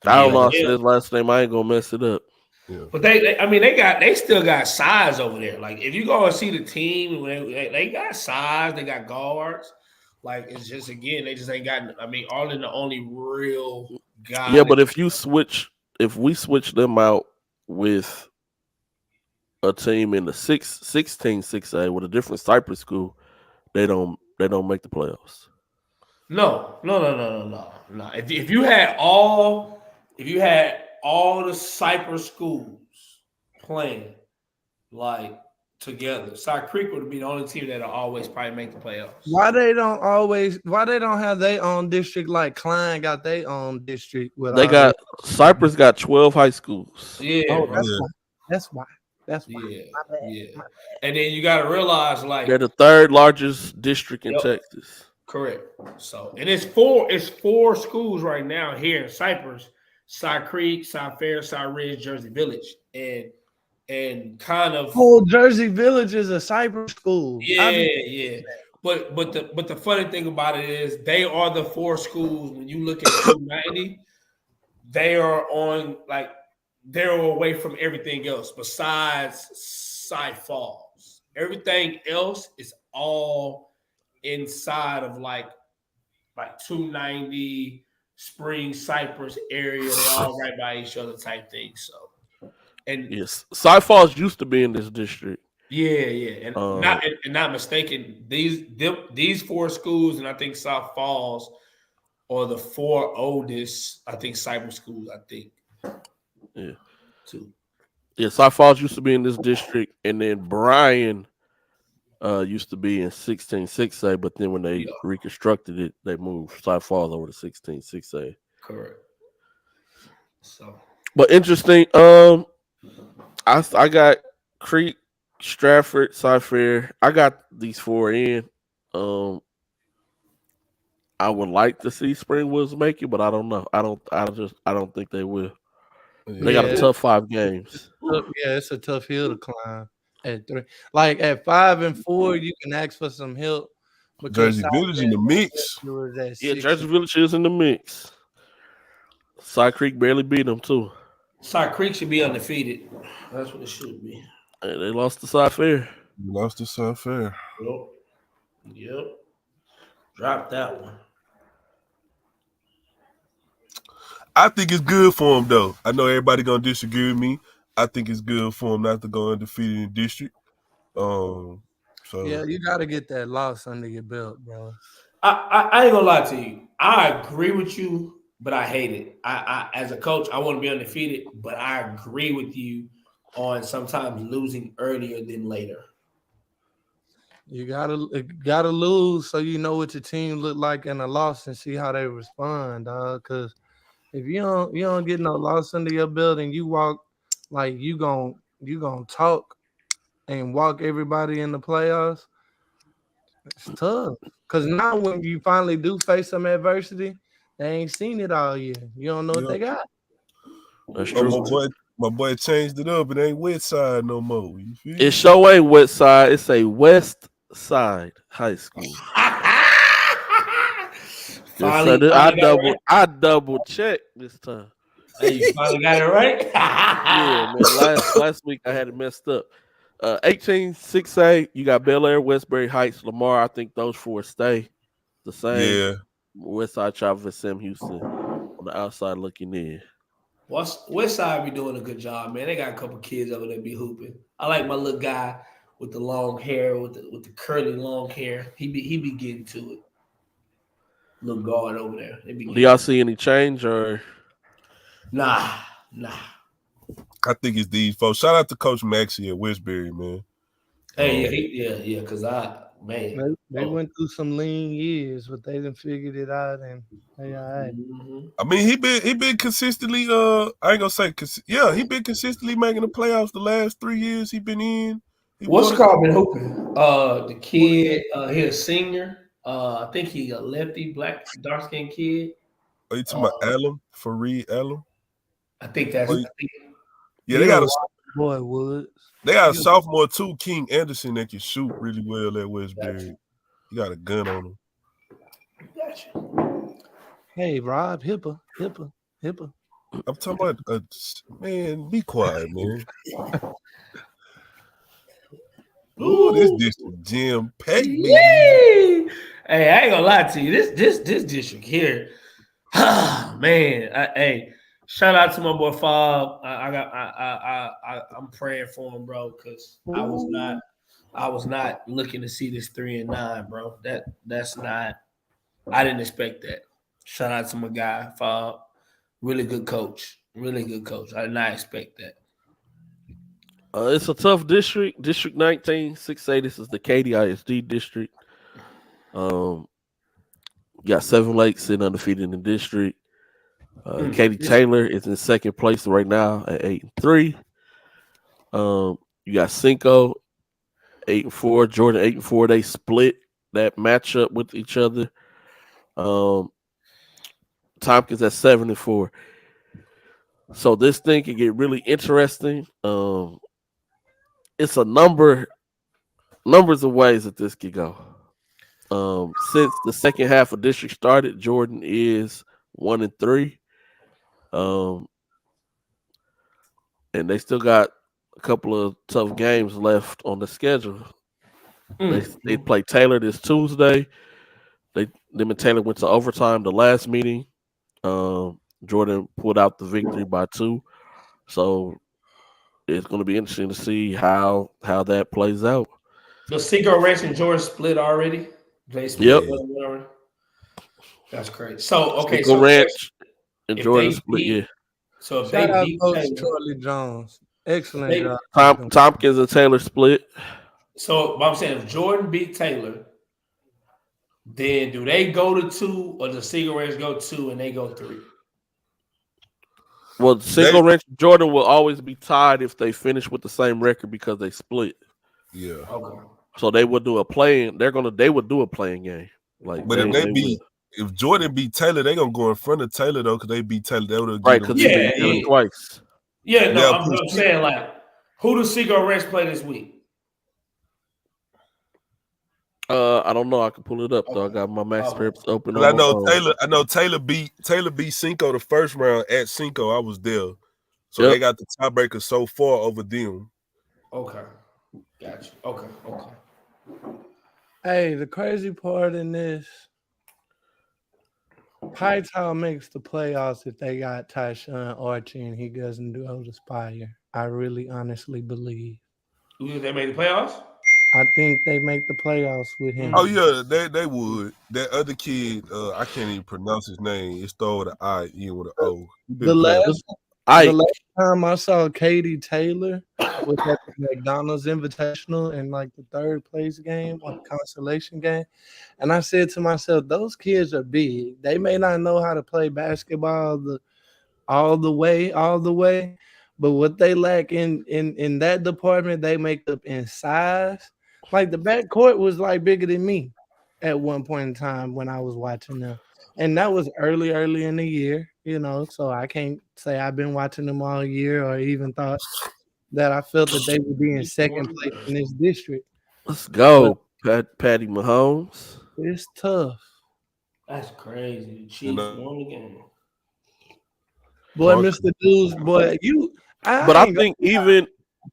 I don't know how to say his last name. I ain't gonna mess it up. Yeah. But they still got size over there. Like if you go and see the team, they got size, they got guards. Like it's just again, they just ain't got. I mean, Arlen the only real guy. Yeah, but if we switch them out with a team in the 16 6A with a different Cypress school, they don't make the playoffs. No. If you had all the Cypress schools playing like together, Cy Creek would be the only team that'll always probably make the playoffs. Why they don't have their own district like Klein got their own district with Cypress got 12 high schools. Yeah, that's why. Yeah. And then you got to realize, like, they're the third largest district in Texas. Correct. So, and it's four schools right now here in Cypress: Cy Creek, Cy-Fair, Cy Ridge, Jersey Village, and and kind of Old Jersey Village is a cyber school. yeah. But the funny thing about it is they are the 4 schools. When you look at 290, they are on like they're away from everything else besides Cy Falls. Everything else is all inside of like 290 Spring Cypress area. They're all right by each other type thing. So and Yes, Cy Falls used to be in this district. yeah, and not mistaken. These 4 schools, and I think South Falls are the 4 oldest. I think cyber schools. I think. Yeah. Too. Yeah, Cy Falls used to be in this district, and then Bryan used to be in 16-6A, but then when they reconstructed it, they moved Cy Falls over to 16-6A. Correct. So, but interesting. I got Creek, Stratford, Cy-Fair. I got these 4 in. I would like to see Springwoods make it, but I don't know. I don't think they will. They got a tough 5 games. Yeah, it's a tough hill to climb at 3. Like at 5 and 4, you can ask for some help. Jersey Village in the mix. Yeah, Jersey Village is in the mix. Cy Creek barely beat them too. Cy Creek should be undefeated. That's what it should be. Hey, they lost to Cy-Fair. Lost to Cy-Fair. Yep. Drop that one. I think it's good for him, though. I know everybody gonna disagree with me. I think it's good for him not to go undefeated in the district. So yeah, you got to get that loss under your belt, bro. I ain't gonna lie to you. I agree with you, but I hate it. I as a coach, I want to be undefeated, but I agree with you on sometimes losing earlier than later. You gotta lose so you know what your team look like in a loss and see how they respond, dog. Because if you don't get no loss under your belt and you walk like you gonna talk and walk everybody in the playoffs, it's tough. Because now when you finally do face some adversity, they ain't seen it all year. You don't know what they got. That's true. My boy changed it up. It ain't West Side no more. You feel it sure ain't West Side. It's a West Side High School. I double checked this time. Hey, you finally got it right? Yeah, man. Last week I had it messed up. 18-6A, you got Bel Air, Westbury Heights, Lamar. I think those 4 stay the same. Yeah. West Side, Travis, Sam Houston on the outside looking in. West Side be doing a good job, man. They got a couple kids over there be hooping. I like my little guy with the long hair, with the curly long hair. He be getting to it. Little guard over there. Do y'all see any change or? Nah. I think it's these folks. Shout out to Coach Maxey at Westbury, man. Hey, because they went through some lean years, but they done figured it out, and they all right. Mm-hmm. I mean, he been consistently. I ain't gonna say, he been consistently making the playoffs the last 3 years he been in. What's called been hooping? The kid, he a senior. I think he a lefty, black, dark skinned kid. Are you talking about Allen? Fareed Allen? I think that's. They got a boy Woods. They got a sophomore too, King Anderson, that can shoot really well at Westbury. He got a gun on him. Gotcha. Hey, Rob, hipper. I'm talking about man. Be quiet, man. Ooh, this district jam packed. Hey, I ain't gonna lie to you. This district here, man. Hey, shout out to my boy Fob. I'm praying for him, bro, because I was not looking to see this 3-9, bro. That's not. I didn't expect that. Shout out to my guy Fob. Really good coach. I did not expect that. It's a tough district. District 19, 6A. This is the Katy ISD district. You got Seven Lakes sitting undefeated in the district. Katy Taylor is in second place right now at 8-3. You got Cinco 8-4, Jordan 8-4. They split that matchup with each other. Tompkins at 7-4. So this thing can get really interesting. it's a numbers of ways that this could go. Since the second half of district started, Jordan is 1-3. And they still got a couple of tough games left on the schedule. They play Taylor this Tuesday. Them and Taylor went to overtime the last meeting. Jordan pulled out the victory by 2. So it's going to be interesting to see how that plays out. The Cinco Ranch and Jordan split already. They split. Yep. That's crazy. So okay, Cinco Ranch and Jordan split. Yeah. So if Shout out beat Coach Taylor, Charlie Jones. Excellent job. Tompkins and Taylor split. So I'm saying if Jordan beat Taylor, then do they go to 2 or the Cinco Ranch go 2 and they go 3? Well, Cinco Ranch and Jordan will always be tied if they finish with the same record because they split. Yeah. Okay. So they would do a playing. They would do a playing game. Like, but if Jordan beat Taylor, they gonna go in front of Taylor though, because they beat Taylor. They would right because he beat Taylor twice. Yeah, no, I'm saying like, who does Cinco Ranch play this week? I don't know. I can pull it up though. I got my Max Scripts open. I know Taylor beat Cinco the first round at Cinco. I was there, so they got the tiebreaker so far over them. Okay, gotcha. Okay. Hey, the crazy part in this, Pytown makes the playoffs if they got Tyshawn Archie and he doesn't do Aspire. I really honestly believe. You think they made the playoffs? I think they make the playoffs with him. Oh yeah, they would. That other kid, I can't even pronounce his name. It's started with an I, end with an O. The last time I saw Katie Taylor was at the McDonald's Invitational in like the third place game or the consolation game. And I said to myself, those kids are big. They may not know how to play basketball all the way, but what they lack in that department, they make up in size. Like the backcourt was like bigger than me at one point in time when I was watching them. And that was early in the year, so I can't say I've been watching them all year or even thought that I felt that they would be in second place in this district. Let's go, Patty Mahomes. It's tough. That's crazy. The Chiefs won the game. Boy, Mr. Dudes, boy, I think even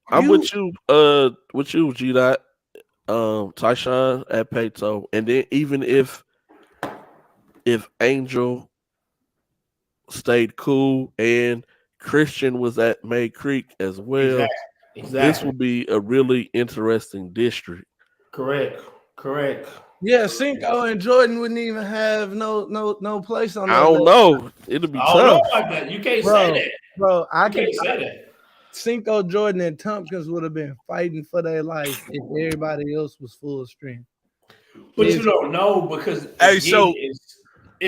I'm with you, G-Dot. Tyshawn at Pato, and then even if Angel stayed cool and Christian was at May Creek as well, exactly. This will be a really interesting district. Correct. Yeah, Cinco and Jordan wouldn't even have no place on that. I don't know. It'll be tough. Like that. You can't say that. Bro, I can't say that. Cinco, Jordan, and Tompkins would have been fighting for their life if everybody else was full strength. But you don't know because it's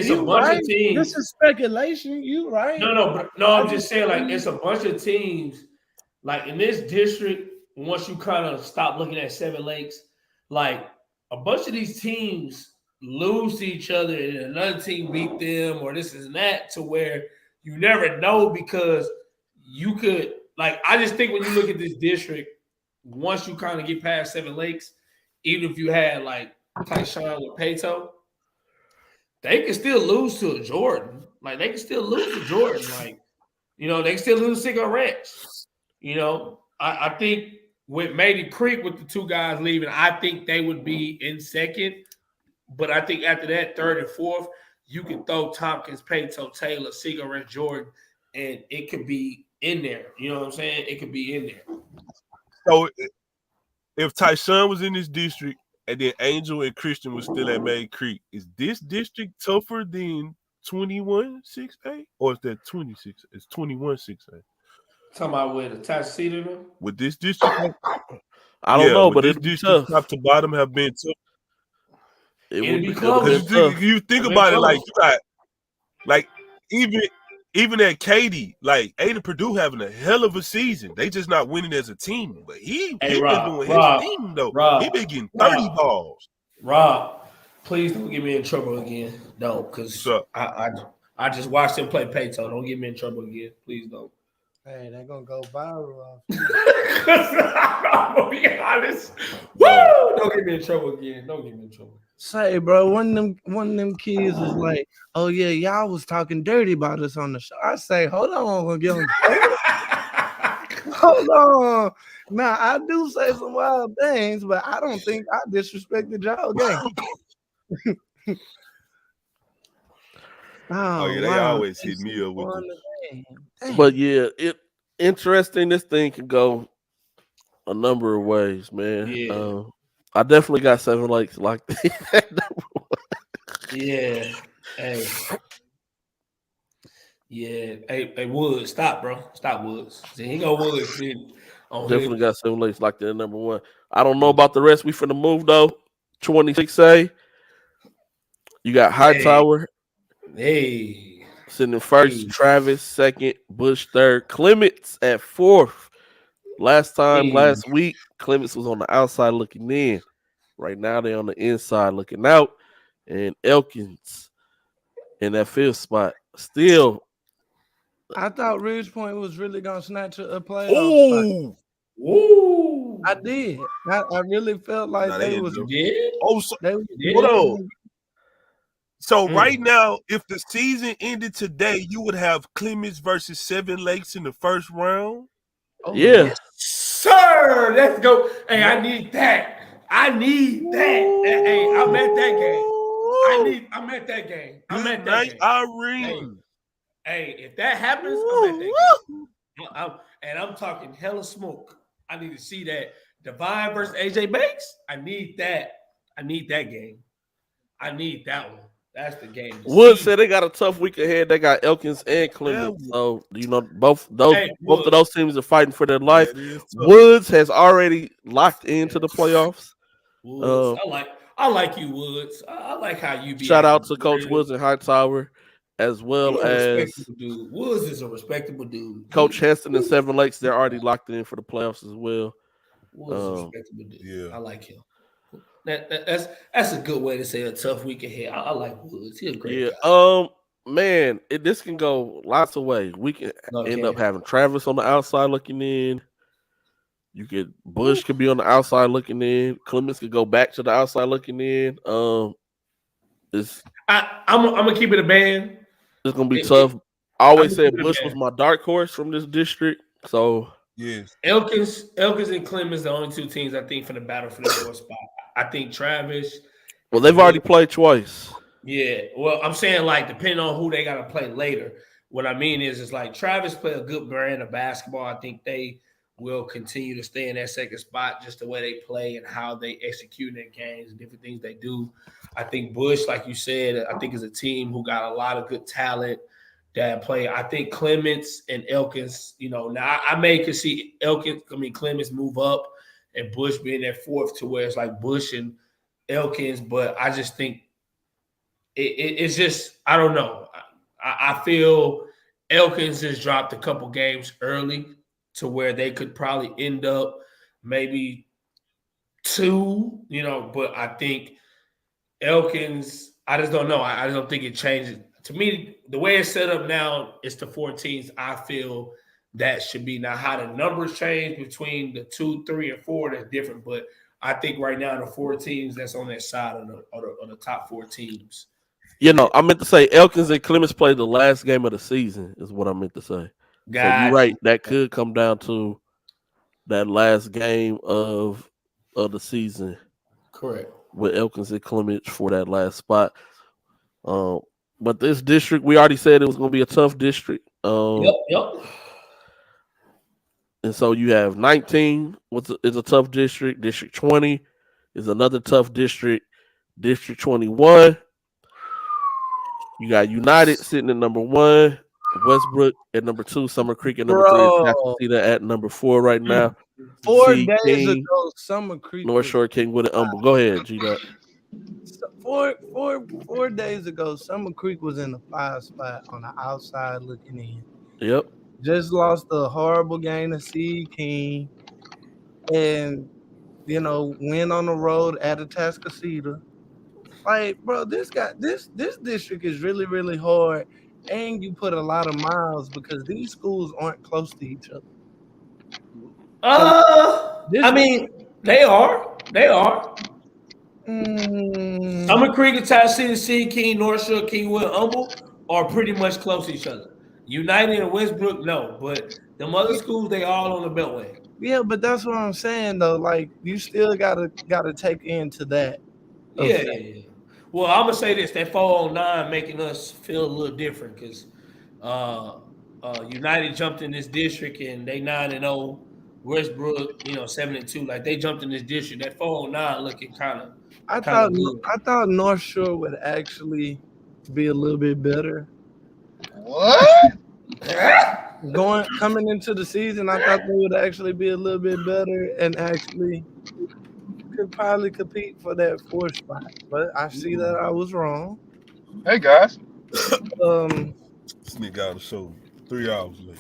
a bunch of teams. This is speculation. You right? No. I'm just saying like it's a bunch of teams. Like in this district, once you kind of stop looking at Seven Lakes, like a bunch of these teams lose to each other and another team beat them or this and that to where you never know because you could. Like, I just think when you look at this district, once you kind of get past Seven Lakes, even if you had, like, Tyshawn or Pato, they can still lose to a Jordan. Like, they can still lose to Jordan. Like, they can still lose to Cinco Ranch. I think with Maiden Creek, with the two guys leaving, I think they would be in second. But I think after that, third and fourth, you can throw Tompkins, Pato, Taylor, Cinco Ranch, Jordan, and it could be in there. You know what I'm saying? It could be in there. So if Tyshawn was in this district and then Angel and Christian was still at May Creek, is this district tougher than 21-6A? Or is that 26? It's 21-6A. Talking about with attached seat in them? With this district? I don't know, but this it's district tough. top to bottom have been tough. It would would be be close. tough. You think about it like you got like even at Katy, like Ada Purdue having a hell of a season. They just not winning as a team. But he been doing his thing though. He been getting 30 balls. Rob, please don't get me in trouble again. No, because I just watched him play Pato. Don't get me in trouble again. Please don't. Hey, they're gonna go viral off. I'm gonna be honest. Woo! Don't get me in trouble again. Don't get me in trouble. Say, bro, one of them kids is like, "Oh yeah, y'all was talking dirty about us on the show." I say, "Hold on, I'm gonna get on the show. Hold on." Now I do say some wild things, but I don't think I disrespected y'all game. Oh yeah, they wow. always hit me up with Won the the game. Dang. But yeah, it interesting. This thing can go a number of ways, man. Yeah. I definitely got 7 Lakes like that. Yeah. Hey. Yeah. Hey, Woods, stop, bro. Stop, Woods. See, he go Woods. Definitely got 7 Lakes like that. Number 1. I don't know about the rest. We finna move though. 26A. You got Hightower. Hey. Sitting in first. Hey. Travis second. Bush third. Clements at 4th. Last week, Clements was on the outside looking in. Right now, they're on the inside looking out. And Elkins in that 5th spot. Still. I thought Ridge Point was really gonna snatch a playoff spot. Woo! I did. I really felt like they was. Did? Oh, so, They hold on. So Mm. right now, if the season ended today, you would have Clements versus 7 Lakes in the first round. Oh, Yeah. Yes, sir. Let's go. Hey, I need that. I need that. Hey, I'm at that game. I'm at that game. I'm Good at that night, game. Irene. Hey, if that happens, I'm at that game. I'm talking hella smoke. I need to see that. Divine versus AJ Banks. I need that. I need that game. I need that one. That's the game. Woods said they got a tough week ahead. They got Elkins and Clements. So both of those teams are fighting for their life. Woods has already locked into the playoffs. Woods, I like you, Woods. I like how you be. Shout out to Coach Woods and Hightower, as well as dude. Woods is a respectable dude. Coach Heston and 7 Lakes. They're already locked in for the playoffs as well. Woods is a respectable dude. Yeah, I like him. That's a good way to say a tough week ahead. I like Woods. He's a great guy. Man, this can go lots of ways. We can end up having Travis on the outside looking in. Bush could be on the outside looking in. Clements could go back to the outside looking in. I'm gonna keep it a band. It's gonna be tough. I always said Bush was my dark horse from this district. So yes, Elkins and Clements, the only 2 teams I think for the battle for the 4th spot. I think Travis. Well, they've already played twice. Yeah. Well, I'm saying like depending on who they got to play later. What I mean is like Travis play a good brand of basketball. I think they will continue to stay in that 2nd spot, just the way they play and how they execute their games and different things they do. I think Bush, like you said, I think is a team who got a lot of good talent that play. I think Clements and Elkins, now I could see Clements move up and Bush being at 4th to where it's like Bush and Elkins, but I just think it's just, I don't know. I feel Elkins has dropped a couple games early to where they could probably end up maybe 2, but I think Elkins, I just don't know. I just don't think it changes. To me, the way it's set up now, it's the 4 teams. I feel that should be. Now, how the numbers change between the 2, 3, and 4, that's different. But I think right now the 4 teams that's on that side of the top 4 teams. I meant to say Elkins and Clements played the last game of the season, is what I meant to say. So you're right. That could come down to that last game of the season. Correct. With Elkins and Clements for that last spot. But this district, we already said it was going to be a tough district. Yep. And so you have 19 is a tough district. District 20 is another tough district. District 21, you got United sitting at number 1. Westbrook at number 2, Summer Creek at number 3, Jackson at number 4 right now. 4 days ago, Summer Creek, North Shore King with an umble. Go ahead, G-Dot. 4 days ago, Summer Creek was in the 5 spot on the outside looking in. Yep. Just lost a horrible game to Seed King, and win on the road at Atascocita. Like, bro, this district is really, really hard. and you put a lot of miles because these schools aren't close to each other. I mean, they are. They are. Summer Creek and Tennessee City, King, North Shore, Kingwood, Humble are pretty much close to each other. United and Westbrook, no, but them other schools, they all on the Beltway. Yeah, but that's what I'm saying though. Like you still gotta take into that. Yeah. Well, I'm gonna say this: that 409 making us feel a little different because United jumped in this district and they 9-0. Westbrook, 7-2. Like they jumped in this district. That 409 looking kind of. I thought North Shore would actually be a little bit better. What? Coming into the season, I thought they would actually be a little bit better and actually could probably compete for that 4th spot. But I see that I was wrong. Hey guys. This nigga out of show 3 hours late.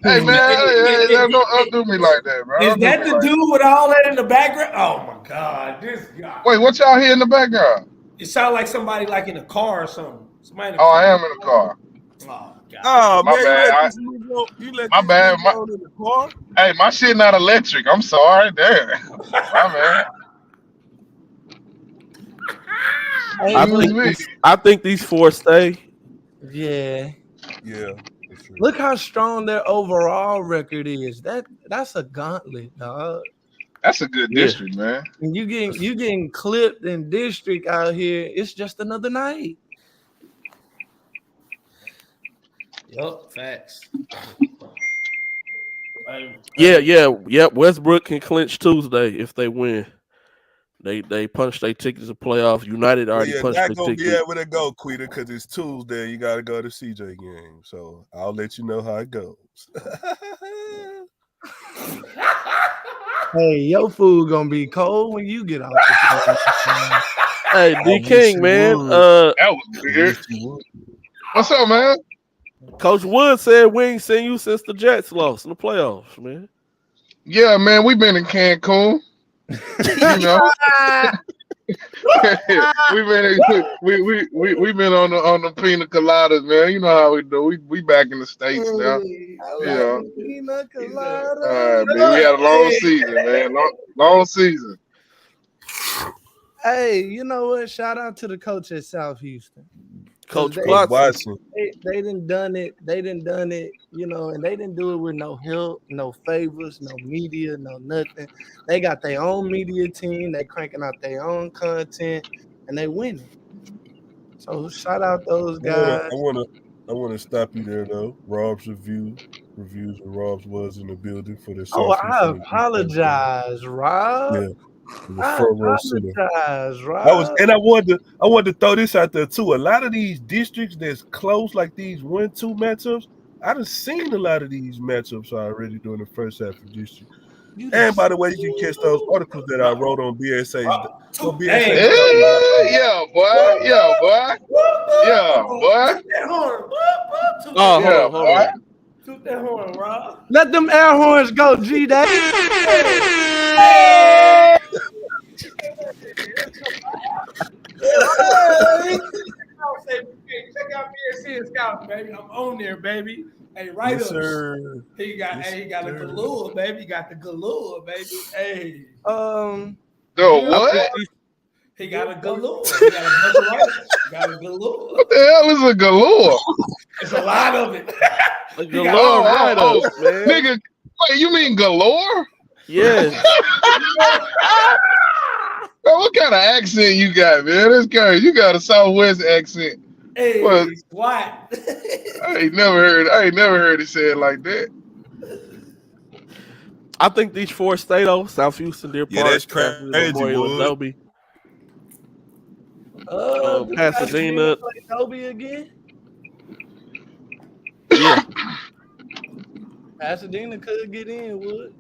Hey man, don't undo me like that, bro. Is that the dude with all that in the background? Oh my God, this guy. Wait, what y'all hear in the background? It sounds like somebody like in a car or something. Somebody. I am in the car. Oh God. Oh My man, bad. You let My this bad. nigga go in the car? Hey, my shit not electric. I'm sorry. Damn. My man. I think these 4 stay. Yeah. Yeah. Look how strong their overall record is. That's a gauntlet, dog. That's a good district, man. And you getting clipped in district out here. It's just another night. Yup, facts. Yeah. Westbrook can clinch Tuesday if they win. They punched their tickets to playoffs. United already punched their gonna ticket. be able to go, Quita, because it's Tuesday. You got to go to CJ game. So I'll let you know how it goes. Hey, your food gonna be cold when you get off the plane. Hey, D King, man. That was weird. What's up, man? Coach Wood said we ain't seen you since the Jets lost in the playoffs, man. Yeah, man, we've been in Cancun. You know, we've been on the pina coladas, man. You know how we do. We back in the States now. Pina colada. All right, man. We had a long season, man. Long season. Hey, you know what? Shout out to the coach at South Houston. Coach Watson. They done it. They done it, and they didn't do it with no help, no favors, no media, no nothing. They got their own media team. They cranking out their own content, and they winning. So shout out those guys. I want to stop you there though. Rob's reviews when Rob's was in the building for the. I apologize, Rob. Yeah. I apologize, Rob. I wanted to throw this out there too. A lot of these districts that's close, like these 1-2 matchups, I done seen a lot of these matchups already during the first half of district. And by the way, you can catch those articles that I wrote on BSA. Yeah, boy. Hold on. Toot that horn, Rob. Let them air horns go, G-Day. Check out BSC Scout, baby. I'm on there, baby. Hey, right yes, up. Sir. He got a galore, baby. He got the galore, baby. Hey. What? He got a galore. He got a bunch of writers. He got a galore. What the hell is a galore? It's a lot of it. A galore write-ups, man. Nigga, wait, you mean galore? Yes. Man, what kind of accent you got, man? That's crazy. You got a Southwest accent. Hey, what? I ain't never heard it said like that. I think these 4 stay though. South Houston, Deer Park, that's crazy. Adobe. Pasadena. Adobe again? Yeah. Pasadena could get in, Wood.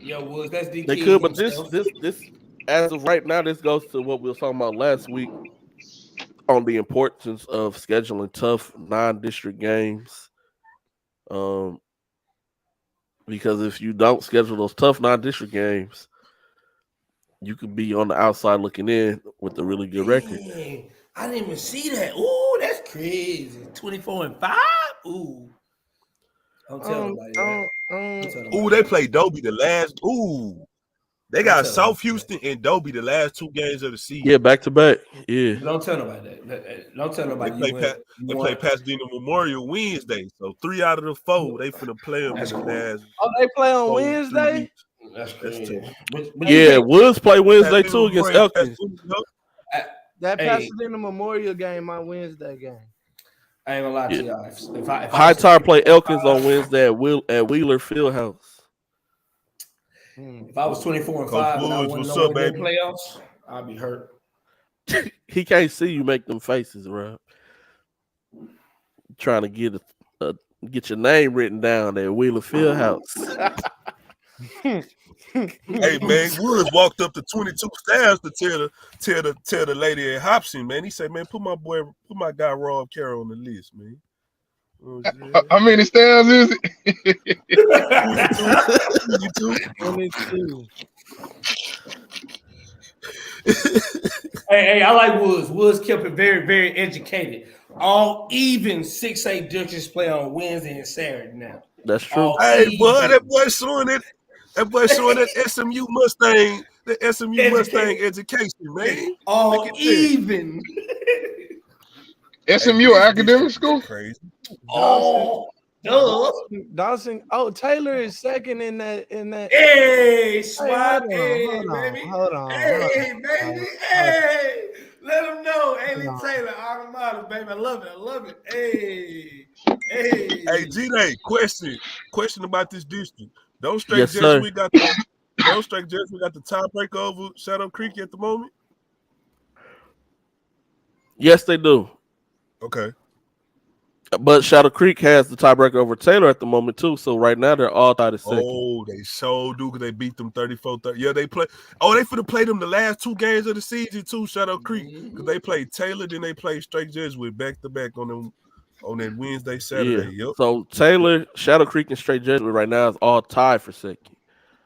Yo, Woods, that's DK. They could, but this as of right now, this goes to what we were talking about last week on the importance of scheduling tough non-district games. Because if you don't schedule those tough non-district games, you could be on the outside looking in with a really good record. I didn't even see that. Ooh, that's crazy. 24-5. Ooh. Don't tell nobody that. Don't tell nobody Ooh, they that. played Dobie the last. Ooh, they Don't got tell South nobody Houston and Dobie the last 2 games of the season. Yeah, back to back. Yeah. that. Don't tell nobody that. Don't tell They nobody play you went. they play Pasadena Memorial Wednesday. So 3 out of the 4 they finna play them in That's the cool. last Oh, they play on 4-3 Wednesday? weeks. That's That's crazy. tough. But Yeah, Woods play Wednesday too against Memorial, Elkins. That Hey. Pasadena Memorial game, my Wednesday game. I ain't gonna lie to y'all. If I High was Tire play Elkins on Wednesday at Wheeler Fieldhouse. if I was 24-5 Coach and I Woods, wouldn't what's know up, in baby? playoffs, I'd be hurt. He can't see you make them faces, Rob. Trying to get your name written down at Wheeler Fieldhouse. Hey man, Woods walked up to 22 stairs to tell the lady at Hobson, man. He said, man, put my guy Rob Carroll on the list, man. How many stairs is it? 22. Hey, I like Woods. Woods kept it very, very educated. All even 6A districts play on Wednesday and Saturday now. That's true. All Hey, boy, even. that boy showing that SMU Mustang, the SMU Mustang education, man. All Look at that. even. SMU this academic is school? crazy. Oh, duh. Dawson. Oh, Taylor is second in that. Hey, swap. Hey, hold on, baby. hold on. Hey, baby. Hey. Let them know. Haley Hold on. Taylor, automatic, baby. I love it. Hey. Hey. Hey, G-Day, question about this district. Don't Straight Yes, sir. Jesuit got the tiebreaker over Shadow Creek at the moment? Yes, they do. Okay. But Shadow Creek has the tiebreaker over Taylor at the moment too. So right now they're all tied at second. Oh, they so do because they beat them 34-30. Yeah, they play. Oh, they finna play them the last 2 games of the season too, Shadow Creek. Because they played Taylor, then they played Straight Jesuit back to back on that Wednesday, Saturday. Yeah. Yep. So Taylor, Shadow Creek, and Straight Jesuit right now is all tied for second.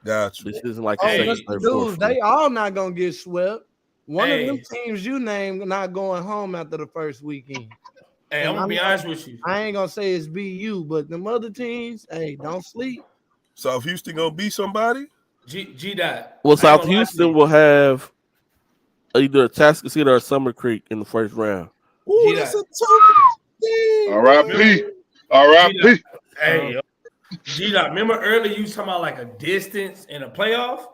Gotcha. This isn't like Oh, the but second, third, fourth. dude, they all not gonna get swept. One of them Hey. teams you named not going home after the first weekend. Hey, And I'm gonna be honest with you. I ain't gonna say it's BU, but them other teams, hey, don't sleep. South Houston gonna beat somebody? G Dot. Well, South Houston will have either a Tascasita or Summer Creek in the first round. Ooh, that's a tough thing. R.I.P. R.I.P. Hey, G Dot. Remember earlier you was talking about like a distance in a playoff?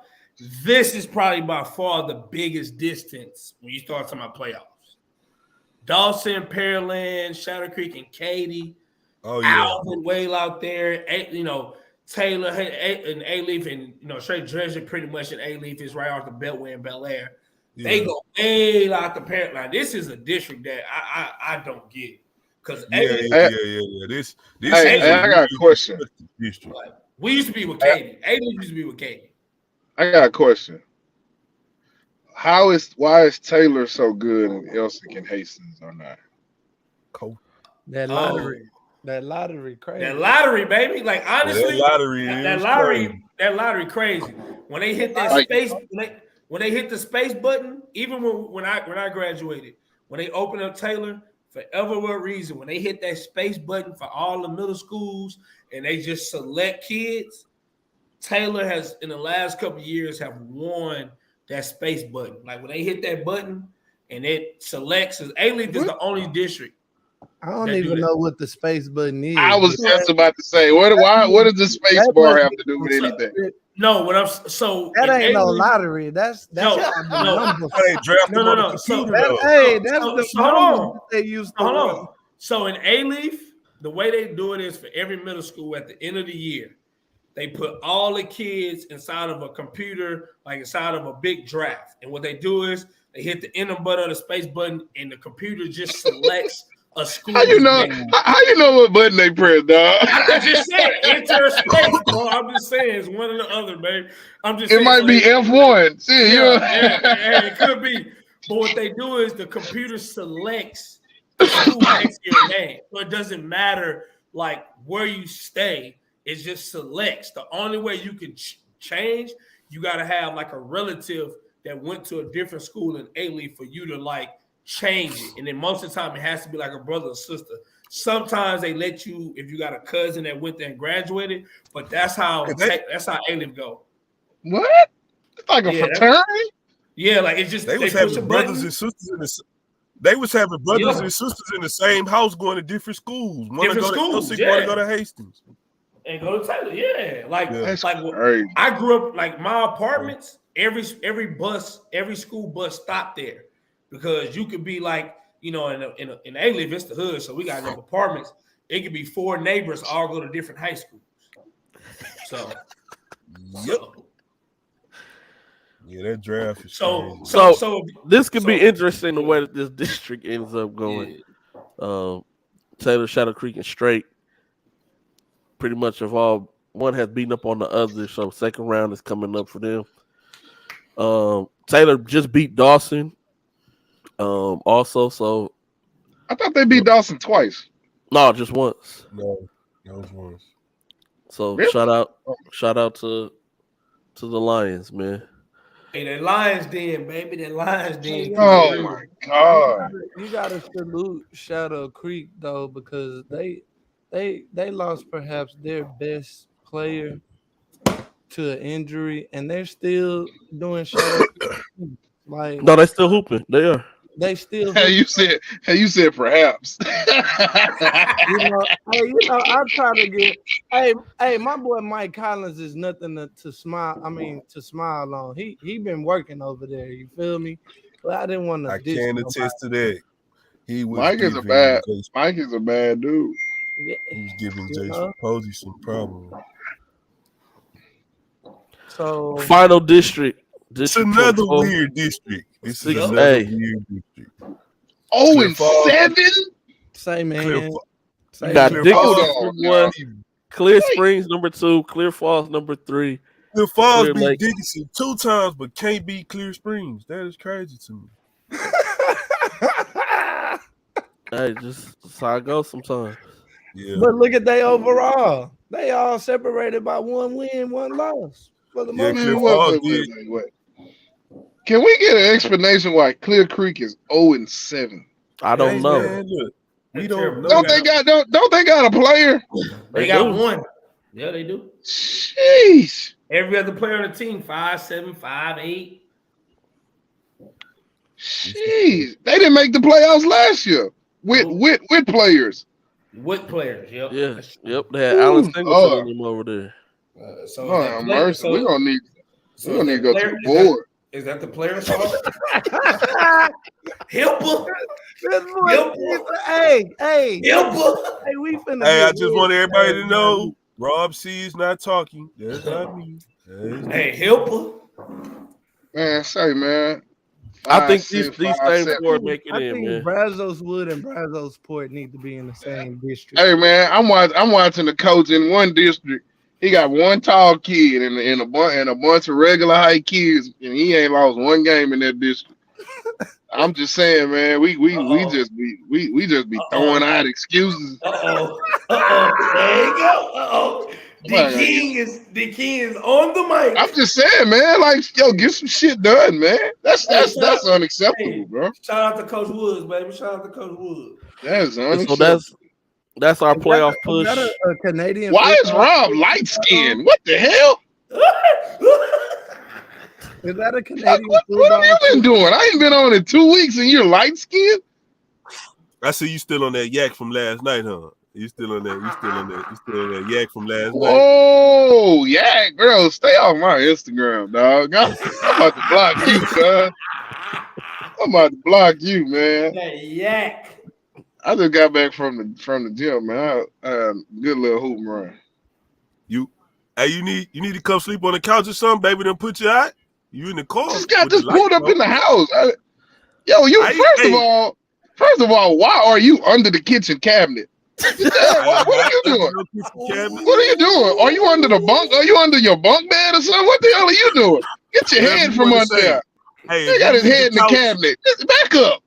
This is probably by far the biggest distance when you start talking about playoffs. Dawson, Pearland, Shadow Creek, and Katy. Oh yeah. Alvin Whale out there. Taylor and A-Leaf and Straight Jersey pretty much, and A-Leaf is right off the Beltway in Bel Air. Yeah. They go way out the parent line. This is a district that I don't get. Because Yeah. This Hey, I got a question. District. We used to be with Katy. A-Leaf used to be with Katy. I got a question. Why is Taylor so good and Elsick and Hastings are not? Cool. That lottery crazy. That lottery, baby. Like honestly, that lottery crazy. When they hit that space, when they hit the space button, even when I graduated, when they opened up Taylor, for whatever reason, when they hit that space button for all the middle schools and they just select kids, Taylor has in the last couple of years have won that space button. Like when they hit that button and it selects, A-Leaf is the only district. I don't even know what the space button is. I was just about to say, what does the space bar have to do with anything? No, what I'm so that ain't no lottery. That's no. Hey, draft them on the computer. That's the numbers they used to. Hold on. So in A-Leaf, the way they do it is for every middle school at the end of the year, they put all the kids inside of a computer, like inside of a big draft. And what they do is they hit the enter button or the space button, and the computer just selects a school. How you know what button they press, dog? I just said enter space, bro. I'm just saying it's one or the other, babe. I'm just saying it might be F1. See, it could be. But what they do is the computer selects the school next to your name. So it doesn't matter like where you stay, it just selects. The only way you can change, you got to have like a relative that went to a different school in A-Leaf for you to like change it. And then most of the time, it has to be like a brother or sister. Sometimes they let you if you got a cousin that went there and graduated, but that's how A-Live go. What? It's like a fraternity? Yeah, like it's just they was having brothers and sisters in the. They was having brothers and sisters in the same house going to different schools. One to go to LC, one to go to Hastings. And go to Taylor, like crazy. I grew up like my apartments. Every school bus stopped there because you could be like, in A-Live, it's the hood, so we got enough apartments. It could be 4 neighbors all go to different high schools. So, yeah, that draft is so this could be interesting the way that this district ends up going. Yeah. Taylor, Shadow Creek, and Straight pretty much one has beaten up on the other, so second round is coming up for them. Taylor just beat Dawson. Also, so I thought they beat Dawson twice. No, just once. No, that was once. So really? shout out to the Lions, man. Hey, the Lions Den, baby. The Lions Den. Oh my God. You gotta salute Shadow Creek though, because they lost perhaps their best player to an injury, and they're still doing Shadow Creek. Like no, they still hooping. They are. They still. Hey, you said perhaps. I try to get. Hey, my boy Mike Collins is nothing to smile. I mean, to smile on. He been working over there. You feel me? But I didn't want to. I can attest to that. Mike is a bad dude. Yeah. He was giving Jason Posey some problems. So final district. It's another weird district. This is another weird district. 0-7? Same man. You got Dickinson number 1, Clear Springs number 2, Clear Falls number 3. Clear Falls beat Dickinson 2 times, but can't beat Clear Springs. That is crazy to me. Hey, just that's how it goes sometimes. Yeah. But look at they overall. They all separated by 1 win, 1 loss. For the most. Can we get an explanation why Clear Creek is 0-7? I don't know. Man, look, we don't know. Don't they got a player? They got one. Yeah, they do. Jeez. Every other player on the team, 5'7", 5'8". Jeez. They didn't make the playoffs last year with players. With players, yep. Yeah, yep. They had Alan Singleton over there. Mercy. We're gonna need to go to the board. Is that the player's fault? Hilpa. Hey. Hilpa. Hey, we finna. Hey, I just want everybody to know Rob C is not talking. That's not me. Hey, Hilpa. Man, say, man. I think these same 4 make it in, man. I think Brazos Wood and Brazos Port need to be in the same district. Hey, man, I'm watching the coach in one district. He got 1 tall kid and a bunch of regular height kids, and he ain't lost 1 game in that district. I'm just saying, man, we just be throwing out excuses. There you go. The king is on the mic. I'm just saying, man, like, yo, get some shit done, man. That's unacceptable, bro. Shout out to Coach Woods, baby. Shout out to Coach Woods. That's unacceptable. So that's our playoff push. Is that a Canadian? Why is Rob light skinned? What the hell? Is that a Canadian? What have you been doing? I ain't been on in 2 weeks and you're light skinned? I see you still on that yak from last night, huh? You still on that? You still on that yak from last night? Oh, yak, girl, stay off my Instagram, dog. I'm about to block you, son. I'm about to block you, man. That yak. I just got back from the gym, man. Good little hoop run. You need to come sleep on the couch or something, baby. Then put you out. You in the car? Just got pulled up in the house. First of all, why are you under the kitchen cabinet? What are you doing? What are you doing? Are you under the bunk? Are you under your bunk bed or something? What the hell are you doing? Get your head from under there. Hey, he got his head in the cabinet. Just back up.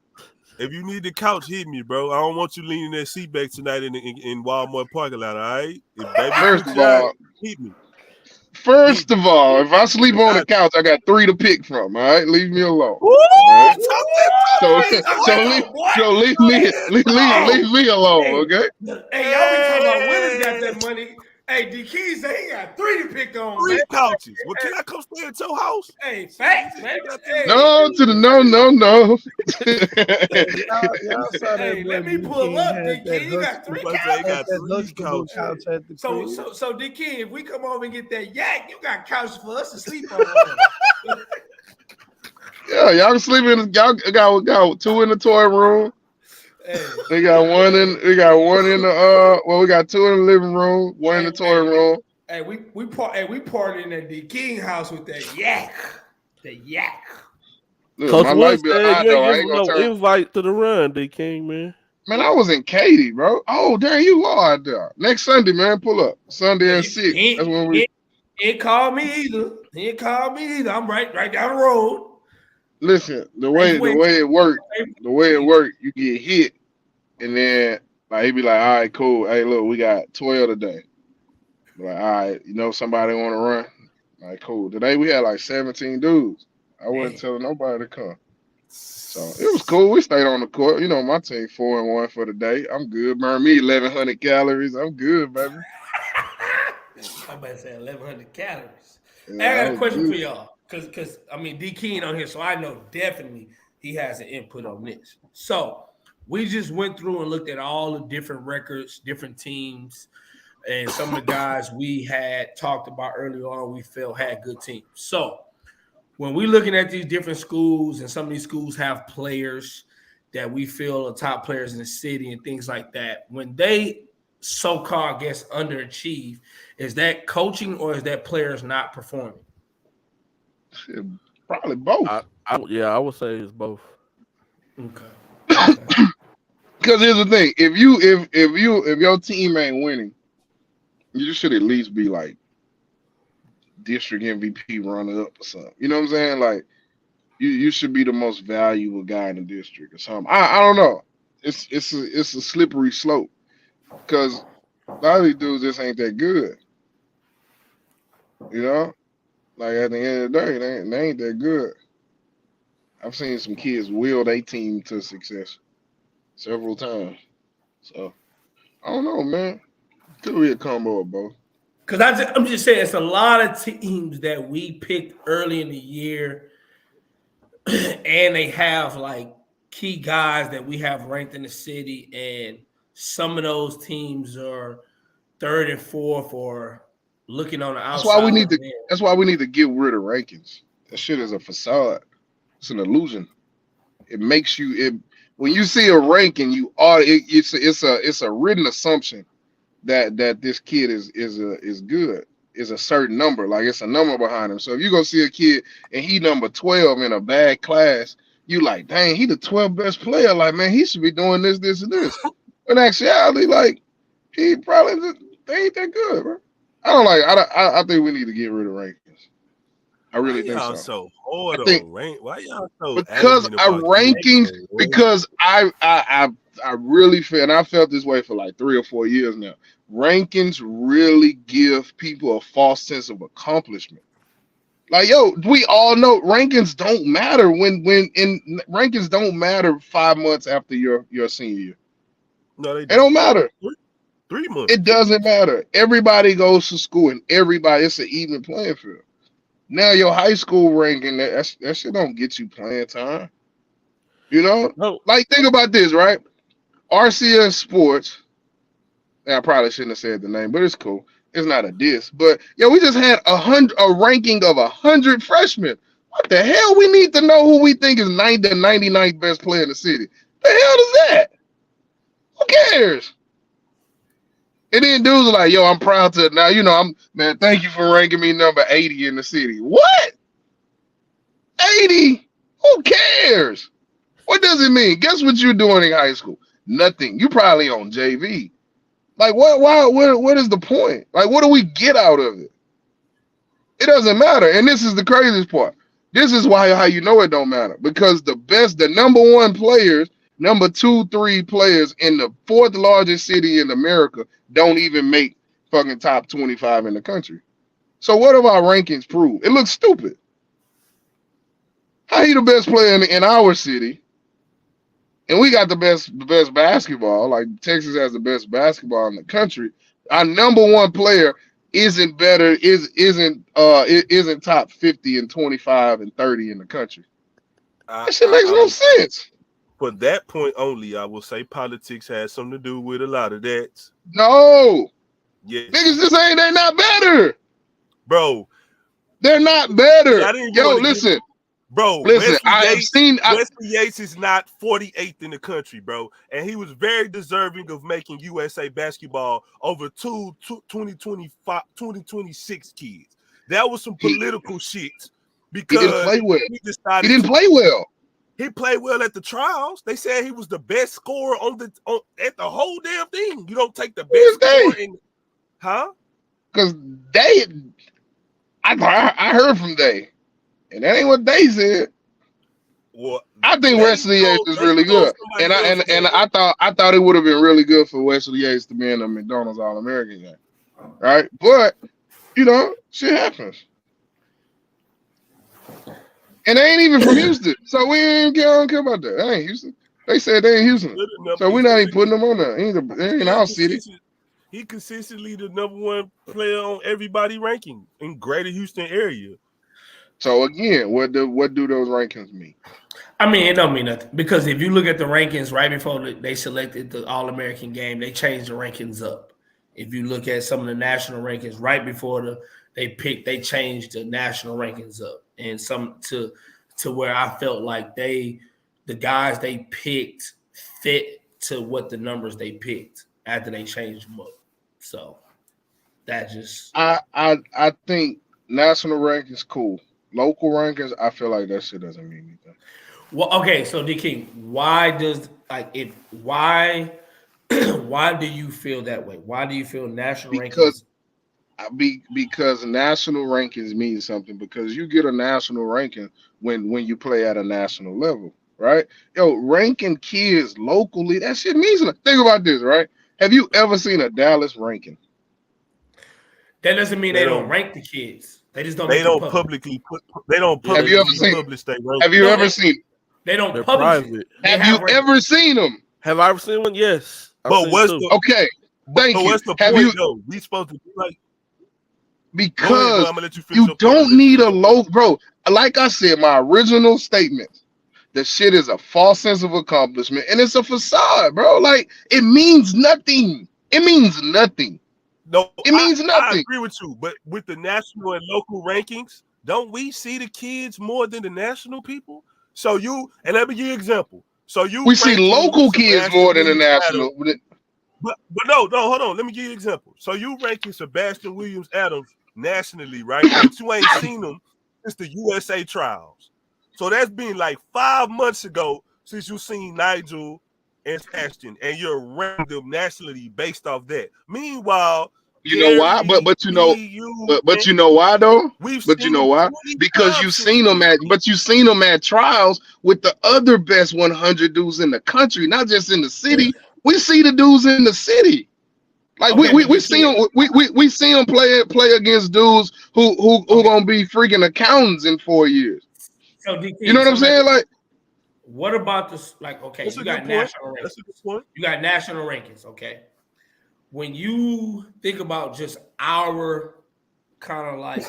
If you need the couch, hit me, bro. I don't want you leaning that seat back tonight in Walmart parking lot, all right? If baby First of all, hit me. First of all, if I sleep on the couch, I got 3 to pick from. All right, leave me alone. Woo! All right? So, Hey, leave me alone, Hey, okay? hey, y'all be talking about Willis got that money. Hey, D Keys say he got 3 to pick on, 3 man. couches. Well, can I come stay at your house? Hey, facts, man. Hey, No to the no. Y'all saw that hey, boy let me D pull King up, had D that King. You got 3 Somebody say couches. he got that 3 adjustable couches. couch at the crib. So D King, if we come over and get that yak, you got couches for us to sleep on. Yeah, y'all can sleep in. Y'all got 2 in the toy room. Hey, We got one in the well, we got 2 in the living room, 1 in the toy room. hey, we partying at D King house with that yak. The yak. Look, Coach my Wood light bill said high you though. ain't I give ain't him gonna no turn. invite to the run, D King, man. Man, I was in Katy, bro. Oh, damn, you are out there. Next Sunday, man, pull up. Sunday at 6. That's when we. He ain't called me either. I'm right down the road. Listen, the way it worked, you get hit, and then like he be like, all right, cool. Hey, look, we got 12 today. Like, all right, somebody want to run? Like, cool. Today we had like 17 dudes. I wasn't telling nobody to come. So it was cool. We stayed on the court. My team 4-1 for the day. I'm good. Burn me 1,100 calories. I'm good, baby. I'm about to say 1,100 calories. Yeah, Hey, I got I a question was for good. y'all. Because I mean, D King on here, so I know definitely he has an input on this. So we just went through and looked at all the different records, different teams, and some of the guys we had talked about early on, we felt had good teams. So when we're looking at these different schools, and some of these schools have players that we feel are top players in the city and things like that, when they so-called gets underachieve, is that coaching or is that players not performing? Shit, probably both. I would say it's both. Okay. Because here's the thing: if your team ain't winning, you should at least be like district MVP runner up or something. You know what I'm saying? Like you should be the most valuable guy in the district or something. I don't know. It's a slippery slope because a lot of these dudes just ain't that good. Like at the end of the day, they ain't that good. I've seen some kids will their team to success several times. So I don't know, man. Could be a combo of both. Because I'm just saying, it's a lot of teams that we picked early in the year, and they have like key guys that we have ranked in the city, and some of those teams are 3rd and 4th or looking on the outside. That's why we need to get rid of rankings. That shit is a facade. It's an illusion. It makes you when you see a ranking, it's a written assumption that this kid is good, is a certain number, like it's a number behind him. So if you go see a kid and he number 12 in a bad class, you like, dang, he the 12th best player. Like, man, he should be doing this, and this. In actuality, like he probably they ain't that good, bro. I think we need to get rid of rankings. I really think so. So hard on rank? Why y'all so because adamant our about rankings? Because I really feel, and I felt this way for like 3 or 4 years now. Rankings really give people a false sense of accomplishment. Like, yo, we all know rankings don't matter rankings don't matter 5 months after your senior year. No, they don't matter. 3 months. It doesn't matter. Everybody goes to school, and it's an even playing field. Now your high school ranking, that shit don't get you playing time. No. Like think about this, right? RCS Sports. I probably shouldn't have said the name, but it's cool. It's not a diss. But we just had a ranking of 100 freshmen. What the hell? We need to know who we think is the 99th best player in the city. The hell is that? Who cares? And then dudes are like, yo, I'm proud to now, man, thank you for ranking me number 80 in the city. What? 80? Who cares? What does it mean? Guess what you're doing in high school? Nothing. You probably on JV. Like, what is the point? Like, what do we get out of it? It doesn't matter. And this is the craziest part. This is how you know it don't matter. Because the number 1 players, number 2, 3 players in the 4th largest city in America don't even make fucking top 25 in the country. So what do our rankings prove? It looks stupid. How he the best player in our city, and we got the best basketball. Like Texas has the best basketball in the country. Our number one player isn't top 50 and 25 and 30 in the country. That shit makes no sense. For that point only, I will say politics has something to do with a lot of that. No. Yes. Niggas just saying they're not better. Bro. They're not better. Yo, listen. Bro, listen, Wesley Yates is not 48th in the country, bro. And he was very deserving of making USA basketball over 2026 kids. That was some political shit. Because he didn't play well. He didn't play well. He played well at the trials. They said he was the best scorer at the whole damn thing. You don't take the best scorer huh? Because I heard from they, and that ain't what they said. Well, I think Wesley Yates is really good, and I thought it would have been really good for Wesley Yates to be in the McDonald's All-American game, right? But shit happens. And they ain't even from Houston, so we ain't don't care about that. They ain't Houston. They said they ain't Houston, so we're not even putting them on there. They ain't our city. He consistently the number one player on everybody ranking in Greater Houston area. So again, what do those rankings mean? I mean, it don't mean nothing because if you look at the rankings right before they selected the All-American game, they changed the rankings up. If you look at some of the national rankings right before they changed the national rankings up. And some to where I felt like the guys they picked fit to what the numbers they picked after they changed them up. So that just I think national rankings cool. Local rankings, I feel like that shit doesn't mean anything. Well, okay, so D King, why do you feel that way? Why do you feel national rankings? Because national rankings mean something, because you get a national ranking when you play at a national level, right? Yo, ranking kids locally, that shit means something. Think about this, right? Have you ever seen a Dallas ranking? That doesn't mean they don't rank the kids. They just don't. They don't publicly put. They don't publicly publish their ranking. Have you ever seen? They don't publish it. Have you ever seen them? Have I ever seen one? Yes. But what's the okay? Thank you. What's the point though? We supposed to be like. Because you don't need a low, bro. Like I said, my original statement, the shit is a false sense of accomplishment and it's a facade, bro. Like it means nothing. It means nothing. No, it means nothing. I agree with you, but with the national and local rankings, don't we see the kids more than the national people? So let me give you an example. So we see local kids more than the national. But no, hold on. Let me give you an example. So you ranking Sebastian Williams Adams nationally, right? But you ain't seen them since the USA trials. So that's been like 5 months ago since you seen Nigel and Sebastian, and you're ranking them nationally based off that. Meanwhile, you know why? But you know why though? But you know why? Because you've seen them at trials with the other best 100 dudes in the country, not just in the city. We see the dudes in the city. Like we see them we see them play against dudes who gonna be freaking accountants in 4 years. So DK, you know what I'm saying? Like, what about this? Like, okay, you got national rankings. That's a good point. You got national rankings, okay. When you think about just our kind of like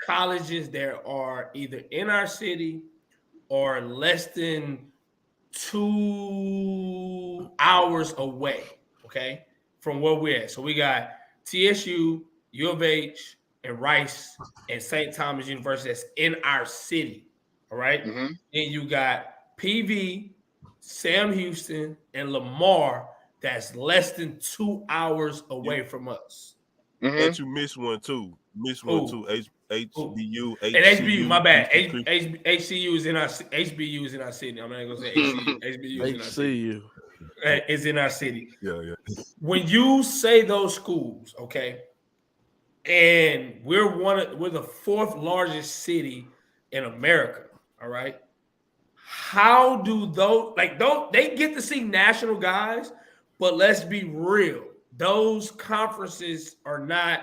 colleges that are either in our city or less than 2 hours away, okay, from where we're at. So we got TSU, U of H, and Rice, and St. Thomas University that's in our city, all right? Mm-hmm. Then you got PV, Sam Houston, and Lamar that's less than 2 hours away from us. Mm-hmm. And you missed one too. HBU. And HBU, my bad. HCU is in our HBU is in our city. I'm not gonna say HCU. HBU is in our city. Is in our city. Yeah. When you say those schools, okay, and we're the fourth largest city in America, all right. How do they get to see national guys? But let's be real, those conferences are not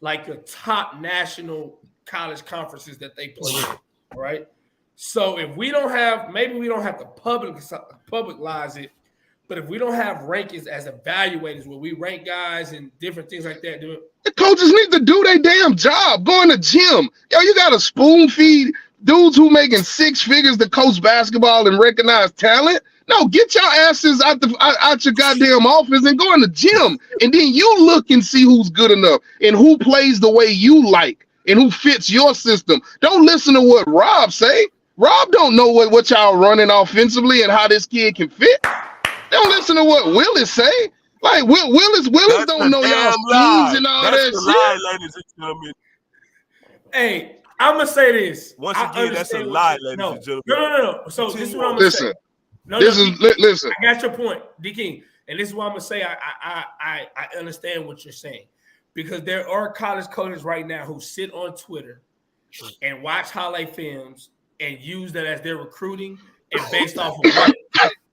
like the top national college conferences that they play in, right? So if we don't have, maybe we don't have to publicize it, but if we don't have rankings as evaluators where we rank guys and different things like that, the coaches need to do their damn job. Go in the gym. Yo, you got to spoon feed dudes who making 6 figures to coach basketball and recognize talent. No, get your asses out your goddamn office and go in the gym. And then you look and see who's good enough and who plays the way you like and who fits your system. Don't listen to what Rob say. Rob don't know what y'all running offensively and how this kid can fit. Don't listen to what Willis say. Like Willis don't know y'all schemes and all that shit. Lie, ladies and gentlemen. Hey, I'm gonna say this. Once again, that's a lie, ladies and gentlemen. No. So this is what I'm gonna say. Listen. I got your point, D King, and this is what I'm gonna say. I understand what you're saying because there are college coaches right now who sit on Twitter and watch highlight films and use that as their recruiting, and based off of what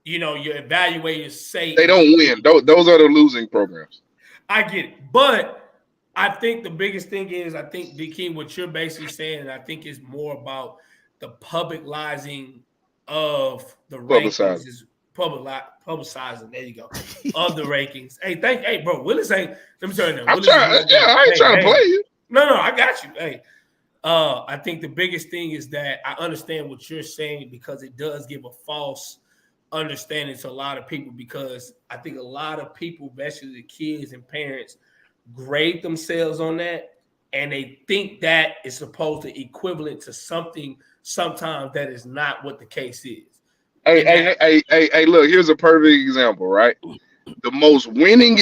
your evaluators say, they don't win. Those are the losing programs. I get it, but I think the biggest thing is I think D King, what you're basically saying, and I think is more about the publicizing of the rankings is publicizing. There you go. Of the rankings. Hey, bro, Willis ain't. Let me tell you. I'm trying. Yeah, I ain't trying to play you. No, I got you. Hey, I think the biggest thing is that I understand what you're saying because it does give a false understanding to a lot of people because I think a lot of people, especially the kids and parents, grade themselves on that and they think that is supposed to equivalent to something sometimes that is not what the case is. Hey, look, here's a perfect example, right? The most winning,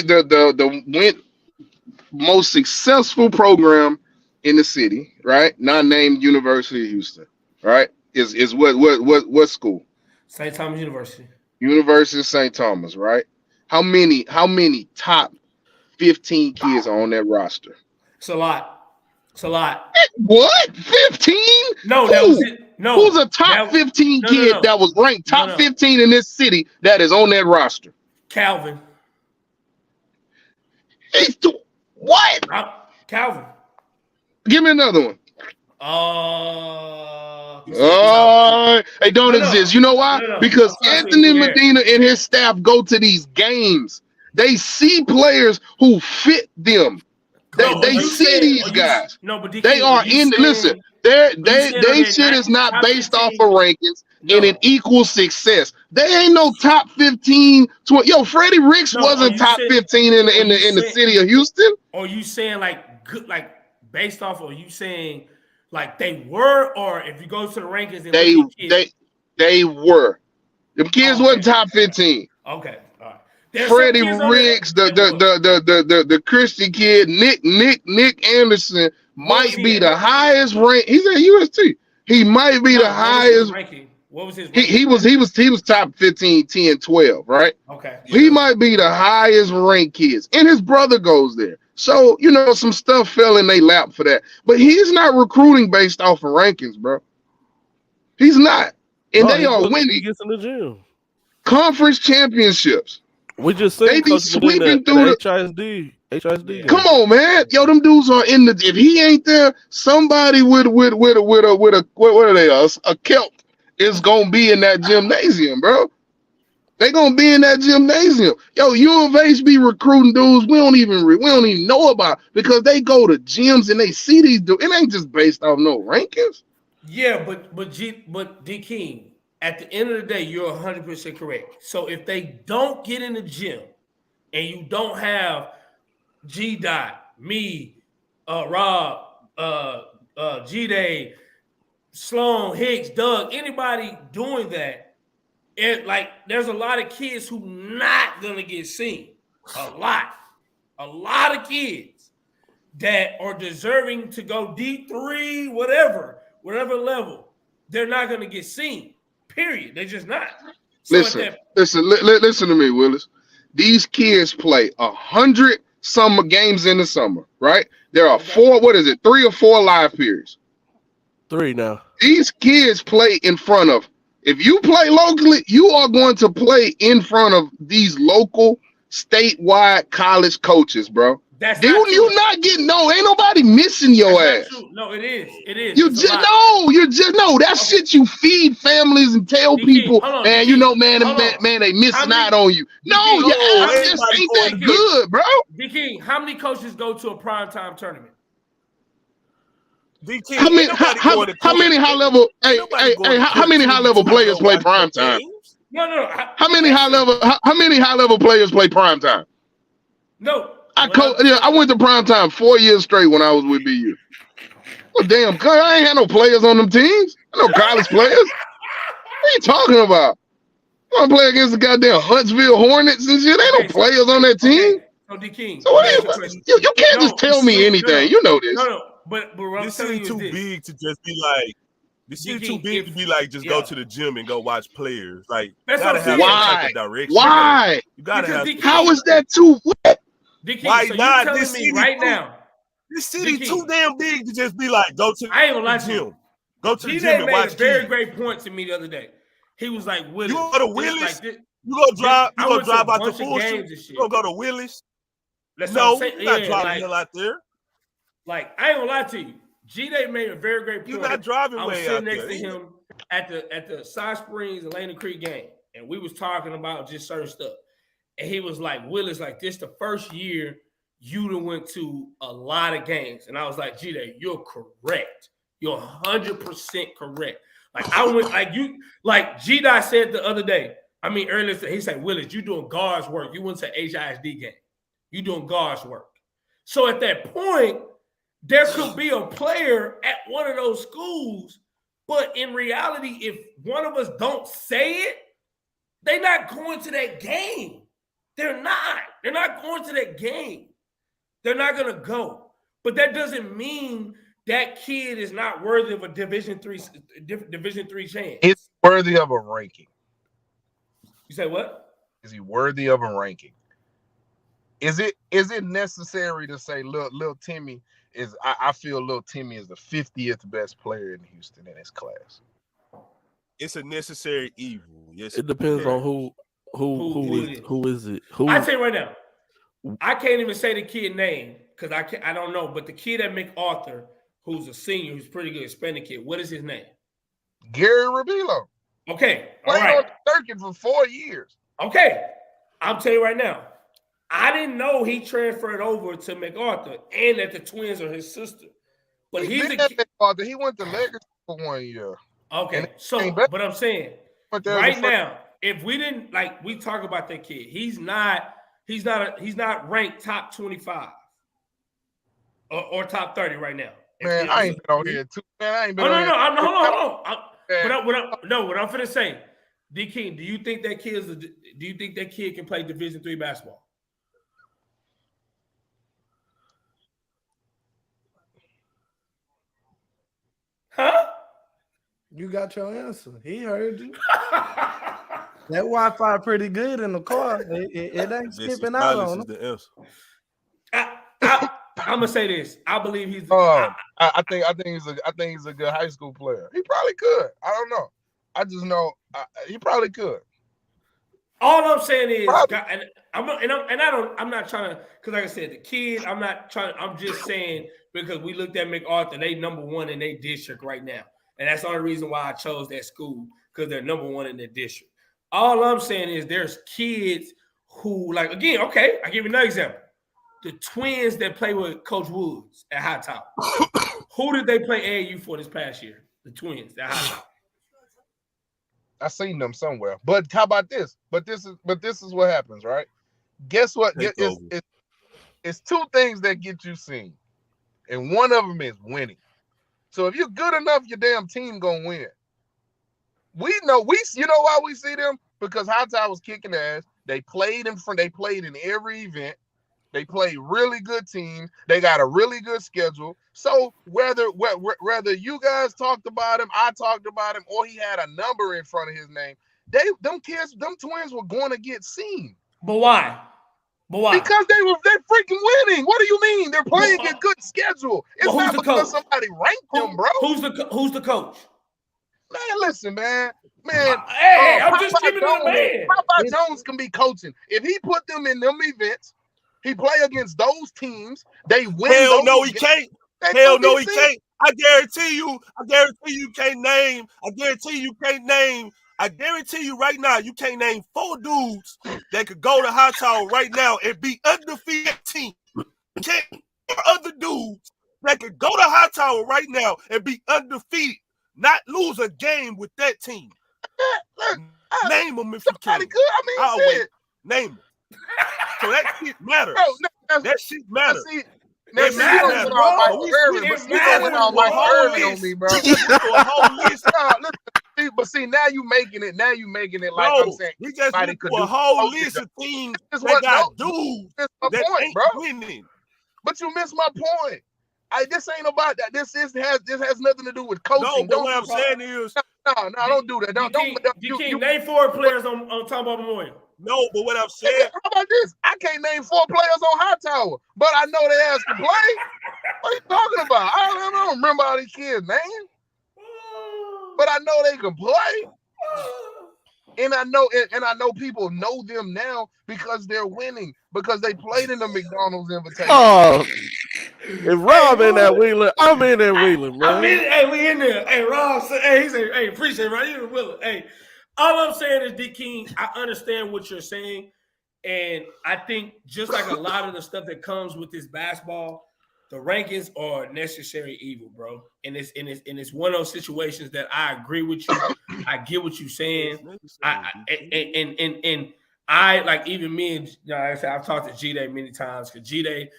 most successful program in the city, right? Not named University of Houston, right? Is what school? St. Thomas University. University of St. Thomas, right? How many top 15 kids are on that roster? It's a lot. What? 15? No, that was it. No. Who's a top 15 kid that was ranked top 15 in this city that is on that roster? Calvin. What? Calvin. Give me another one. They don't exist. You know why? Because Anthony Medina and his staff go to these games. They see players who fit them. They see these guys. They are in. Listen, they shit is not based off of rankings and it equals success. They ain't no top 15. Freddie Ricks wasn't top 15 in the city of Houston. Or you saying good, based off of you saying they were, or if you go to the rankings, they were. Them kids wasn't top 15. Okay, all right. Freddie Ricks, the Christian kid, Nick Anderson might be the highest rank. He's at UST. He might be the highest ranking. What was his ranking? He was top 15, 10, 12, right? Okay. He might be the highest ranked kids. And his brother goes there. So, some stuff fell in their lap for that. But he's not recruiting based off of rankings, bro. He's not. And they are winning. He gets in the gym. Conference championships. We just said they be sweeping through the HISD. Come on, man. Yo, them dudes are in the. If he ain't there, somebody with a what are they? A Celt is gonna be in that gymnasium, bro. They gonna be in that gymnasium. Yo, U of H be recruiting dudes we don't even know about because they go to gyms and they see these dudes. It ain't just based off no rankings. Yeah, but D King, at the end of the day, you're 100% correct. So if they don't get in the gym and you don't have G Dot, me, Rob, G Day, Sloan, Hicks, Doug, anybody doing that, there's a lot of kids who not gonna get seen. A lot of kids that are deserving to go D3, whatever level, they're not gonna get seen. Period. They're just not. So listen to me, Willis. These kids play 100 summer games in the summer, right? There are 3 or 4 live periods. 3 now. These kids play in front of. If you play locally, you are going to play in front of these local, statewide college coaches, bro. Ain't nobody missing your That's ass. not true. No, it is. It is. You It's a just lot. you just know that Okay. shit you feed families and tell DK, people, hold on, man, DK, you know, man, hold on. man, they How missing many- out on you. No, DK, your no, ass just everybody ain't going that to- good, bro. DK, how many coaches go to a primetime tournament? DK, How many ain't nobody going to how many high level how many high level players play prime time? No. How many high level players play prime time? No. I went to prime time 4 years straight when I was with BU. Well, damn, I ain't had no players on them teams. No college players. What are you talking about? I'm play against the goddamn Huntsville Hornets and shit. Ain't no players on that team. So DK, So you can't just tell me anything. You know this. No. But what I'm This telling city you is too this. big to just be like. This shit too big to be like just go to the gym and go watch players. Like That's gotta what I'm have saying. some type of direction. Why? You gotta Because have. DK, How is that too? What? DK, Why so not? you telling This me city right too- now? This city DK. too damn big to just be like go to I ain't gonna lie the to you. gym. Go to the G-Day gym and made watch a very kids. great point to me the other day. He was like, Willis. You go to this- Willis? like this- You go drive. I You go went to drive a out to bunch of Fulton. games and shit. You gonna go to Willis? That's No, what I'm saying. you're not Yeah, driving like, hell out there. like, I ain't gonna lie to you. G-Day made a very great point. You're not driving I was way out sitting next there. to him at the Side Springs Atlantic Creek game, and we was talking about just certain stuff. And he was like, Willis, like this the first year you done went to a lot of games. And I was like, G-Day, you're correct. You're 100% correct. Like I went, like you, like G-Dot said the other day. I mean, earlier he said, Willis, you doing guards work. You went to HISD game. You doing guards work. So at that point, there could be a player at one of those schools, but in reality, if one of us don't say it, they're not going to that game. They're not. They're not going to that game. They're not going to go. But that doesn't mean that kid is not worthy of a Division III chance. It's worthy of a ranking. You say what? Is he worthy of a ranking? Is it necessary to say little Timmy is? I feel little Timmy is the 50th best player in Houston in his class. It's a necessary evil. Yes, It depends on who is it. I tell you right now, I can't even say the kid name because I don't know. But the kid at MacArthur, who's a senior, who's pretty good, Hispanic kid. What is his name? Gary Rubilo. Okay, all Played right. on the circuit for 4 years. Okay, I'll tell you right now. I didn't know he transferred over to MacArthur and that the twins are his sister. But he's a kid. He went to Legacy for 1 year. Okay, so came back. but I'm saying right now, if we didn't like we talk about that kid, he's not ranked top 25 or top 30 right now. Man, I ain't been on here too. Man, I ain't been on here. Hold on. What I'm finna say, D King, do you think that kid can play Division III basketball? Huh? You got your answer. He heard you. That Wi-Fi pretty good in the car. It ain't skipping out on him. The answer. I'm gonna say this. I believe he's. I think he's a good high school player. He probably could. I don't know. I just know he probably could. All I'm saying is, I'm not trying to, because like I said, the kid. I'm just saying because we looked at MacArthur. They number one in their district right now, and that's the only reason why I chose that school because they're number one in their district. All I'm saying is there's kids who, like, again, okay, I'll give you another example. The twins that play with Coach Woods at High Top. Who did they play AAU for this past year? The twins at High Top. I seen them somewhere. But how about this? But this is what happens, right? Guess what? It's two things that get you seen. And one of them is winning. So if you're good enough, your damn team gonna win. You know why we see them? Because High Top was kicking ass. They played in every event. They play really good teams. They got a really good schedule. So whether you guys talked about him, I talked about him, or he had a number in front of his name, them twins were going to get seen. But why? Because they're freaking winning. What do you mean? They're playing a good schedule. It's not because somebody ranked them, bro. Who's the coach? Man, listen, man. Hey, I'm just giving it a man. Papa Jones can be coaching. If he put them in them events, he play against those teams. They win. Hell no, he can't. Hell no, he can't. I guarantee you can't name. I guarantee you right now, you can't name 4 dudes that could go to Hightower right now and be undefeated team. Can't other dudes that could go to Hightower right now and be undefeated, not lose a game with that team. Name them if you can. Good. I mean, shit. Name them. So that shit matters. Bro, that shit matters. It matters, bro. You went on my Irvin on me, bro. A whole list. But see, now you making it like I'm saying. We just went to a whole list of teams that got dudes that ain't winning. But you missed my point. This ain't about that. This has nothing to do with coaching. No, but what I'm saying is, no, don't do that. Don't. You name 4 players on Tombo Memorial. No, but what I'm saying. How about this? I can't name 4 players on Hightower, but I know they asked to play. What are you talking about? I don't remember all these kids' names, but I know they can play. And I know people know them now because they're winning, because they played in the McDonald's invitation. Oh, if Rob in that Wheeler, I'm in that Wheeler, man. We in there. Hey, Rob, he said, hey, appreciate it, right? You in Wheeler. Hey, all I'm saying is, D King, I understand what you're saying, and I think just like a lot of the stuff that comes with this basketball, the rankings are necessary evil, bro. And it's one of those situations that I agree with you. I get what you're saying. I like, even me and like I said, I've talked to G-Day many times, because G-Day,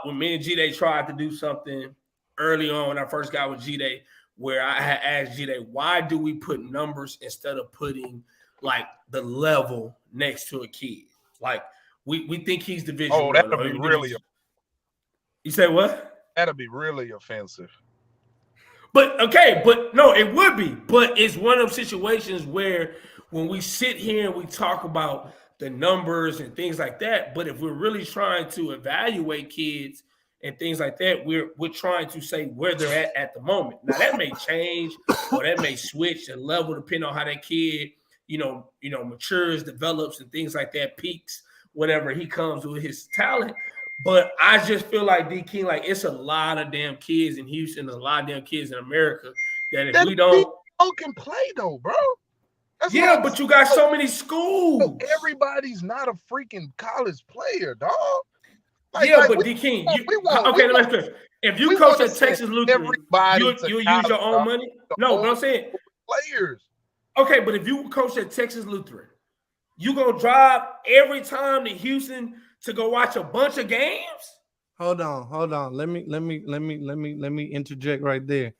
when me and G-Day tried to do something early on when I first got with G-Day, where I had asked G-Day, why do we put numbers instead of putting like the level next to a kid? Like we think he's division. Oh, that'd be really. You say what? That'd be really offensive. But no, it would be. But it's one of those situations where when we sit here and we talk about the numbers and things like that, but if we're really trying to evaluate kids and things like that, we're trying to say where they're at the moment. Now that may change or that may switch the level depending on how that kid, matures, develops, and things like that, peaks whenever he comes with his talent. But I just feel like, D King, like it's a lot of damn kids in Houston, a lot of damn kids in America that we don't can play though, bro. But you got so many schools. Everybody's not a freaking college player, dog. But D King, if you coach at Texas Lutheran, you use your own money. No, but I'm saying players. Okay, but if you coach at Texas Lutheran, you gonna drive every time to Houston to go watch a bunch of games? Hold on. Let me interject right there.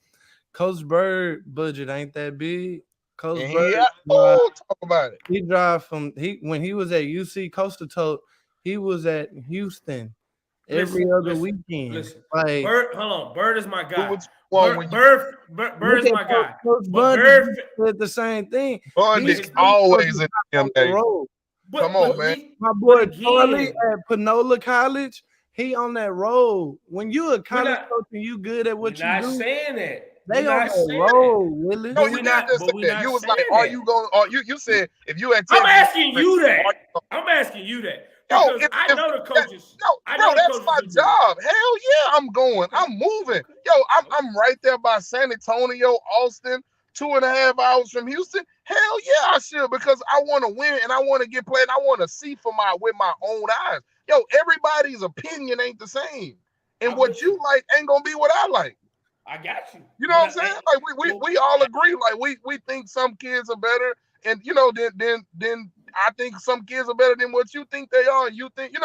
Coach Bird budget ain't that big. Coach Bird, talk about it. He drive when he was at UC Coastal told he was at Houston every other weekend. Listen, like, Bird is my guy. Bird is my guy. Bird said the same thing. Bud is always in the road. Come on, man. My boy Charlie at Panola College, he on that road. When you a college coach and you good at what you do, not saying that. They on that road, Willie. No, you not just said that. You was like, are you going? You said if you had. I'm asking you that. Because I know the coaches. That's my job. Hell yeah, I'm going. I'm moving. I'm right there by San Antonio, Austin, 2.5 hours from Houston. Hell yeah, I should, because I want to win and I want to get played. I want to see with my own eyes. Everybody's opinion ain't the same, and what you like ain't gonna be what I like. I got you. You know what I'm saying? Like we all agree. Like we think some kids are better, and then I think some kids are better than what you think they are. And you think,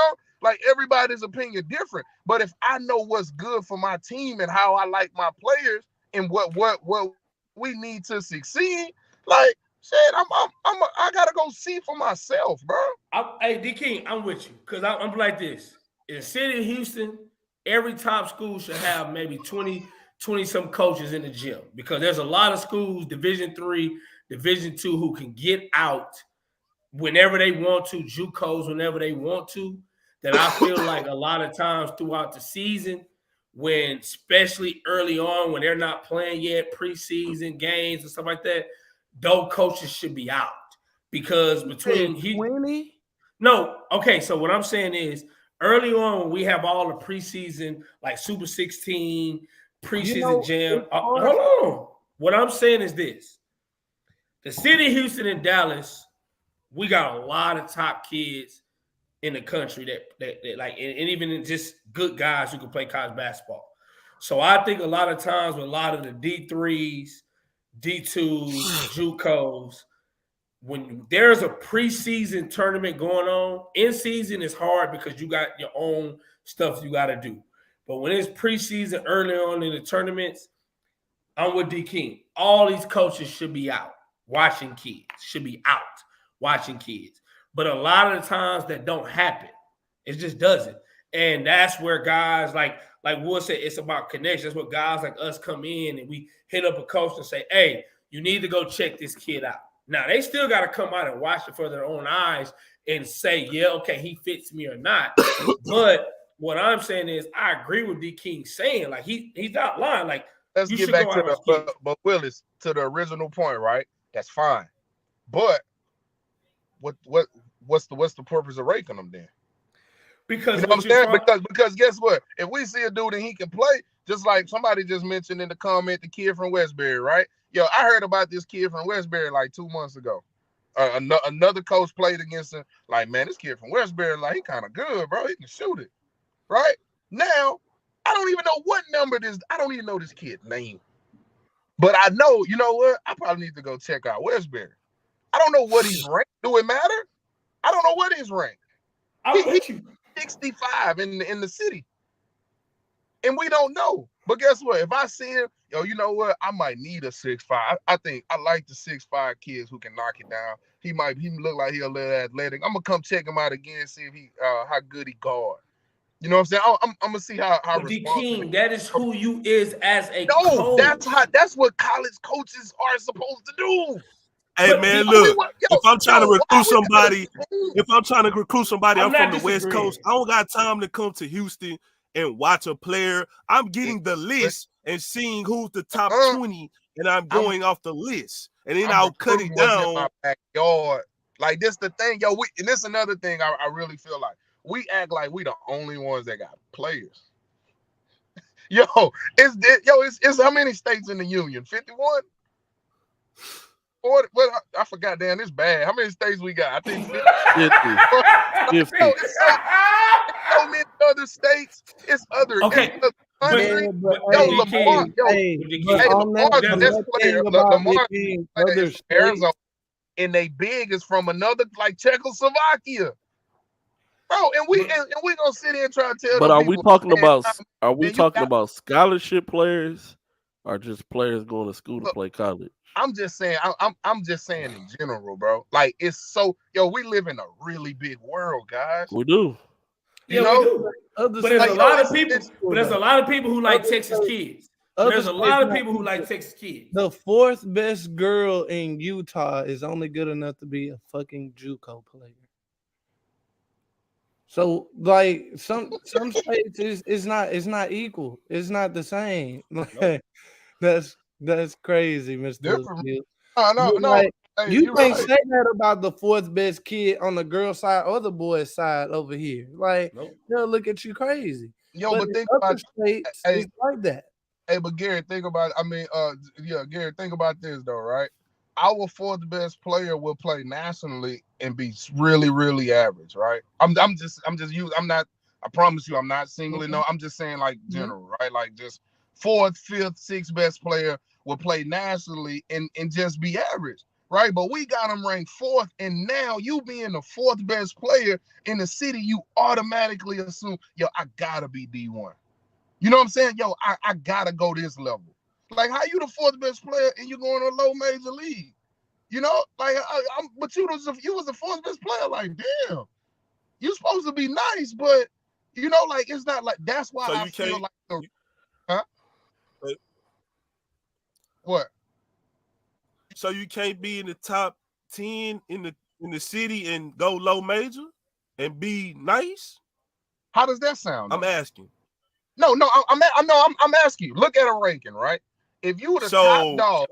like everybody's opinion different. But if I know what's good for my team and how I like my players and what we need to succeed, like shit, I gotta go see for myself, bro. Hey, D King, I'm with you, because I'm like this. In the city of Houston, every top school should have maybe 20 some coaches in the gym, because there's a lot of schools, Division III, Division II, who can get out whenever they want to, JUCOs whenever they want to, that I feel like a lot of times throughout the season, when especially early on when they're not playing yet, preseason games and stuff like that, those coaches should be out, because between so what I'm saying is, early on, we have all the preseason, like Super 16, preseason jam. Hold on. What I'm saying is this. The city of Houston and Dallas, we got a lot of top kids in the country that like, and even just good guys who can play college basketball. So I think a lot of times with a lot of the D3s, D2s, JUCOs, when there's a preseason tournament going on, in season is hard because you got your own stuff you got to do. But when it's preseason early on in the tournaments, I'm with D King. All these coaches should be out watching kids, But a lot of the times that don't happen. It just doesn't. And that's where guys like Wood said, it's about connection. That's what guys like us come in and we hit up a coach and say, hey, you need to go check this kid out. Now, they still got to come out and watch it for their own eyes and say, yeah, okay, he fits me or not. But what I'm saying is I agree with D King saying, like, he's not lying. Like, let's get back to but Willis, to the original point, right? That's fine. But what's the purpose of ranking them then? Because you know what I'm saying? Because guess what? If we see a dude and he can play, just like somebody just mentioned in the comment, the kid from Westbury, right? Yo, I heard about this kid from Westbury like 2 months ago. Another coach played against him. Like, man, this kid from Westbury, like, he kind of good, bro. He can shoot it, right? Now, I don't even know what number this. I don't even know this kid's name. But I know, you know what? I probably need to go check out Westbury. I don't know what he's ranked. Do it matter? I don't know what he's ranked. He's 65 in the city. And we don't know. But guess what? If I see him, yo, you know what? I might need a 6'5". I think I like the 6'5" kids who can knock it down. He look like he's a little athletic. I'm gonna come check him out again, see if he how good he guard. You know what I'm saying? I'm gonna see how King, that is who you is as a coach. That's what college coaches are supposed to do. Hey, man, look, if I'm trying to recruit somebody, I'm from the West Coast. I don't got time to come to Houston and watch a player. I'm getting the list and seeing who's the top 20, and I'm going off the list. And then I'll cut it down. In my backyard. Like, this the thing, yo. And this another thing I really feel like. We act like we the only ones that got players. It's how many states in the union? 51? What I forgot, damn, it's bad. How many states we got? I think 50. 50. It's so many other states. It's other. Okay. Lamar, Arizona, and they big is from another, like Czechoslovakia. Bro, and we gonna sit here and try to tell. But are we talking about scholarship players or just players going to school to play college? I'm just saying, I'm just saying in general, bro. Like, it's so, we live in a really big world, guys. We do. You know? But there's a lot of people. But there's a lot of people who like Texas kids. There's a lot of people who like Texas kids. The fourth best girl in Utah is only good enough to be a fucking JUCO player. So, like, some states is not equal. It's not the same. Like, that's crazy, Mr. No. Like, you can't say that about the fourth best kid on the girl side or the boys side over here. Like, they'll look at you crazy. But think about states, it's like that. Hey, but Gary, think about. Gary, think about this though, right? Our fourth best player will play nationally and be really, really average, right? I promise you, I'm not singling. No, I'm just saying like general, right? Like just fourth, fifth, sixth best player will play nationally and just be average, right? But we got him ranked fourth, and now you being the fourth best player in the city, you automatically assume, I gotta be D1. You know what I'm saying? I gotta go this level. Like, how you the fourth best player and you going to a low major league? You know, like, but you was the fourth best player. Like, damn, you supposed to be nice, but like, it's not like that's why I feel like. What? So you can't be in the top 10 in the city and go low major and be nice? How does that sound? I'm asking. No, I'm asking you. Look at a ranking, right? If you were the top dog,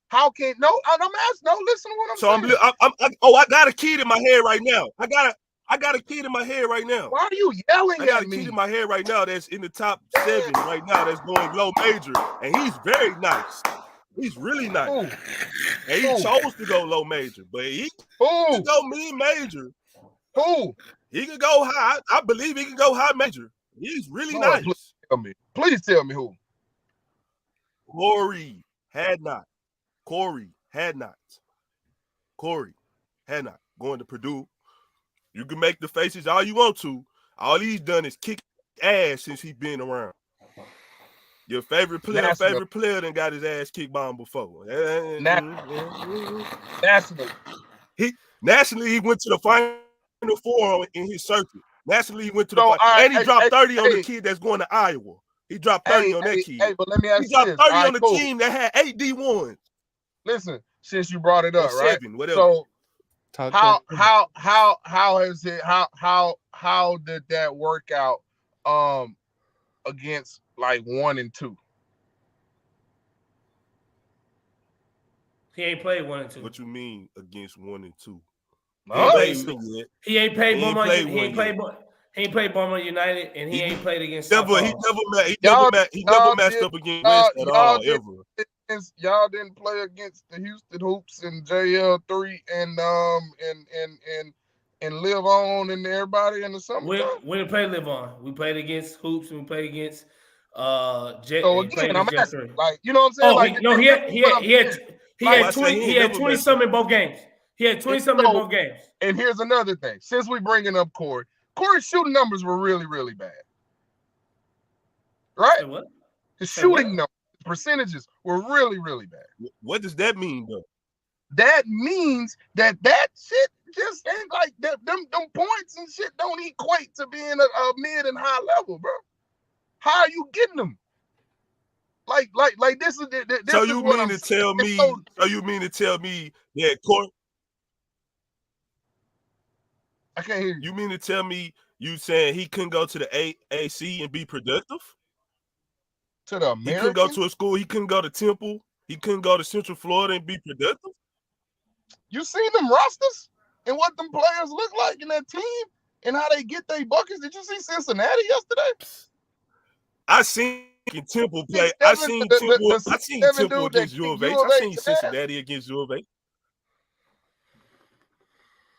how can I'm asking? No, listen to what I'm saying. I got a kid in my head right now. I got a kid in my head right now. Why are you yelling I got at a me? kid in my head right now that's in the top 7 right now that's going low major, and he's very nice. He's really nice. Who? And he chose to go low major, but he Who? could go mid major. Who? He could go high. I believe he can go high major. He's really Lord, nice. Please tell me who. Corey Hadnot. Going to Purdue. You can make the faces all you want to. All he's done is kick ass since he's been around. Your favorite player done got his ass kicked by him before. Nationally, he went to the Final Four in his circuit. Nationally, he went to the final, and he dropped 30 on the kid that's going to Iowa. He dropped 30 on that kid. Hey, but let me ask you this. He dropped 30 on the cool. team that had 8 D1s. Listen, since you brought it up, or right? 7, whatever. So how did that work out against like 1 and 2? He ain't played 1 and 2. What you mean against 1 and 2? He ain't played Beaumont. He ain't played Beaumont United, and he ain't played against. He never matched up against West at all ever. Y'all didn't play against the Houston Hoops and JL3 and Live On and everybody in the summer. We didn't play Live On. We played against Hoops and we played against Jet. So again, I'm asking, like, you know what I'm saying? He had 20 something in both games. He had 20 something in both games. And here's another thing. Since we bringing up Corey's shooting numbers were really, really bad. Right? Say what? His shooting numbers, percentages were really, really bad. What does that mean, though? That means that shit just ain't like that. Them points and shit don't equate to being a mid and high level, bro. How are you getting them? Like this is. So you mean to tell me? So you mean to tell me that Corey? I can't hear you. You mean to tell me you saying he couldn't go to the AAC and be productive? To the American? He couldn't go to a school. He couldn't go to Temple. He couldn't go to Central Florida and be productive? You seen them rosters and what them players look like in that team and how they get their buckets? Did you see Cincinnati yesterday? I seen Temple play. I seen Temple against U of H. I seen Cincinnati against U of H.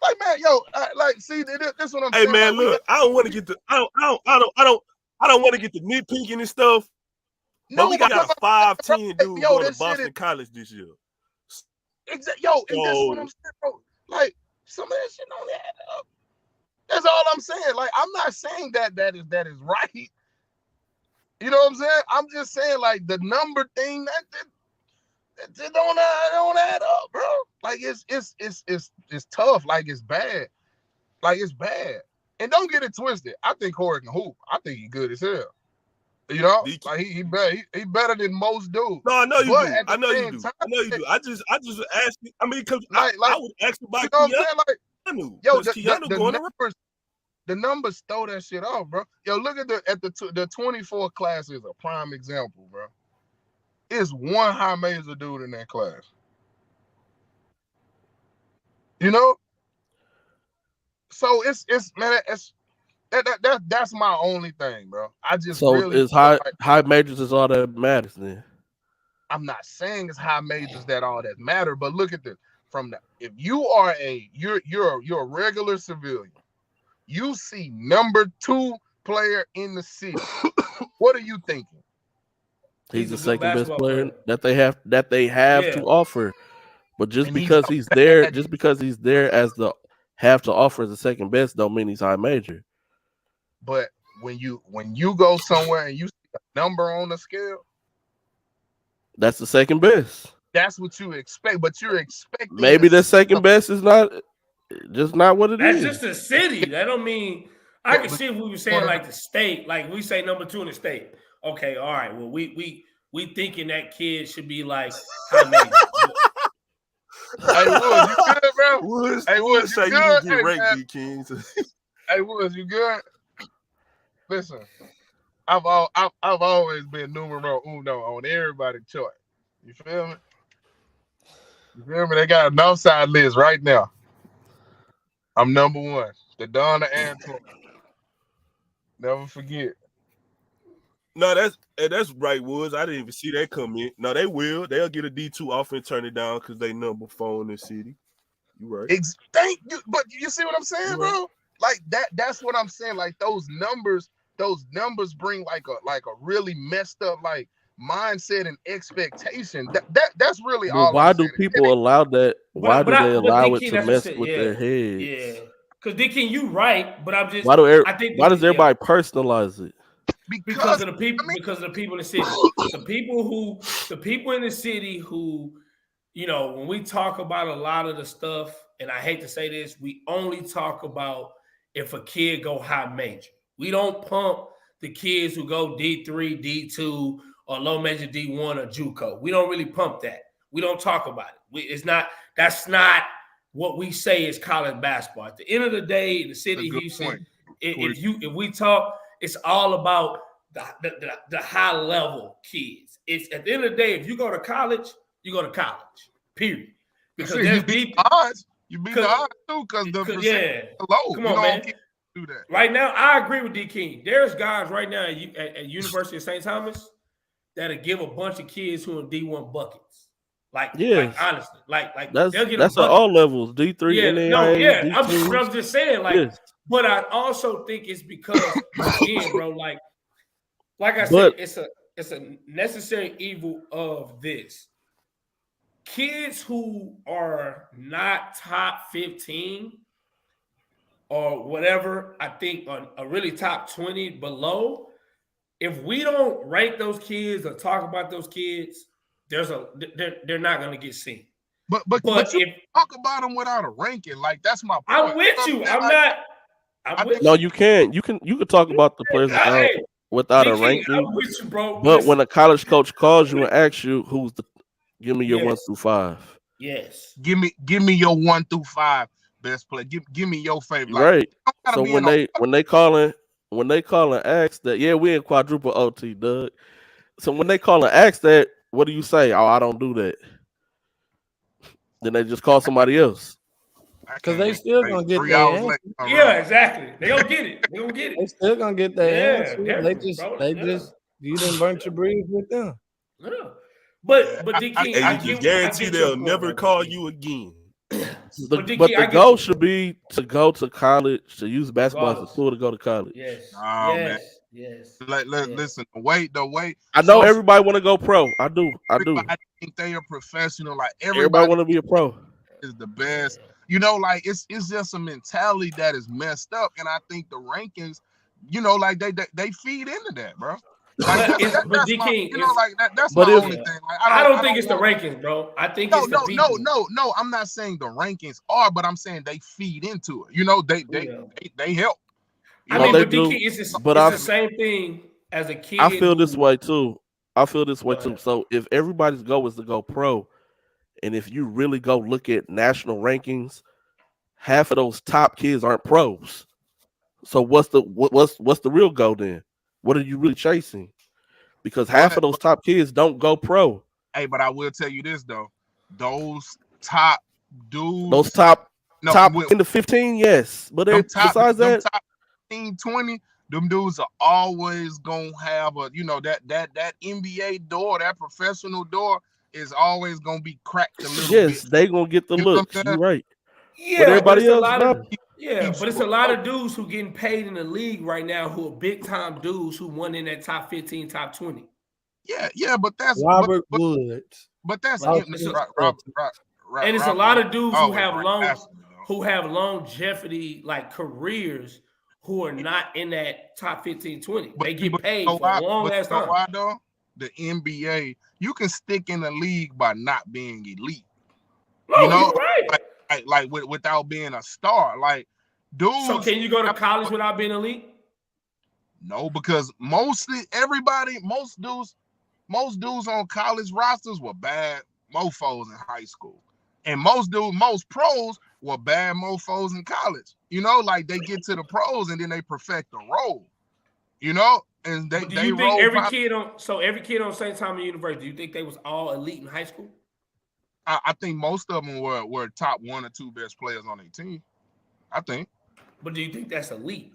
Like, man, see, this is what I'm saying. Hey, man, look, I don't want to get the I don't want to get the nitpicking and stuff. No, but we got a 5'10" dude going to Boston College this year. Exactly, and that's what I'm saying, bro. Like, some of that shit don't add up. That's all I'm saying. Like, I'm not saying that is right. You know what I'm saying? I'm just saying, like, the number thing that don't add up, bro. Like, it's tough. Like, it's bad. Like, it's bad. And don't get it twisted. I think Corey can hoop. I think he's good as hell. You know, like he better than most dudes. No, I know you do. I know you do. I just ask you. I mean, because I would ask you about Keanu. Yo, the numbers throw that shit off, bro. Yo, look at the 24 class is a prime example, bro. It's one high major dude in that class. You know? So it's that's my only thing, bro. I just really it's high majors is all that matters then. I'm not saying it's high majors that all that matter, but look at this. If you are you're a regular civilian, you see number 2 player in the city. What are you thinking? He's the second best player that they have to offer. But just because he's there as the have to offer as the second best, don't mean he's high major. But when you go somewhere and you see a number on the scale, that's the second best. That's what you expect. But you're expecting maybe the second best is not what it is. That's just a city. That don't mean I can see if we were saying like the state, like we say number 2 in the state. Okay, all right. Well, we thinking that kid should be like high major. Hey, Woods, you good, bro? Hey, Woods, you good? You get ranked, Kings. Hey, Woods, you good? Listen, I've always been numero uno on everybody's choice. You feel me? You feel me? They got an outside list right now. I'm number 1. The Donna Antoine. Never forget. No, that's right, Woods. I didn't even see that come in. No, they will. They'll get a D2 off and turn it down because they number 4 in the city. You right. Thank you, but you see what I'm saying, Right. bro? Like that's what I'm saying. Like those numbers bring like a really messed up like mindset and expectation. That's really Well, all why I'm do saying. people allow that? Why do they allow it D-King, to that's mess what with yeah, their heads? yeah. Because D-King, you right, but I'm just. Why I think why does everybody personalize it? because of the people because of the people in the city. The people in the city who, you know, when we talk about a lot of the stuff, and I hate to say this, we only talk about if a kid go high major. We don't pump the kids who go D3, D2, or low major D1 or JUCO. We don't really pump that. We don't talk about it. That's not what we say is college basketball. At the end of the day, in the city of Houston, if we talk, it's all about the high level kids. It's at the end of the day, if you go to college, you go to college. Period. Because you beat the odds. You beat the odds too, because the percentage is low. Come on, man. Do that. Right now, I agree with D King. There's guys right now at University of St. Thomas that'll give a bunch of kids who are D1 buckets. Like honestly, like that's they'll get at all levels. D3, NAIA, D2. I'm just saying, like, but I also think it's because again, bro, like I said, it's a necessary evil of this. Kids who are not top 15 or whatever, I think are really top 20 below. If we don't rank those kids or talk about those kids, they're not going to get seen. But you talk about them without a ranking. Like that's my point. I'm with you. No, you can. You can talk about the players without a ranking. I'm with you, bro. But when a college coach calls you and asks you give me your 1 through 5. Yes. Give me your 1 through 5 best play. Give me your favorite. Like, right. So when they call and ask that, we in quadruple OT, Doug. So when they call and ask that, what do you say? Oh, I don't do that. Then they just call somebody else. Because they still gonna get 3 their hours answer. later. Yeah, exactly. They gonna get it. They gonna get it. They still gonna get their answer. They definitely, just you didn't burn your bridge with them. Yeah. But D King, I can guarantee they'll never call you again. But the goal should be to go to college, to use basketball as a tool to go to college. Yes. Man. Yes. Listen, the way I know everybody want to go pro. I do. I think they are professional. Like everybody want to be a pro. Is the best. You know, like it's just a mentality that is messed up, and I think the rankings, you know, like they feed into that, bro. Like that's my only thing. Like, I don't think it's the rankings, bro. I think it's the people. No. I'm not saying the rankings are, but I'm saying they feed into it. You know, they help. I mean, but DK, it's the same thing as a kid. I feel this way too. So if everybody's goal is to go pro, and if you really go look at national rankings, half of those top kids aren't pros. So what's the real goal then? What are you really chasing? Because half of those top kids don't go pro. Hey, but I will tell you this though. Those top dudes. Those top 10 to 15, yes. But besides that, top 15, 20, them dudes are always gonna have that NBA door, that professional door is always gonna be cracked a little bit. Yes, they gonna get the looks. You're right. Yeah, but everybody else but it's a lot of dudes who getting paid in the league right now who are big time dudes who won in that top 15, top 20. Yeah, but that's Robert Woods. But that's Robert. And it's a lot of dudes who have longevity like careers who are not in that top 15, 20. They get paid for a long ass time. Why though? The NBA, you can stick in the league by not being elite. No, you know, right. Like without being a star, like dudes. So can you go to college without being elite? No, because most dudes on college rosters were bad mofos in high school, and most pros were bad mofos in college. You know, like they get to the pros and then they perfect the role. You know, and they. Do you think every kid on St. Thomas University? Do you think they was all elite in high school? I think most of them were top 1 or 2 best players on their team. I think. But do you think that's elite?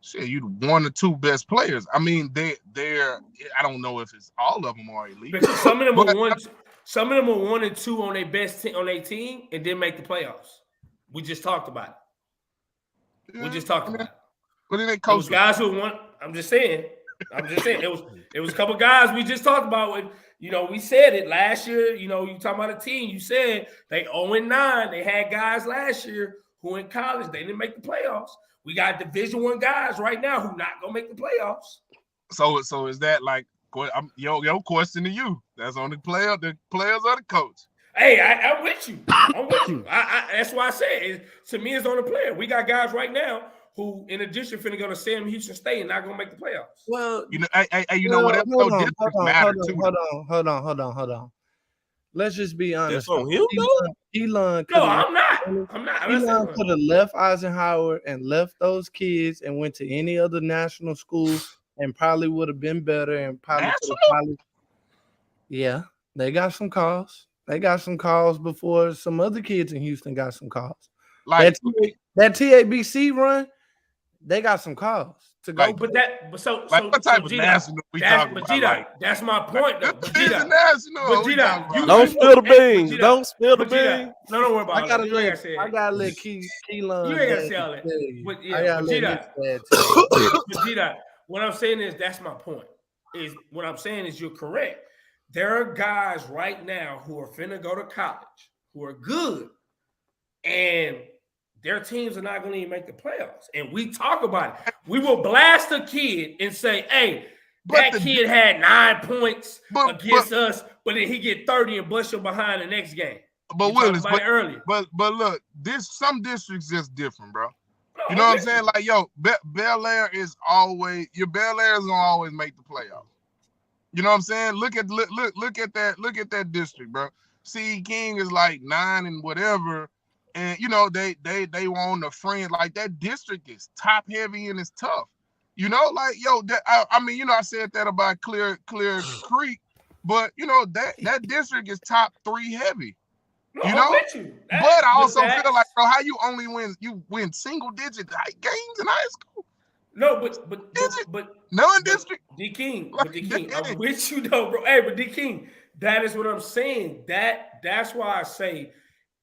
Shit, you the one or two best players. I mean, they're. I don't know if it's all of them are elite. Because some of them are one. Some of them are 1 and 2 on their best on their team and didn't make the playoffs. We just talked about it. Yeah, We just talked about it. But then they Those coach guys who won. I'm just saying. It was a couple guys we just talked about. With, we said it last year. You talking about a team. You said they 0-9. They had guys last year who in college they didn't make the playoffs. We got Division I guys right now who not gonna make the playoffs. So is that like your question to you? That's on the players or the coach? Hey, I'm with you. I'm with you. That's why I said to me it's on the player. We got guys right now who, in addition, finna go to Sam Houston State and not gonna make the playoffs. Well, whatever. Hold on. Let's just be honest. That's on him, Elon. No, I'm not. Elon could have left Eisenhower and left those kids and went to any other national school and probably would have been better and probably. Yeah, they got some calls. They got some calls before some other kids in Houston got some calls. Like that TABC run, they got some calls to go. What type of national we talking about? That's my point, though. Don't spill the beans. Don't spill the beans. No, don't worry about it. I gotta let Keelan. You ain't gotta say all that. But what I'm saying is that's my point. What I'm saying is you're correct. There are guys right now who are finna go to college who are good, and their teams are not going to even make the playoffs. And we talk about it. We will blast a kid and say, hey, that kid had 9 points against us, but then he get 30 and bust you behind the next game. But Willis, but look, some districts just different, bro. You know what I'm saying? Like, Bel Air is gonna always make the playoffs. You know what I'm saying? Look at that district, bro. C. King is like 9 and whatever. And they were on the fringe. Like, that district is top heavy and it's tough. I said that about Clear Creek, but that district is top 3 heavy. But I also feel like, bro, how you win single digit games in high school? No, but non-district. D King, I'm with you though, bro. Hey, but D King, that is what I'm saying. That's why I say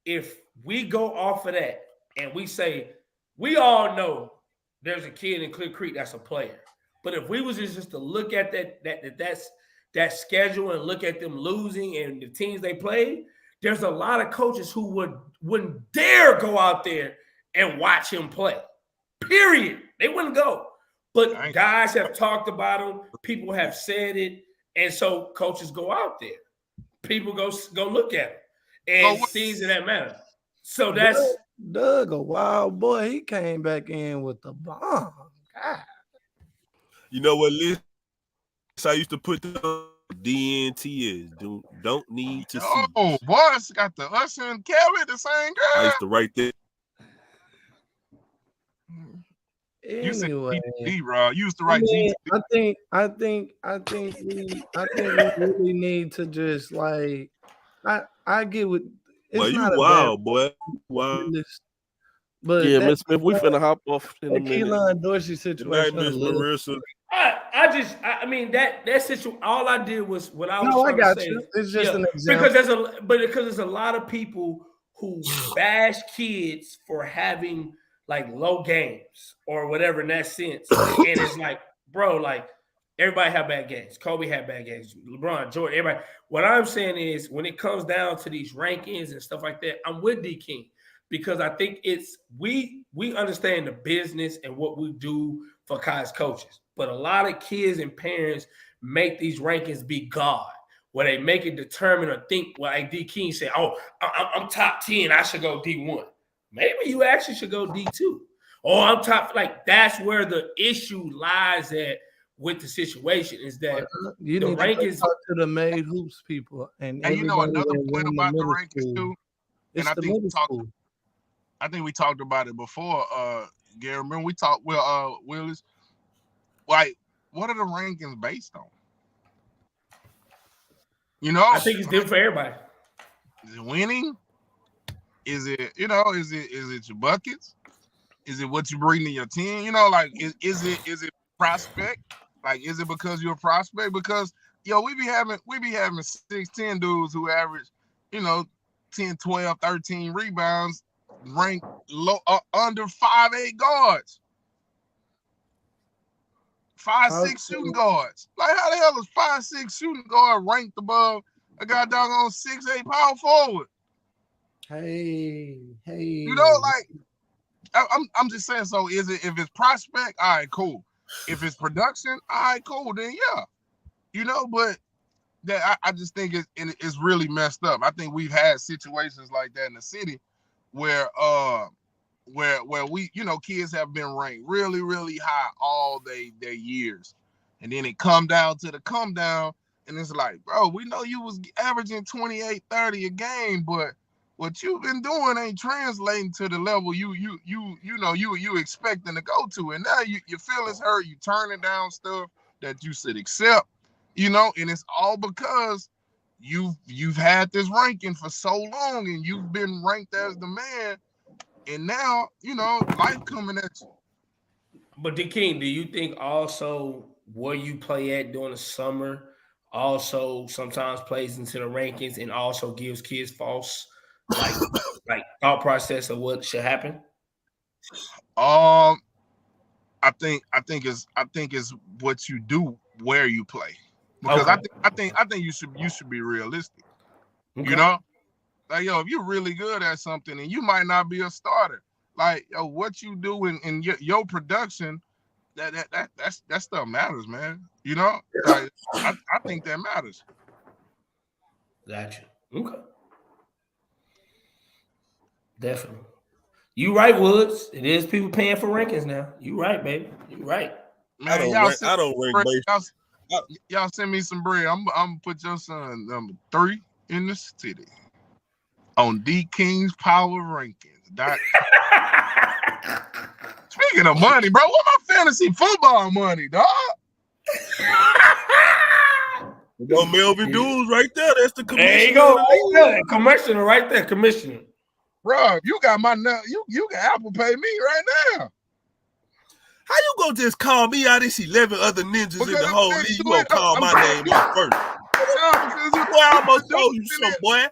if we go off of that and we say we all know there's a kid in Clear Creek that's a player, but if we was just to look at that schedule and look at them losing and the teams they played, there's a lot of coaches who wouldn't dare go out there and watch him play. Period. They wouldn't go. But guys have talked about him. People have said it, and so coaches go out there. People go look at him and things of that matter. So that's Doug, a wild boy. He came back in with the bomb. God. You know what list I used to put the DNT is don't need to see. Oh, boy, it's got the Usher and Kelly, the same girl. I used to write that. You said D-Rod. You used to write G. I think we really need to just like I get what. Well, you wild, boy. Wow. But yeah, Miss Smith, we finna hop off in a minute. Keelan Dorsey situation. I mean that situation. All I did was what I was. No, I got to say. you. It's just an example. Because there's a lot of people who bash kids for having like low games or whatever in that sense, and it's like, bro, like everybody have bad games. Kobe had bad games. LeBron, Jordan, everybody. What I'm saying is, when it comes down to these rankings and stuff like that, I'm with D King because I think it's we understand the business and what we do for college coaches, but a lot of kids and parents make these rankings be God, where they make it determine or think. Well, like D King said, "Oh, I'm top 10. I should go D1." Maybe you actually should go D2. Or I'm top. Like that's where the issue lies at with the situation is that you need to talk to the made hoops people and you know another point about the rankings too. And I think we talked about it before. Gary, remember we talked with Willis. Like, what are the rankings based on? I think it's different for everybody. Is it winning? Is it, is it your buckets? Is it what you bring to your team? You know, like is it prospect? Like, is it because you're a prospect? Because we be having 6'10" dudes who average, 10, 12, 13 rebounds, ranked low under 5'8" guards. 5'6" shooting guards. Like, how the hell is 5'6" shooting guard ranked above a guy doggone 6'8" power forward? Hey. Like, I'm just saying. So if it's prospect, all right, cool. If it's production, all right, cool. Then yeah, but that I just think it's really messed up. I think we've had situations like that in the city where we, kids have been ranked really, really high all their years. And then it come down, and it's like, bro, we know you was averaging 28, 30 a game, but what you've been doing ain't translating to the level you expecting to go to. And now your feelings hurt, you turning down stuff that you should accept, and it's all because you've had this ranking for so long and you've been ranked as the man. And now, life coming at you. But D King, do you think also where you play at during the summer also sometimes plays into the rankings and also gives kids false like thought process of what should happen? I think it's what you do where you play, because okay. I think you should be realistic. Okay. Like, if you're really good at something and you might not be a starter, like, what you do in your production, that stuff matters, man. Like, I think that matters. Gotcha. Okay. Definitely. You right, Woods. It is people paying for rankings now. You right, baby. You right. Man, I don't rank. Y'all send me some bread. I'm gonna put your son number 3 in the city on D King's Power Rankings. Speaking of money, bro, what my fantasy football money, dog? Melvin Dudes right there. That's the commissioner. There you go. Right there. Commissioner right there. Commissioner. Bro, you got my you can Apple Pay me right now. How you gonna just call me out? This 11 other ninjas in the whole league. You gonna call my name out first? Boy, I'm gonna show you some, boy.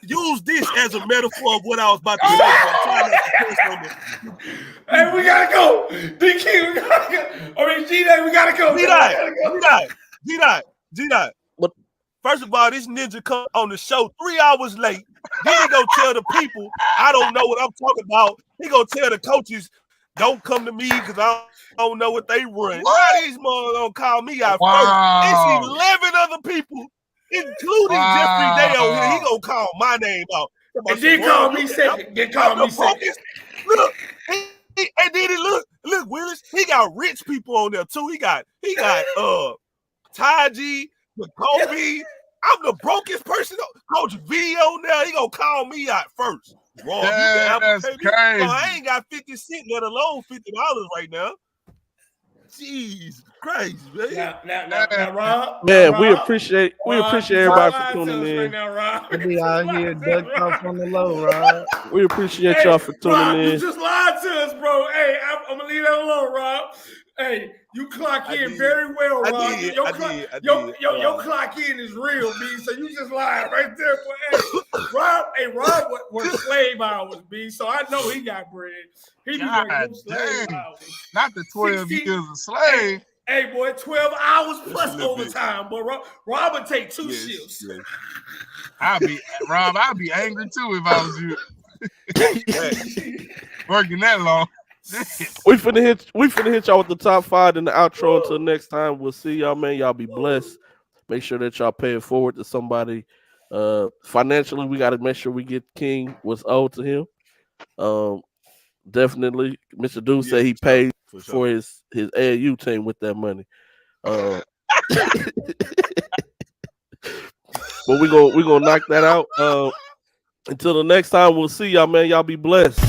Use this as a metaphor of what I was about to say. I'm trying not to hey, we gotta go. DK, we gotta go. I mean, G-Dot, we gotta go. G-Dot. But first of all, this ninja come on the show 3 hours late. Then he gonna tell the people, I don't know what I'm talking about. He gonna tell the coaches, don't come to me because I don't know what they run. Why these motherfuckers gonna call me out first? It's 11 other people, including Jeffrey Day on here. He gonna call my name out. And then call me second. Look, and then look, Willis. He got rich people on there too. He got Taji, Kobe. I'm the brokest person. Coach V on there. He gonna call me out first. Wrong. That's crazy. I ain't got 50 cents, let alone $50 right now. Jeez, crazy, man. Now, Rob. Man, Rob, we appreciate everybody for tuning in. Right now, Rob. We be out here dug off on the low, Rob. We appreciate y'all for tuning Rob, in. You just lied to us, bro. Hey, I'm gonna leave that alone, Rob. Hey, you clock in very well, Rob. Your clock in is real, B. So you just lied right there. But Rob was slave hours, B. So I know he got bread. He be working slave hours. Not the 12 years of slave. Hey, boy, 12 hours plus overtime. But Rob would take 2 shifts. Yeah. I'd be angry too if I was you. Working that long. We finna hit y'all with the top 5 in the outro. Until next time, we'll see y'all, man. Y'all be blessed. Make sure that y'all pay it forward to somebody. Financially, we got to make sure we get King what's owed to him. Definitely, Mr. Dude said he paid for his AAU team with that money. But we gonna knock that out. Until the next time, we'll see y'all, man. Y'all be blessed.